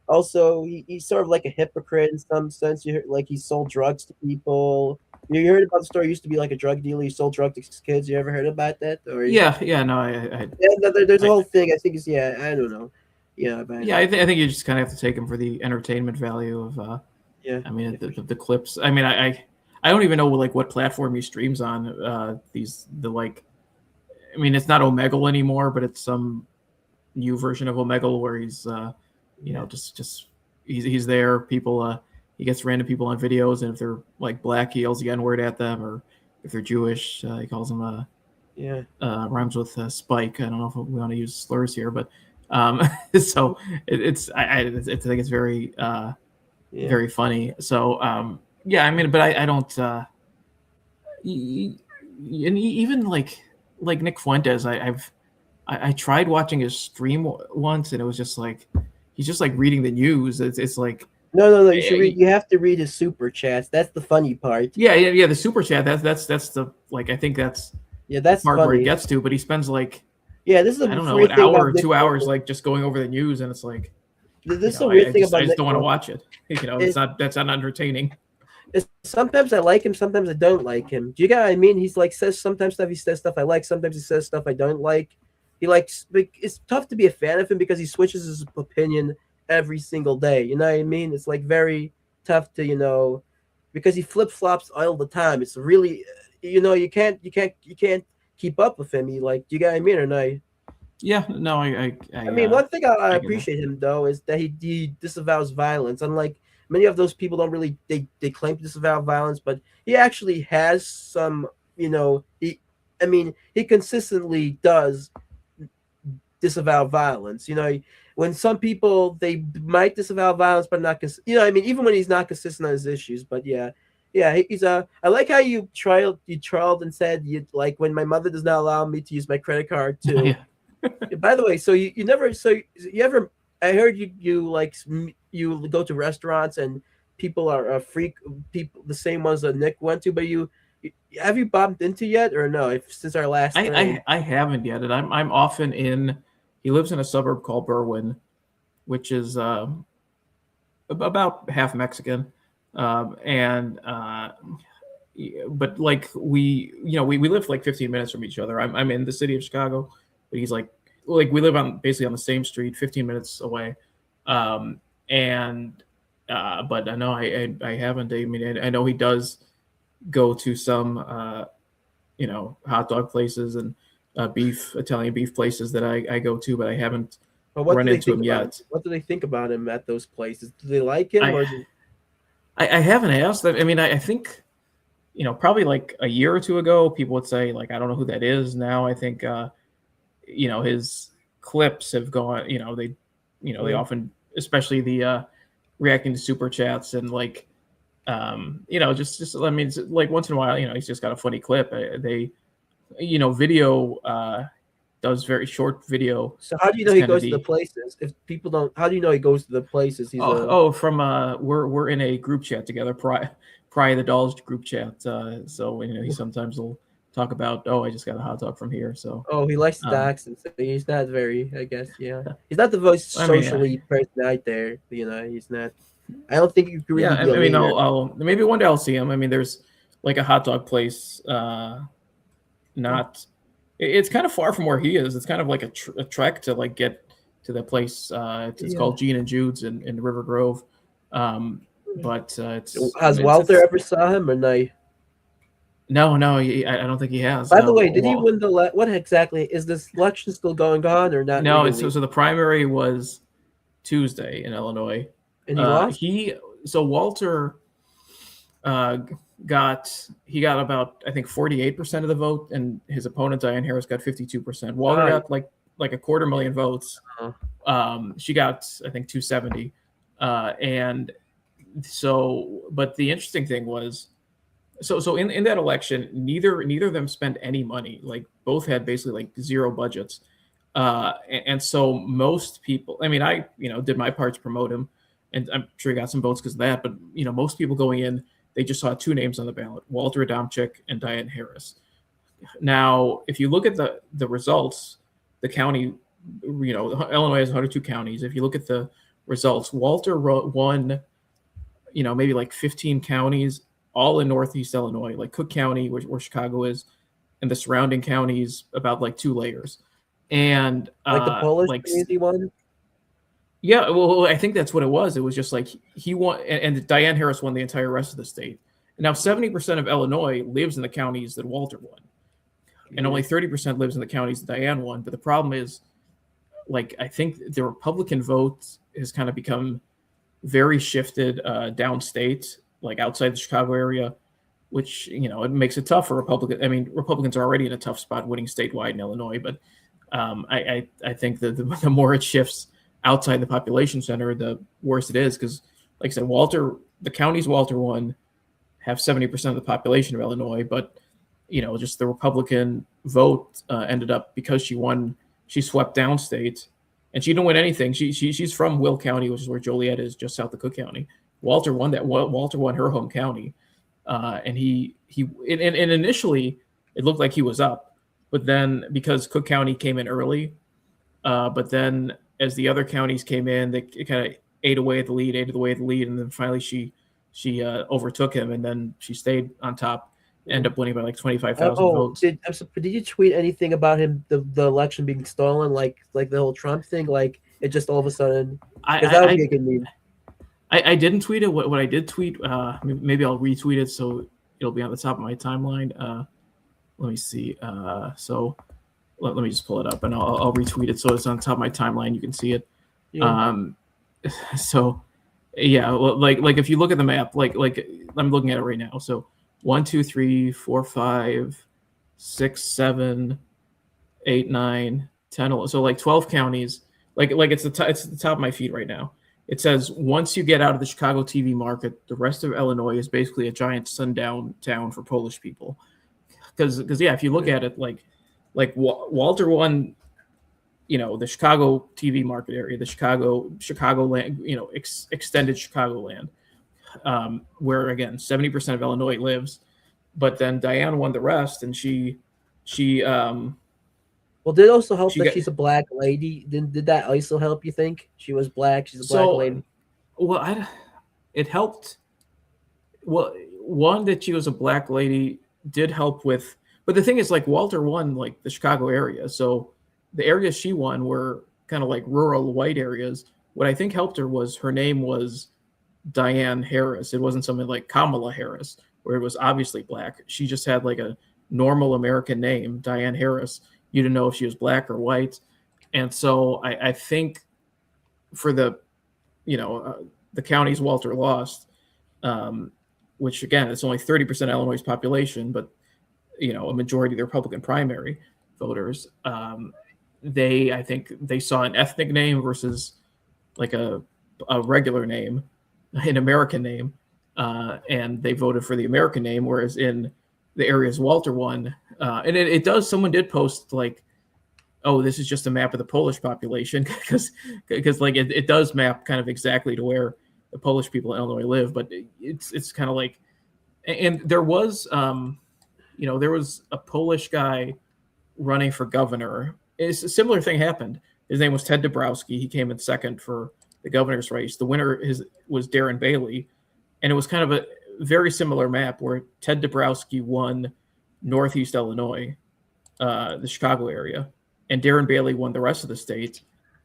Also, he's sort of like a hypocrite in some sense. You heard, like he sold drugs to people. You heard about the story? He used to be like a drug dealer. He sold drugs to kids. You ever heard about that? Or Yeah, no, yeah, no, there's a I whole thing. I think it's yeah. I don't know. Yeah, but yeah, I think you just kind of have to take him for the entertainment value of. yeah, I mean, yeah, for sure. the clips. I mean, I don't even know like what platform he streams on. These the like. I mean, it's not Omegle anymore, but it's some new version of Omegle where he's Yeah, just he's there. People he gets random people on videos, and if they're like black, he yells the N word at them, or if they're Jewish, he calls them yeah, rhymes with Spike. I don't know if we want to use slurs here, but so I think it's very yeah. very funny. So yeah, I mean, but I don't. And even like Nick Fuentes, I tried watching his stream once, and it was just like he's just like reading the news. It's like No, no, no. You should eh, read. You have to read his super chats. That's the funny part. yeah. The super chat. That's the like I think that's Yeah, the that's part where he funny. gets to. But he spends like Yeah, this is I a don't know weird an thing hour about or Nick 2 hours Fuentes. like just going over the news, and it's like This is a weird I thing just about Nick don't want to Fuentes. watch it. It's not that's not entertaining. Sometimes I like him, sometimes I don't like him. Do you get what I mean? He's like says sometimes stuff he says stuff I like, sometimes he says stuff I don't like. He likes it's tough to be a fan of him because he switches his opinion every single day. You know what I mean? It's like very tough to, because he flip flops all the time. It's really you can't keep up with him. He like do you get what I mean or no? Yeah, no, I mean, one thing I I get that. appreciate him though is that he disavows violence. Unlike many of those people, don't really they claim to disavow violence, but he actually has some. I mean, he consistently does disavow violence. When some people they might disavow violence, but not. I mean, even when he's not consistent on his issues. But yeah, yeah, he's a. I like how you trialed and said you like when my mother does not allow me to use my credit card to. Yeah. By the way, so you never you ever I heard you like you go to restaurants and people are freak people the same ones that Nick went to, but have you bumped into yet or no? Since our last thing. I haven't yet, and I'm often in. He lives in a suburb called Berwyn, which is about half Mexican, and but like we live like 15 minutes from each other. I'm in the city of Chicago, but he's like we live on basically on the same street, 15 minutes away, and but I know I haven't. I mean I know he does go to some hot dog places and Italian beef places that I go to, but I haven't But what run do they into think him about him? yet. What do they think about him at those places? Do they like him I or I haven't asked them. I mean, I think probably like a year or two ago, people would say like I don't know who that is. Now I think his clips have gone. They yeah, often, especially the reacting to super chats and like just I mean, like once in a while, he's just got a funny clip. They video does very short video so how do you know is he kind of goes to the the places? If people don't, how do you know he goes to the places? He's a from we're in a group chat together, Pry the Dolls group chat. So he sometimes will talk about, I just got a hot dog from here. So Oh, he likes the um, accent. So he's not very, I guess, yeah. He's not the most I mean, socially person out there. He's not. I don't think you could yeah, really be a I mean, leader. I'll maybe one day I'll see him. I mean, there's like a hot dog place, not. It's kind of far from where he is. It's kind of like a trek to like get to the place. It's Yeah. called Gene and Jude's in River Grove. Um, but it's Has Walter ever saw him or no? no, I don't think he has. By the way, did he Well, win what exactly is this election still going on or not no, so really? so the primary was Tuesday in Illinois. And he lost. Walter uh, got about I think 48% of the vote, and his opponent Diane Harris got 52%. Walter Ah, got like a quarter million votes. uh, She got I think 270, and so but the interesting thing was so in that election neither of them spent any money. Like both had basically like zero budgets, and so most people. I mean, I did my part to promote him. and I'm sure he got some votes because of that. But most people going in, they just saw two names on the ballot: Walter Adamczyk and Diane Harris. Now, if you look at the results, the county, Illinois has 102 counties. If you look at the results, Walter won, maybe like 15 counties, all in Northeast Illinois, like Cook County, where Chicago is, and the surrounding counties about like 2 layers. And Like the Polish community one? yeah, well, I think that's what it was. It was just like he won, and Diane Harris won the entire rest of the state. And now 70% of Illinois lives in the counties that Walter won, and only 30% lives in the counties that Diane won. But the problem is, like, I think the Republican vote has kind of become very shifted downstate, like outside the Chicago area, which it makes it tough for Republicans. I mean, Republicans are already in a tough spot winning statewide in Illinois, but I think that the more it shifts outside the population center, the worse it is. Because, like I said, the counties Walter won have 70% of the population of Illinois, but just the Republican vote ended up, because she won, she swept downstate, and she didn't win anything. She's from Will County, which is where Joliet is, just south of Cook County. Walter won that. Walter won her home county, and initially it looked like he was up, but then because Cook County came in early, but then as the other counties came in, they kind of ate away at the lead, and then finally she overtook him, and then she stayed on top. End up winning by like 25,000 votes. Did you tweet anything about him, the election being stolen, like the whole Trump thing? Like it just all of a sudden, that would be a good meme. I didn't tweet it. What I did tweet, maybe I'll retweet it so it'll be on the top of my timeline. Let me see. So let me just pull it up, and I'll retweet it so it's on top of my timeline. You can see it. Yeah. So yeah, like if you look at the map, like I'm looking at it right now. So 1, 2, 3, 4, 5, 6, 7, 8, 9, 10, 11. So like 12 counties. Like it's the top of my feed right now. It says once you get out of the Chicago TV market, the rest of Illinois is basically a giant sundown town for Polish people. Because yeah, if you look at it, like Walter won, the Chicago TV market area, the Chicago land, extended Chicago land. Where again 70% of Illinois lives, but then Diane won the rest, and she well, did it also help that she's a black lady? Did that also help, you think? She was black, she's a black lady. Well, it helped. Well, one, that she was a black lady did help with, but the thing is, like, Walter won like the Chicago area, so the areas she won were kind of like rural white areas. What I think helped her was her name was Diane Harris. It wasn't something like Kamala Harris, where it was obviously black. She just had like a normal American name, Diane Harris. You didn't know if she was black or white. And so I think for the counties Walter lost, which again, it's only 30% of Illinois' population, but a majority of the Republican primary voters, I think they saw an ethnic name versus like a regular name, an American name, and they voted for the American name, whereas in the areas Walter won, and it does, someone did post like, oh, this is just a map of the Polish population, because like it does map kind of exactly to where the Polish people in Illinois live, but it's kind of like, and there was there was a Polish guy running for governor. It's a similar thing happened. His name was Ted Dabrowski. He came in second for the governor's race. The winner was Darren Bailey, and it was kind of a very similar map where Ted Dabrowski won Northeast Illinois, the Chicago area, and Darren Bailey won the rest of the state.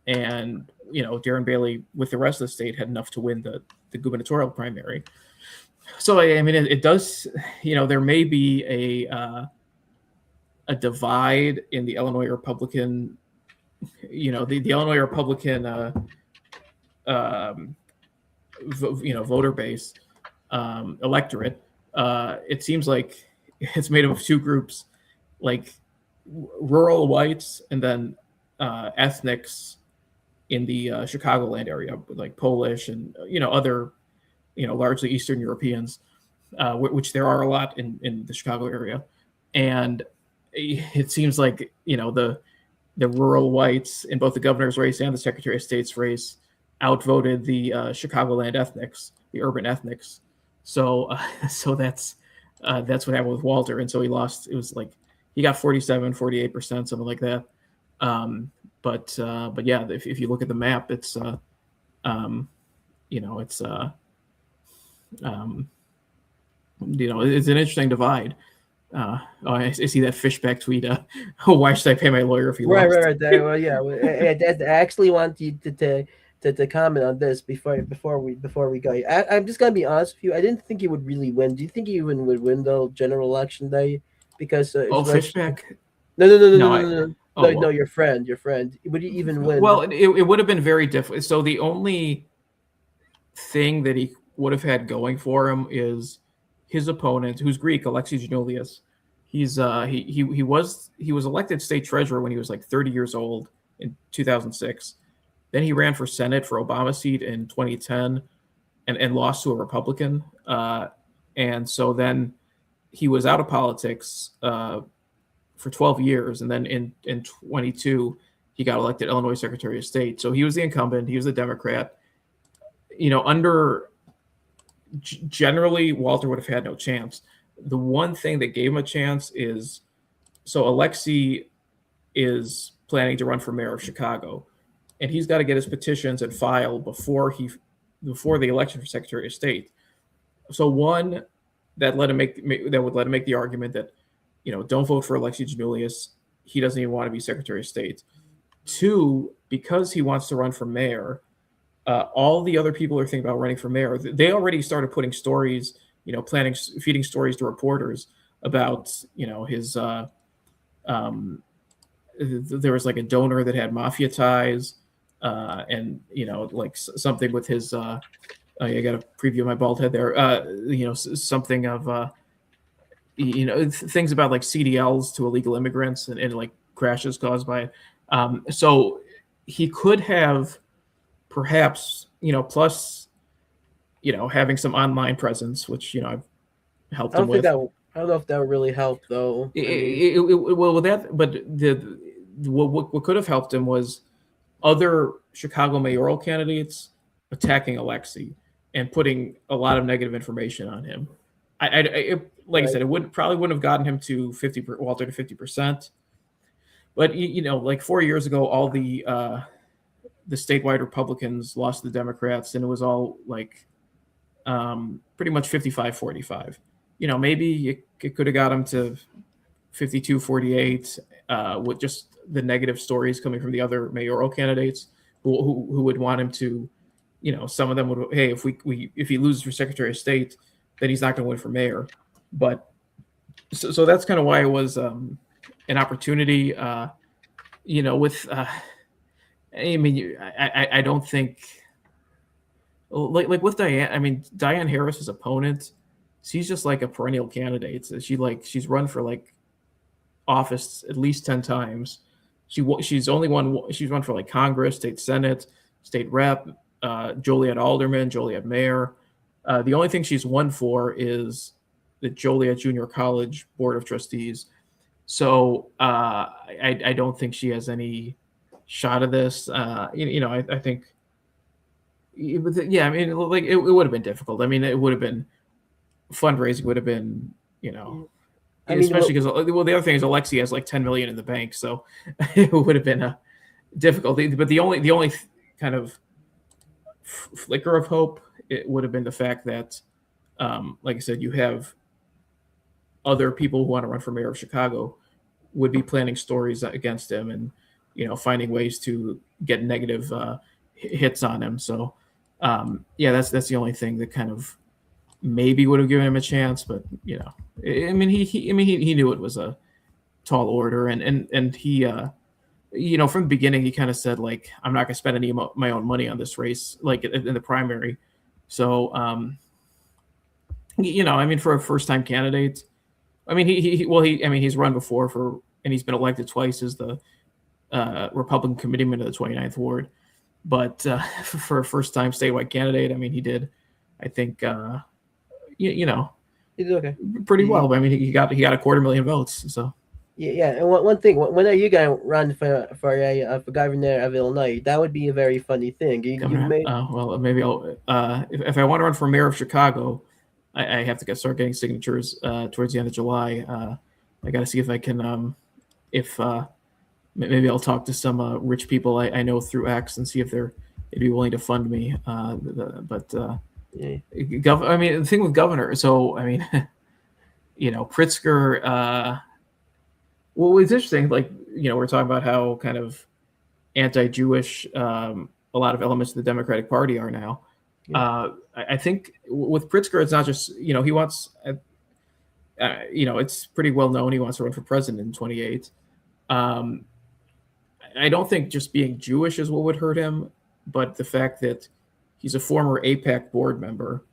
And Darren Bailey with the rest of the state had enough to win the gubernatorial primary. So I mean, it does. There may be a divide in the Illinois Republican. The Illinois Republican. Voter base, electorate. It seems like it's made up of two groups, like rural whites and then ethnics in the Chicagoland area, like Polish and other largely Eastern Europeans, which there are a lot in the Chicago area. And it seems like the rural whites in both the governor's race and the Secretary of State's race outvoted the Chicagoland ethnics, the urban ethnics. So so that's what happened with Walter, and so he lost. It was like he got 47, 48%, something like that. Um, but yeah, if you look at the map, it's um, it's um, it's an interesting divide. Oh, I see that Fishback tweet. Why should I pay my lawyer if he Right, right, lost? right. Well, yeah. I actually want you to comment on this before we go. I'm just gonna be honest with you. I didn't think he would really win. Do you think he even would win the general election day? Because Oh, if let's Fishback? no no no no no No, no I. no no Oh no, well. your friend would he even Well, win? it would have been very difficult. So the only thing that he would have had going for him is his opponent, who's Greek, Alexis Giannoulias. He was elected state treasurer when he was like 30 years old in 2006. Then he ran for Senate for Obama seat in 2010 and lost to a Republican. And so then he was out of politics for 12 years. And then in 22, he got elected Illinois Secretary of State. So he was the incumbent. He was a Democrat. Under generally, Walter would have had no chance. The one thing that gave him a chance is so Alexei is planning to run for mayor of Chicago, and he's got to get his petitions and file before the election for Secretary of State. So one that would let him make the argument that don't vote for Alexei Giannoulias. He doesn't even want to be Secretary of State. Two, because he wants to run for mayor, all the other people who are thinking about running for mayor, they already started putting stories, feeding stories to reporters about, his. There was like a donor that had mafia ties, and like something with his. I got to preview my bald head there. Something of. Things about like CDLs to illegal immigrants and like crashes caused by it. So he could have perhaps, plus, having some online presence, which, I've helped him with. I don't know if that would really help though. Well, with that, but what could have helped him was other Chicago mayoral candidates attacking Alexei and putting a lot of negative information on him. Like I said, it probably wouldn't have gotten him to Walter to 50%. But like 4 years ago, all the statewide Republicans lost to the Democrats, and it was all like pretty much 55-45. Maybe it could have got him to 52-48 with just the negative stories coming from the other mayoral candidates who would want him to, some of them would, hey, if he loses for Secretary of State, then he's not going to win for mayor. But so that's kind of why it was an opportunity, with. I mean, I don't think like with Diane. I mean, Diane Harris's opponent, she's just like a perennial candidate. So she's run for like office at least 10 times. She's run for like Congress, state Senate, state rep, Joliet alderman, Joliet mayor. The only thing she's won for is the Joliet Junior College Board of Trustees. So I don't think she has any shot of this. I think, yeah, I mean, like it would have been difficult. I mean, it would have been fundraising would have been, especially because the other thing is Alexei has like 10 million in the bank, so it would have been a difficulty. But the only kind of flicker of hope it would have been the fact that, like I said, you have other people who want to run for mayor of Chicago would be planning stories against him and finding ways to get negative hits on him. So yeah, that's the only thing that kind of maybe would have given him a chance. But I mean he knew it was a tall order, and he from the beginning he kind of said like, I'm not going to spend any of my own money on this race, like in the primary. So I mean, for a first time candidate, I mean he's run before and he's been elected twice as the Republican committeeman of the 29th Ward. But for a first-time statewide candidate, I mean, he did, I think, he did okay, pretty well. But I mean, he got 250,000 votes. So Yeah, yeah. And one thing, when are you gonna run for governor of Illinois? That would be a very funny thing. You Governor, may. well, maybe I'll if I want to run for mayor of Chicago, I have to start getting signatures towards the end of July. I got to see if I can if maybe I'll talk to some rich people I know through X and see if they'd be willing to fund me. But Yeah, I mean, the thing with governor, so I mean, Pritzker. Well, it's interesting. Like, we're talking about how kind of anti-Jewish a lot of elements of the Democratic Party are now. yeah, I think with Pritzker, it's not just he wants. It's pretty well known he wants to run for president in 28. Um, I don't think just being Jewish is what would hurt him, but the fact that he's a former APAC board member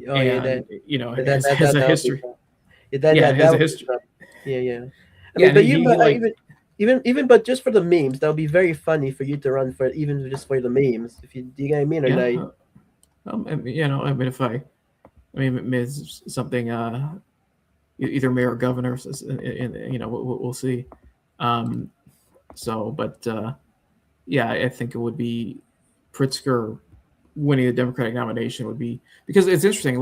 oh yeah, and has a that would be history. fun. Yeah, that Yeah, that it has that a would be history. fun. Yeah, yeah. I Yeah, mean, and but you, but like even, but just for the memes, that would be very funny for you to run for, even just for the memes. If you, do you get what I mean or yeah. not? I mean, it's something either mayor or governor, we'll see. Um, but yeah, I think it would be Pritzker winning the Democratic nomination would be because it's interesting.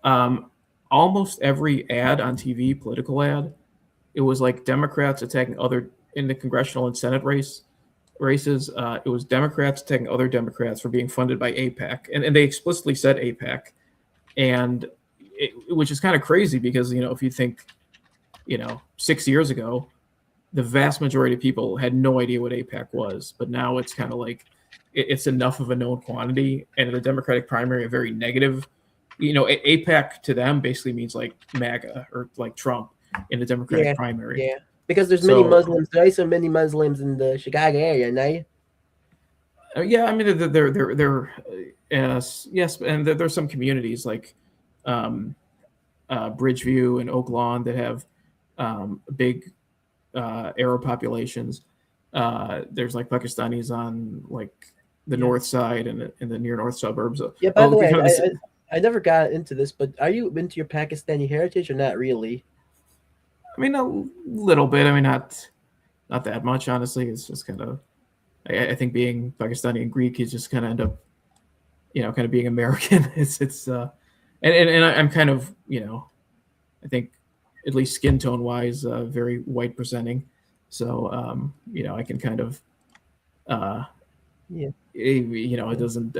Um, almost every ad on TV, political ad, it was like Democrats attacking other in the congressional and Senate races. It was Democrats attacking other Democrats for being funded by APAC, and they explicitly said APAC, and which is kind of crazy because if you think 6 years ago, the vast majority of people had no idea what APAC was, but now it's kind of like it's enough of a known quantity, and in the Democratic primary, a very negative. APAC to them basically means like MAGA or like Trump in the Democratic Yeah, primary. yeah. Because there's many So Muslims. There are so many Muslims in the Chicago area, now. yeah, I mean they're yes, and there's some communities like um, Bridgeview and Oak Lawn that have big Arab populations. There's like Pakistanis on like the Yeah. north side and in the near north suburbs. Yeah. By Oh, the way, kind of this. I never got into this, but are you into your Pakistani heritage or not really? I mean, a little bit. I mean, not that much, honestly. It's just kind of. I think being Pakistani and Greek, you just kind of end up, kind of being American. And I'm kind of, I think at least skin tone wise, very white presenting. So, I can kind of, uh, Yeah. it doesn't.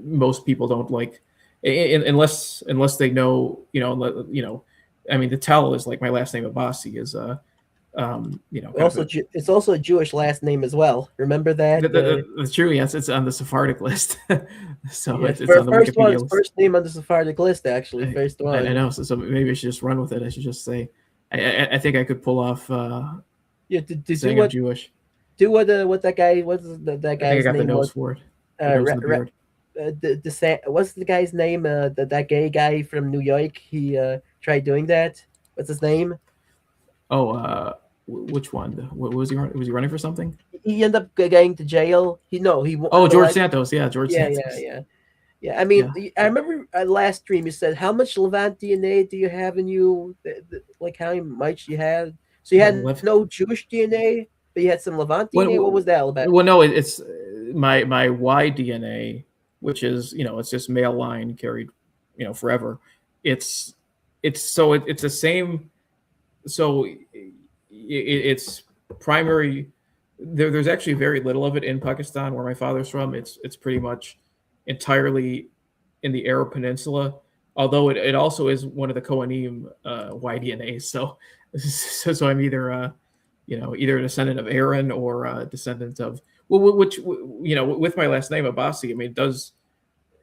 Most people don't like, unless they know, I mean, the tell is like my last name Abbasi is kind of Also, it's also a Jewish last name as well. Remember that? the true yes, it's on the Sephardic list, so Yes, it's on the first one, Wikipedia list. first name on the Sephardic list, actually, first I one. know, so maybe I should just run with it. I should just say, I think I could pull off Yeah, to saying I'm Jewish. do what that guy, that I think I guy's got the name nose was? for it. The Uh, nose Ra, and the Ra, beard. what's the guy's name? That gay guy from New York. He tried doing that. What's his name? Oh, which one? What was he? Was he running for something? He ended up going to jail. He no, he won Oh, the George last. Santos. Yeah, George Yeah, yeah, Santos. yeah, yeah. I mean, Yeah. I remember last stream you said how much Levant DNA do you have in you? Like how much you had? So you had Left. no Jewish DNA, but you had some Levant DNA. What was that all about? Well, no, it's my Y DNA, which is it's just male line carried, forever. It's it's the same. So it's primary. There's actually very little of it in Pakistan, where my father's from. It's pretty much entirely in the Arab Peninsula. Although it also is one of the Kohanim YDNAs. So I'm either either a descendant of Aaron or a descendant of which with my last name Abbasi. I mean, it does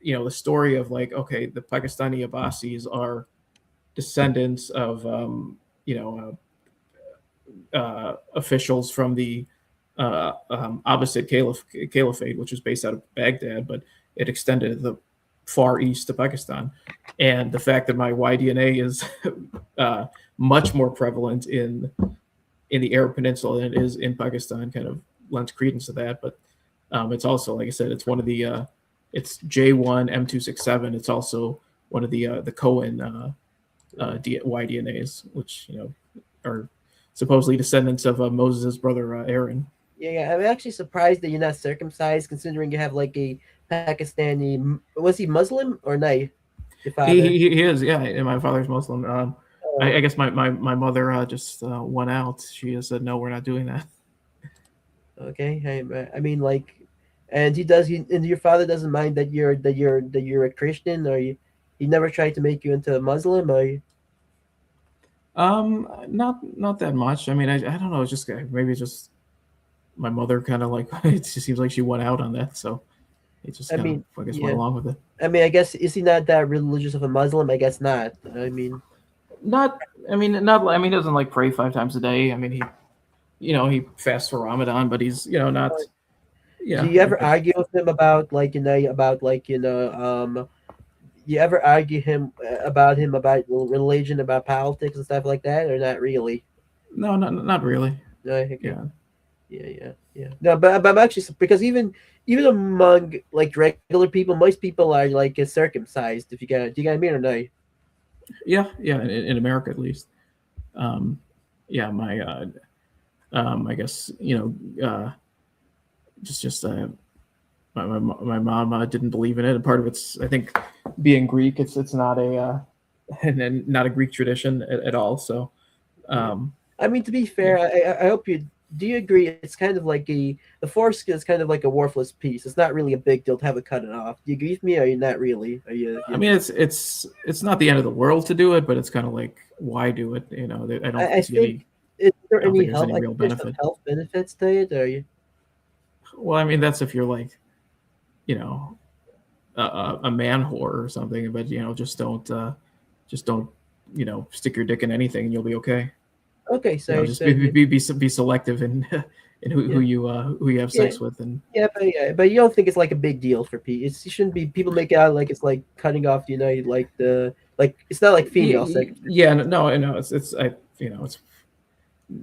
the story of like, okay, the Pakistani Abbasis are descendants of officials from the Abbasid Caliphate, which was based out of Baghdad, but it extended to the far east to Pakistan. And the fact that my Y-DNA is much more prevalent in the Arab Peninsula than it is in Pakistan kind of lends credence to that. But it's also, like I said, it's one of the it's J1 M267. It's also one of the Cohen Y-DNAs, which are supposedly descendants of Moses' brother Aaron. Yeah, I'm actually surprised that you're not circumcised, considering you have like a Pakistani. Was he Muslim or no? Your father. He is, yeah. And my father's Muslim. I Oh, guess my mother just went out. She just said, no, we're not doing that. okay. I mean, like, and he does. And your father doesn't mind that you're a Christian, or he never tried to make you into a Muslim, or Not that much. I mean, I don't know. It's just maybe it's just my mother kind of like it just seems like she went out on that, so it just I kind of mean, I guess went yeah. along with it. I mean, I guess is he not that religious of a Muslim? I guess not. I mean, Not, I mean, not. I mean, he doesn't like pray 5 times a day. I mean, he fasts for Ramadan, but he's not. do Yeah, you ever argue with him about you ever argue him about religion, about politics and stuff like that, or not really? no, not really. No, okay. Yeah, Yeah. No, but I'm actually because even among like regular people, most people are like circumcised. If you got, do you got me or no? yeah. In America, at least. Um, yeah, I guess just my mom didn't believe in it, and part of it's I think being Greek, it's not a and not a Greek tradition at all. So, Yeah. um, I mean, to be yeah. fair, I hope you do you agree? It's kind of like the foreskin is kind of like a worthless piece. It's not really a big deal to have it cut it off. Do you agree with me? Or are you not really? Are I you? mean, it's not the end of the world to do it, but it's kind of like why do it? I don't I see think any. is there I don't any think there's health? any I real think there's some benefit. health benefits to it. Or you? Well, I mean, that's if you're like you know a man whore or something, but just don't stick your dick in anything and you'll be okay. Okay, Just so be selective in in yeah. who you have Yeah, sex with and but you don't think it's like a big deal for people. It shouldn't be. People make it out like it's like cutting off, like the like. It's not like female sex. yeah, no, it's I it's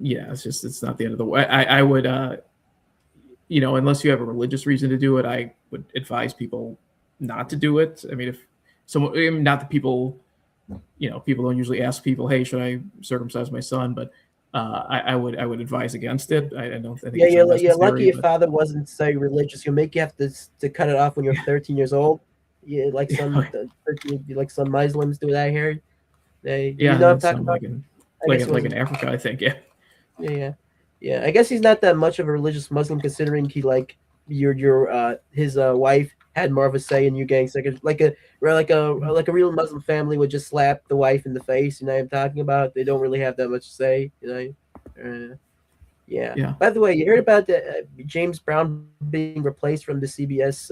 yeah, it's just it's not the end of the way. I would unless you have a religious reason to do it, I would advise people not to do it. I mean, if someone, I mean, not that people, people don't usually ask people, hey, should I circumcise my son? But I would advise against it. I don't I think Yeah, it's you're lucky unnecessary. your But father wasn't so religious. You make you have to cut it off when you're 13 years old. Yeah, like some 13, like some Muslims do that here. They, you yeah, know what I'm that's talking about? I guess it like was. in Africa, I think. Yeah, Yeah. Yeah. I guess he's not that much of a religious Muslim, considering he like your his wife had more of a say in you getting second, like a real Muslim family would just slap the wife in the face. You know what I'm talking about? They don't really have that much say. Yeah. yeah. By the way, you heard about the James Brown being replaced from the CBS.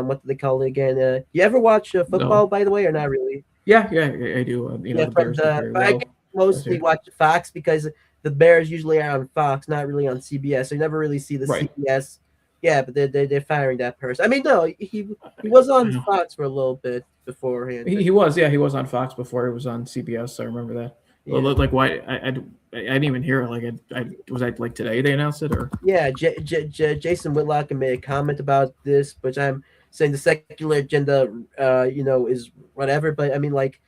What do they call it again? You ever watch football, No, by the way, or not really? yeah, I do. Yeah, The from Bears did the very but I well guess last mostly year. watch Fox because the Bears usually are on Fox, not really on CBS. So you never really see the Right. CBS. Yeah, but they're firing that person. I mean, no, he was on Fox for a little bit beforehand, but He was, yeah, he was on Fox before he was on CBS. I remember that. Well, yeah, like why I didn't even hear it. Like I was I like today they announced it or yeah. Jason Whitlock made a comment about this, which I'm saying the secular agenda, is whatever. But I mean, like,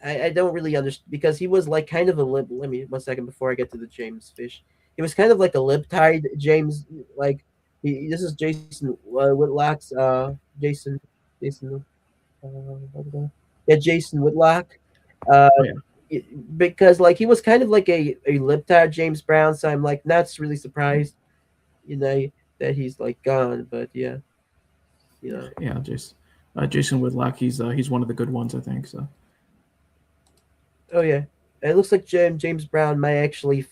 I don't really understand because he was like kind of a lib. Let me 1 second before I get to the James Fish. He was kind of like a libtard James. Like this is Jason Whitlock's. Jason. What was that? Yeah, Jason Whitlock. Uh, oh yeah because like he was kind of like a libtard James Brown. So I'm like not really surprised, you know, that he's like gone. But yeah, you know. yeah Jason Whitlock he's one of the good ones I think so. Oh yeah, it looks like James Brown might actually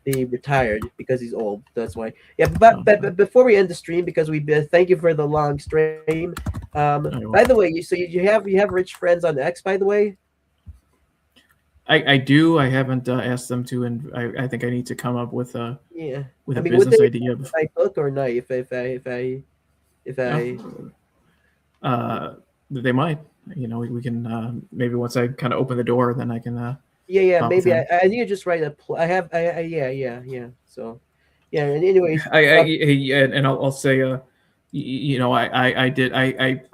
be retired because he's old. That's why. Yeah, Oh, but before we end the stream, because we thank you for the long stream. By the way, you have rich friends on X. By the way, I do I haven't asked them to and I think I need to come up yeah. with I a mean, would business they idea. my book or not? If Yeah, I they might. We can maybe once I kind of open the door, then I can yeah, talk with maybe him. I need to just write a I have yeah. So yeah, and anyways, And I'll say, I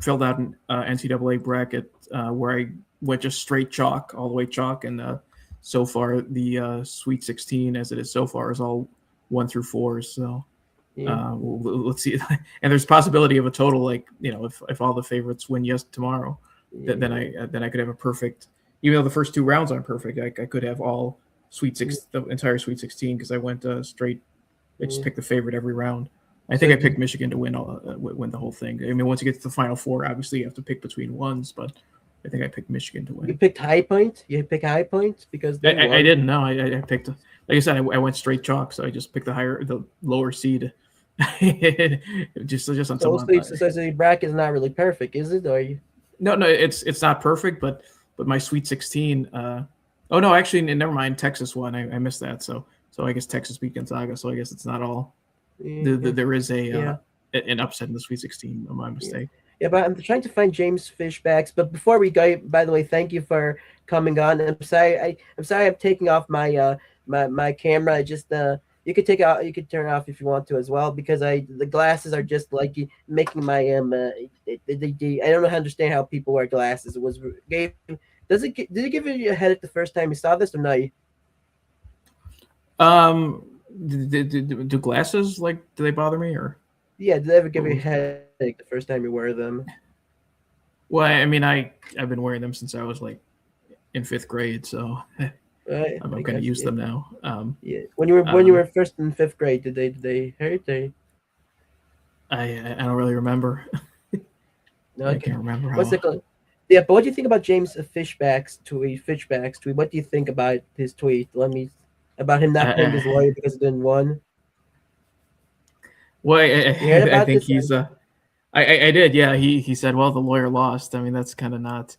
filled out an NCAA bracket where I went just straight chalk all the way chalk, and so far the Sweet 16 as it is so far is all 1 through 4. So Yeah, let's see. And there's possibility of a total, like, if all the favorites win yes tomorrow, yeah, then I could have a perfect. Even though the first 2 rounds aren't perfect, I could have all the entire Sweet 16 because I went straight. I just yeah. picked the favorite every round. I So think I do picked Michigan to win the whole thing. I mean, once you get to the Final Four, obviously you have to pick between ones, but I think I picked Michigan to you win. picked High Point? You pick High Point because they I won. didn't know. I picked, like I said, I went straight chalk, so I just picked the lower seed, just So until so the bracket is not really perfect, is it? Or you? no, it's not perfect, but my Sweet 16. Oh no, actually, never mind. Texas won. I missed that. So I guess Texas beat Gonzaga. So I guess it's not all. Yeah, There is yeah, an upset in the Sweet 16. My yeah, mistake. yeah. But I'm trying to find James Fishbacks. But before we go, by the way, thank you for coming on. I'm sorry. I'm taking off my camera. I just you could take out. You could turn it off if you want to as well because the glasses are just like making my I don't know how to understand how people wear glasses. It was gave. Did it give you a headache the first time you saw this or no? Um, do glasses, like, do they bother me, or Yeah, did they ever give what you a was? headache the first time you wear them? Well, I mean, I've been wearing them since I was like in 5th grade, so Right, I'm I kind of guess. used Yeah, them now. yeah. When you Um, were first in fifth grade, did they hurt? They I don't really remember. no, I okay. can't remember What's how. it called? Yeah, but what do you think about James Fishback's tweet? Fishback's tweet. What do you think about his tweet? Let me about him not paying Uh, his lawyer because he didn't won. well, You heard I about think this? he's. I did. Yeah, he said, well, the lawyer lost. I mean, that's kind of not.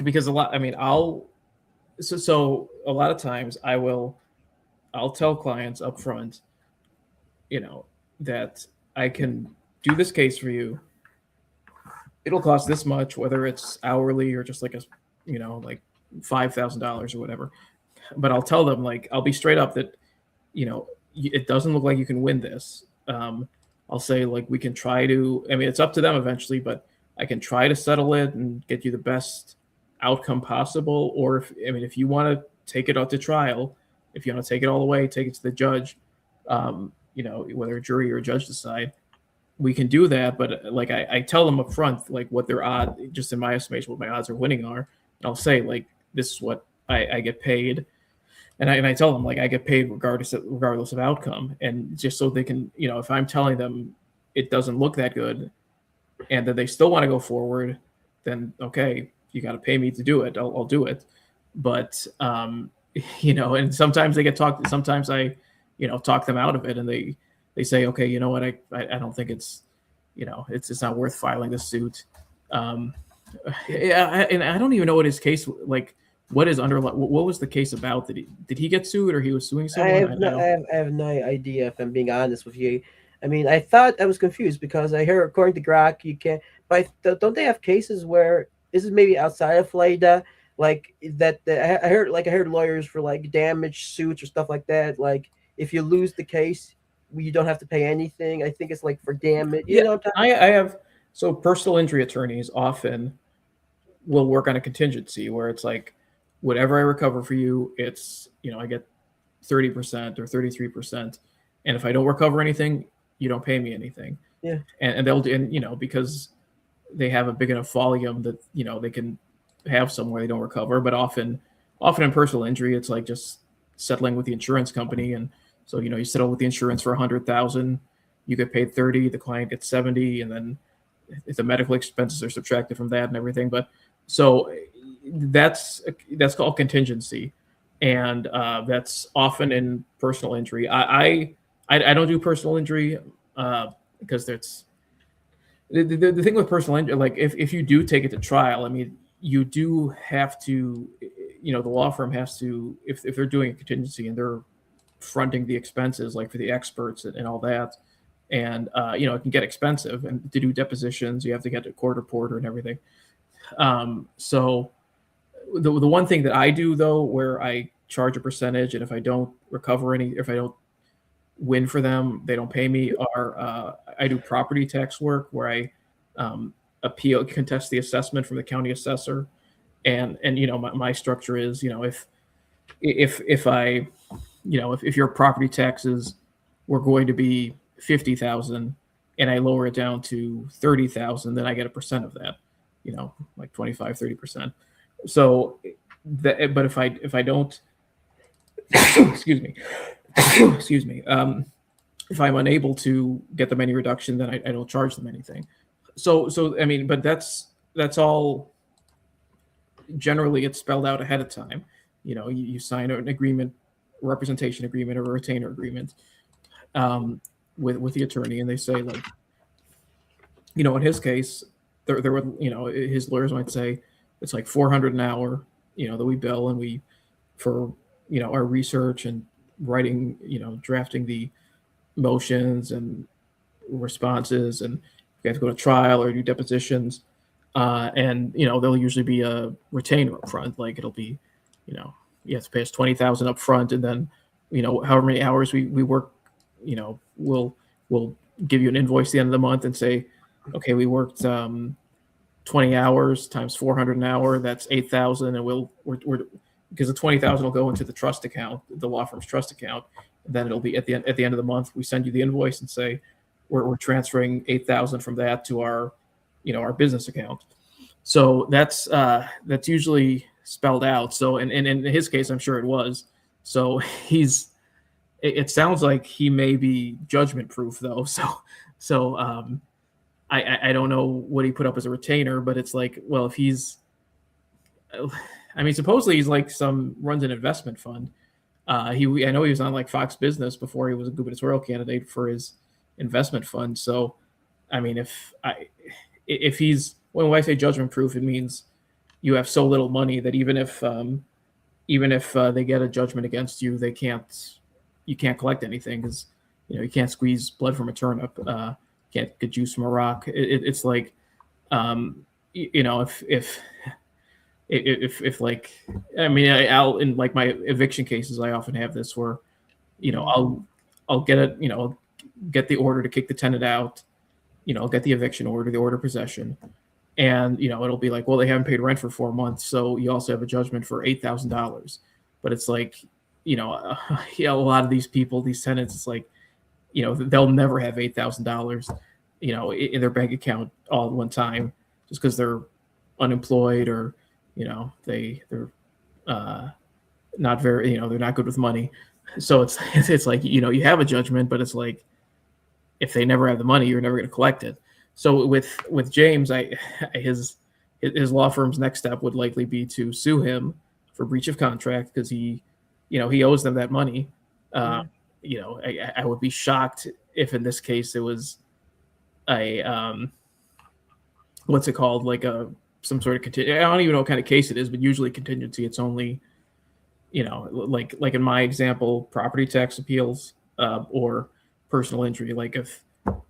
Because a lot. I mean, so a lot of times I'll tell clients up front, you know, that I can do this case for you. It'll cost this much, whether it's hourly or just like like $5,000 or whatever. But I'll tell them, like, I'll be straight up that, it doesn't look like you can win this. I'll say, like, we can try to. I mean, it's up to them eventually, but I can try to settle it and get you the best outcome possible. Or if you want to take it out to trial, if you want to take it all the way, take it to the judge, whether a jury or a judge decide, we can do that. But like I tell them up front, like, what their odd, just in my estimation, what my odds of winning are. And I'll say, like, this is what I get paid. And I tell them, like, I get paid regardless of outcome. And just so they can, if I'm telling them it doesn't look that good and that they still want to go forward, then okay, you got to pay me to do it. I'll do it. But and sometimes they get talked. Sometimes I, talk them out of it, and they say, okay, you know what, I don't think it's not worth filing this suit. Um, yeah, and I don't even know what his case, like, what is underlying. What was the case about? Did he get sued, or he was suing I someone? have no, I don't. I have no idea if I'm being honest with you. I mean, I thought I was confused because I heard according to Grok you can, but don't they have cases where this is maybe outside of Florida, like I heard lawyers for like damage suits or stuff like that. Like if you lose the case, you don't have to pay anything. I think it's like for damage. You Yeah, know what I'm talking? I have. So personal injury attorneys often will work on a contingency where it's like, whatever I recover for you, it's, I get 30% or 33%, and if I don't recover anything, you don't pay me anything. Yeah, And they'll do, and because they have a big enough volume that they can have somewhere they don't recover. But often in personal injury, it's like just settling with the insurance company. And so you settle with the insurance for 100,000, you get paid 30, the client gets 70, and then if the medical expenses are subtracted from that and everything. But so that's called contingency, and that's often in personal injury. I don't do personal injury because there's the thing with personal injury. Like, if you do take it to trial, I mean, you do have to, the law firm has to, if they're doing a contingency and they're fronting the expenses, like for the experts and all that. And it can get expensive, and to do depositions, you have to get a court reporter and everything. So the one thing that I do, though, where I charge a percentage, and if I don't if I don't win for them, they don't pay me, are I do property tax work where I contest the assessment from the county assessor. And my structure is, if if I, if your property taxes were going to be 50,000 and I lower it down to 30,000, then I get a percent of that, like 25, 30%. So but if I don't, excuse me, excuse me, if I'm unable to get them any reduction, then I don't charge them anything. So I mean, but that's all. Generally, it's spelled out ahead of time. You sign an agreement, representation agreement, or a retainer agreement, with the attorney, and they say, like, in his case, there would, his lawyers might say it's like 400 an hour, that we bill, and we, for, our research and writing, drafting the motions and responses, and you have to go to trial or do depositions, and there'll usually be a retainer up front. Like, it'll be, you have to pay us 20,000 up front, and then however many hours we work, we'll give you an invoice at the end of the month and say, okay, we worked 20 hours times 400 an hour, that's 8,000, and we're because the 20,000 will go into the trust account, the law firm's trust account. And then it'll be at the end of the month, we send you the invoice and say we're transferring 8,000 from that to our our business account. So that's usually spelled out. So and in his case, I'm sure it was. So it sounds like he may be judgment proof, though. So I don't know what he put up as a retainer, but it's like, well, if he's, I mean, supposedly he's like runs an investment fund. I know he was on like Fox Business before he was a gubernatorial candidate for his investment fund. So, I mean, if he's, when I say judgment proof, it means you have so little money that even if they get a judgment against you, you can't collect anything, because you can't squeeze blood from a turnip, can't get juice from a rock. It's like, if like, I mean, I'll, in like my eviction cases, I often have this where, I'll get it, get the order to kick the tenant out, I'll get the eviction order, the order of possession, and it'll be like, well, they haven't paid rent for 4 months, so you also have a judgment for $8,000. But it's like, a lot of these people, these tenants, it's like, they'll never have $8,000, in their bank account all at one time, just because they're unemployed, or they're not very, they're not good with money. So it's like, you have a judgment, but it's like, if they never have the money, you're never going to collect it. So with James, his law firm's next step would likely be to sue him for breach of contract, because he owes them that money. I would be shocked if in this case it was what's it called, like some sort of contingency. I don't even know what kind of case it is, but usually contingency, it's only like in my example, property tax appeals, or personal injury. Like if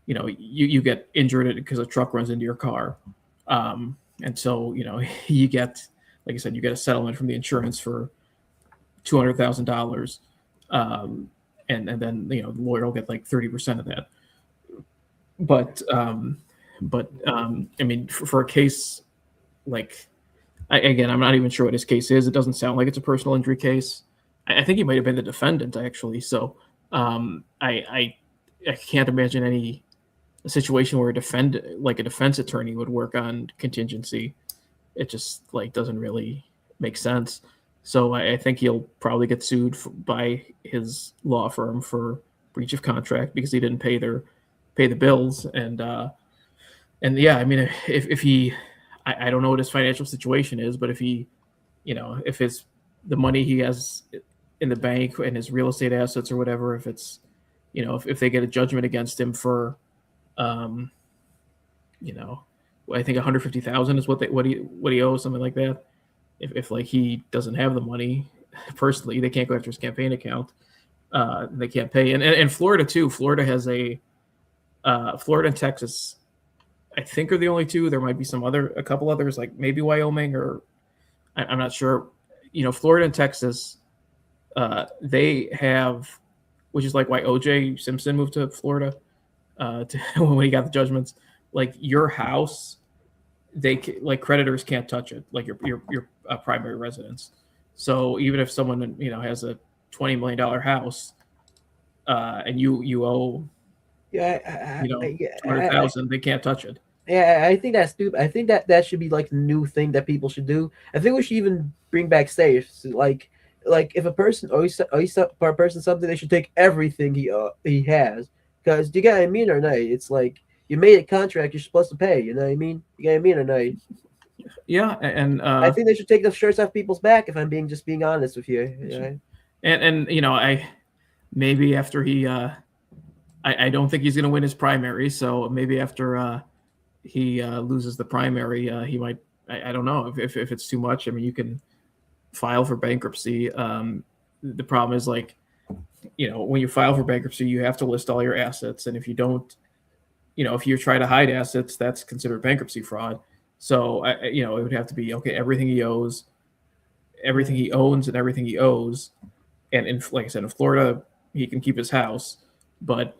you get injured because a truck runs into your car, and so you get, like I said, you get a settlement from the insurance for $200,000, and then the lawyer will get like 30% of that. But I mean, for a case like, again, I'm not even sure what his case is. It doesn't sound like it's a personal injury case. I think he might have been the defendant, actually. So I can't imagine a situation where a defense attorney would work on contingency. It just like doesn't really make sense. So I think he'll probably get sued by his law firm for breach of contract because he didn't pay the bills. And yeah, I mean, if he, I don't know what his financial situation is, but if he, if the money he has in the bank and his real estate assets or whatever, if it's, if they get a judgment against him for, I think 150,000 is what he owes, something like that. If like he doesn't have the money personally, they can't go after his campaign account. They can't pay. And Florida too. Florida has Florida and Texas, I think, are the only two. There might be a couple others, like maybe Wyoming, or I'm not sure. Florida and Texas, they have, which is like why O.J. Simpson moved to Florida when he got the judgments. Like your house, creditors can't touch it, like your primary residence. So even if someone has a $20 million house, and you owe Yeah, 200,000, they can't touch it. yeah, I think that's stupid. I think that should be like a new thing that people should do. I think we should even bring back safes. Like if a person owes for a person something, they should take everything he has. Because you get what I mean or not? It's like you made a contract, you're supposed to pay. You know what I mean? You get what I mean or not? Yeah, and I think they should take the shirts off people's back. If I'm being honest with you. Yeah. I maybe after I don't think he's going to win his primary, so maybe after he loses the primary, he might. I don't know if it's too much. I mean, you can file for bankruptcy. The problem is like, when you file for bankruptcy, you have to list all your assets, and if you don't, if you try to hide assets, that's considered bankruptcy fraud. So it would have to be okay. Everything he owes, everything he owns, and everything he owes. And like I said, in Florida, he can keep his house, but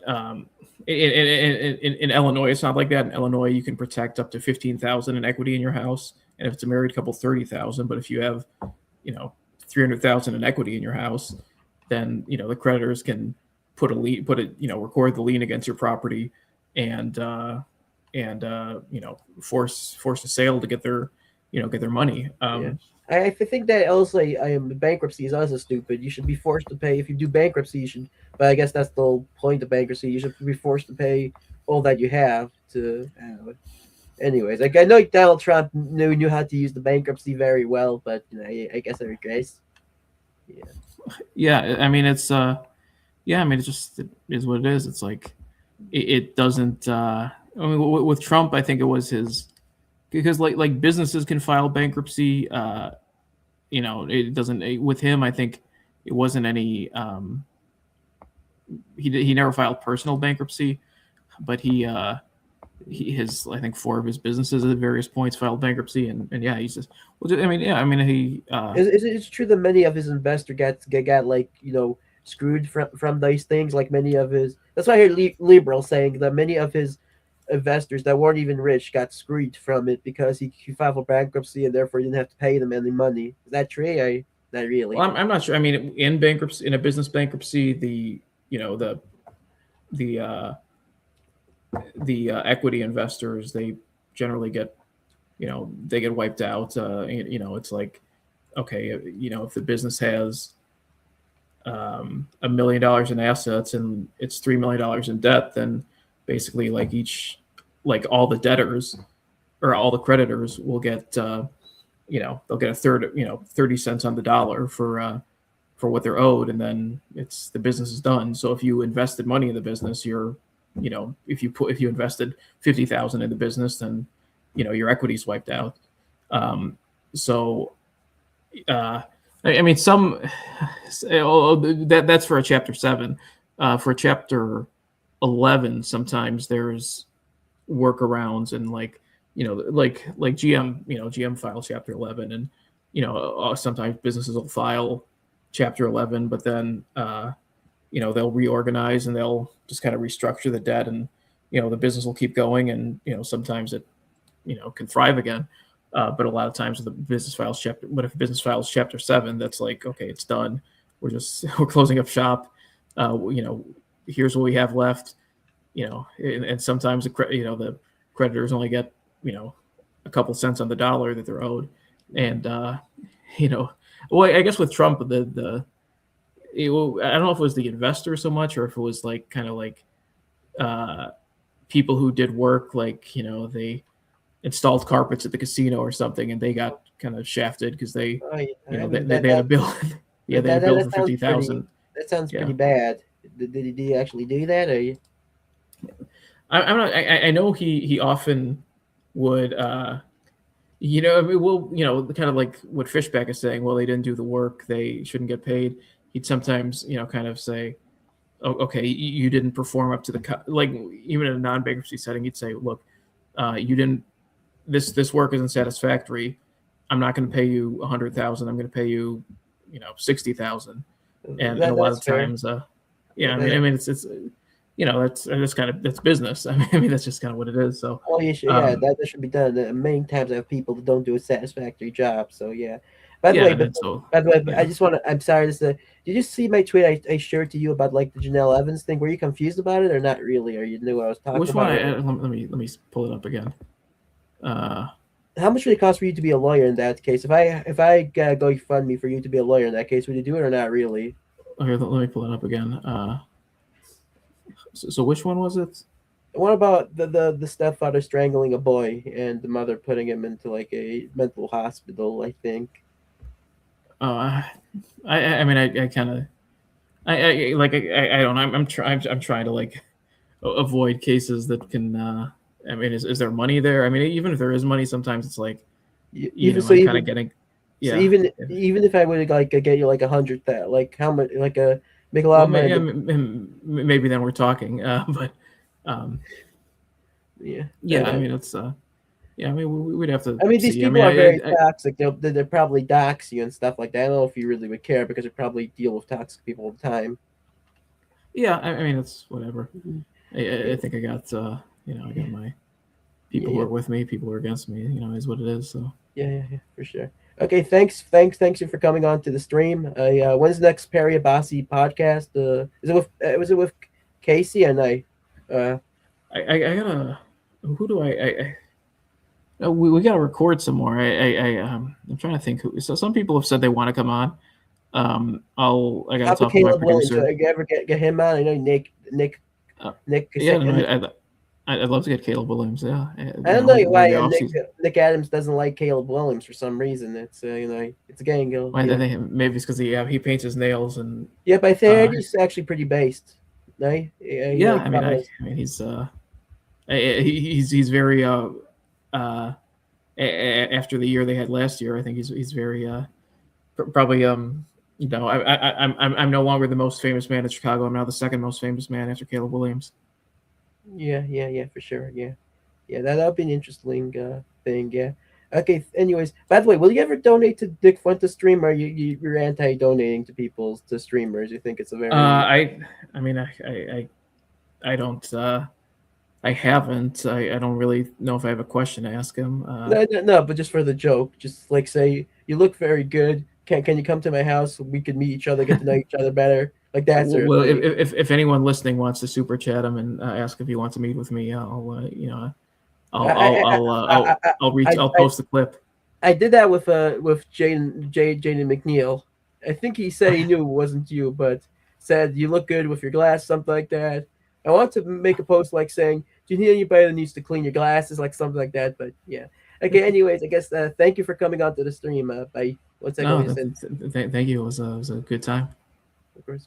in Illinois, it's not like that. In Illinois, you can protect up to 15,000 in equity in your house, and if it's a married couple, 30,000. But if you have 300,000 in equity in your house, then the creditors can record the lien against your property, and force a sale to get their money. Yeah. I think that also bankruptcy is also stupid. You should be forced to pay if you do bankruptcy. You should, but I guess that's the whole point of bankruptcy. You should be forced to pay all that you have to. I don't know. Anyways, like I know Donald Trump knew how to use the bankruptcy very well, but I guess I regress. Yeah. Yeah, I mean it just it is what it is. It's like it doesn't. I mean, with Trump, I think it was his because like businesses can file bankruptcy. It doesn't with him. I think it wasn't any. He never filed personal bankruptcy, but his I think 4 of his businesses at various points filed bankruptcy, and yeah, he's just. Well, I mean, yeah, I mean he. It's true that many of his investors got like screwed from those things. Like many of his, that's why I hear liberals saying that many of his investors that weren't even rich got screwed from it because he filed for bankruptcy and therefore he didn't have to pay them any money. Is that true? Not really. Well, I'm not sure. I mean, in bankruptcy, in a business bankruptcy, the equity investors, they generally get they get wiped out. It's like, okay, if the business has $1 million in assets and it's $3 million in debt, then basically like all the debtors or all the creditors will get they'll get a third 30 cents on the dollar for what they're owed, and then the business is done. So if you invested money in the business, if you invested 50,000 in the business, then your equity's wiped out. So I mean, that's for a chapter 7. For chapter 11, sometimes there's workarounds and like GM files chapter 11, and sometimes businesses will file chapter 11, but then they'll reorganize and they'll just kind of restructure the debt, and the business will keep going, and sometimes it can thrive again. But a lot of times with the business files chapter, but if business files chapter 7, that's like, okay, it's done. We're closing up shop. Here's what we have left. And sometimes the creditors only get a couple cents on the dollar that they're owed, and well, I guess with Trump, I don't know if it was the investor so much or if it was like kind of like people who did work, like they installed carpets at the casino or something, and they got kind of shafted because they they had a bill. Yeah, they had a bill for 50,000. That sounds pretty bad. Did he actually do that? Or I'm not. I know he often would. Kind of like what Fishback is saying. Well, they didn't do the work; they shouldn't get paid. He'd sometimes, kind of say, "Oh, okay, you didn't perform up to like even in a non-bankruptcy setting." He'd say, "Look, you didn't. This work isn't satisfactory. I'm not going to pay you 100,000. I'm going to pay you, 60,000." And a lot of times, yeah, I mean, it's that's business. I mean, that's just kind of what it is. So, you should, that should be done. Many times I have people that don't do a satisfactory job. So yeah, By the Yeah, way, and but then so by the way, but I yeah. just want to. I'm sorry to say. Did you see my tweet I shared to you about like the Janelle Evans thing? Were you confused about it or not really? Or you knew what I was talking Which one? about? Or Let me pull it up again. Uh, how much would it cost for you to be a lawyer in that case? If I go fund me for you to be a lawyer in that case, would you do it or not really? okay, let me pull it up again. So which one was it? What about the stepfather strangling a boy and the mother putting him into like a mental hospital? I think. Uh, I mean, I kind of, I don't know. I'm trying to like avoid cases that can. I mean, is there money there? I mean, even if there is money, sometimes it's like, Even so, I'm kind of even getting, so, yeah, even if I would like get you like 100 that like how much like a make a lot well, of money, yeah, but maybe then we're talking. But um, yeah, yeah, I mean, it's yeah, I mean, we'd have to I mean, these see. I people mean, are very I toxic. They'll probably dox you and stuff like that. I don't know if you really would care because you probably deal with toxic people all the time. yeah, I mean, it's whatever. Mhm. I Yeah, think I got, I yeah, got my yeah, people who yeah, are with me, people who are against me. Is what it is. So yeah, for sure. Okay, thanks you for coming on to the stream. When's the next Perry Abbasi podcast? Is it with was it with Casey and I? Uh, I gotta. Who do we gotta record some more. I'm trying to think who. So some people have said they want to come on. I gotta how about talk to my Caleb Williams? producer. You ever get him on? I know Uh, Nick yeah, no, Nick. I'd love to get Caleb Williams. Yeah, I don't know why maybe off season. Nick Adams doesn't like Caleb Williams for some reason. It's it's a gang deal. I think maybe it's because he paints his nails and Yeah, but I uh, think he's actually pretty based. No, he yeah. like follows. I mean he's very uh after the year they had last year. I think he's very probably I'm no longer the most famous man in Chicago. I'm now the second most famous man after Caleb Williams. Yeah, for sure. Yeah, that'll be an interesting thing. Yeah. Okay. Anyways, by the way, will you ever donate to Dick Fuentes stream, or you're anti-donating to people to streamers? You think it's a very I mean I don't I haven't I don't really know if I have a question to ask him. no, but just for the joke, just like say you look very good. Can you come to my house? We could meet each other, get to know each other better, like that sort of Well, thing. if anyone listening wants to super chat him and ask if he wants to meet with me, I I I'll I, post the clip. I did that with Jaden McNeil. I think he said he knew it wasn't you, but said you look good with your glass, something like that. I want to make a post like saying, "Do you need anybody that needs to clean your glasses?" Like something like that. But yeah. Okay. Anyways, I guess thank you for coming on to the stream. Bye. One second, let No, me send. thank you. It was a good time. Of course.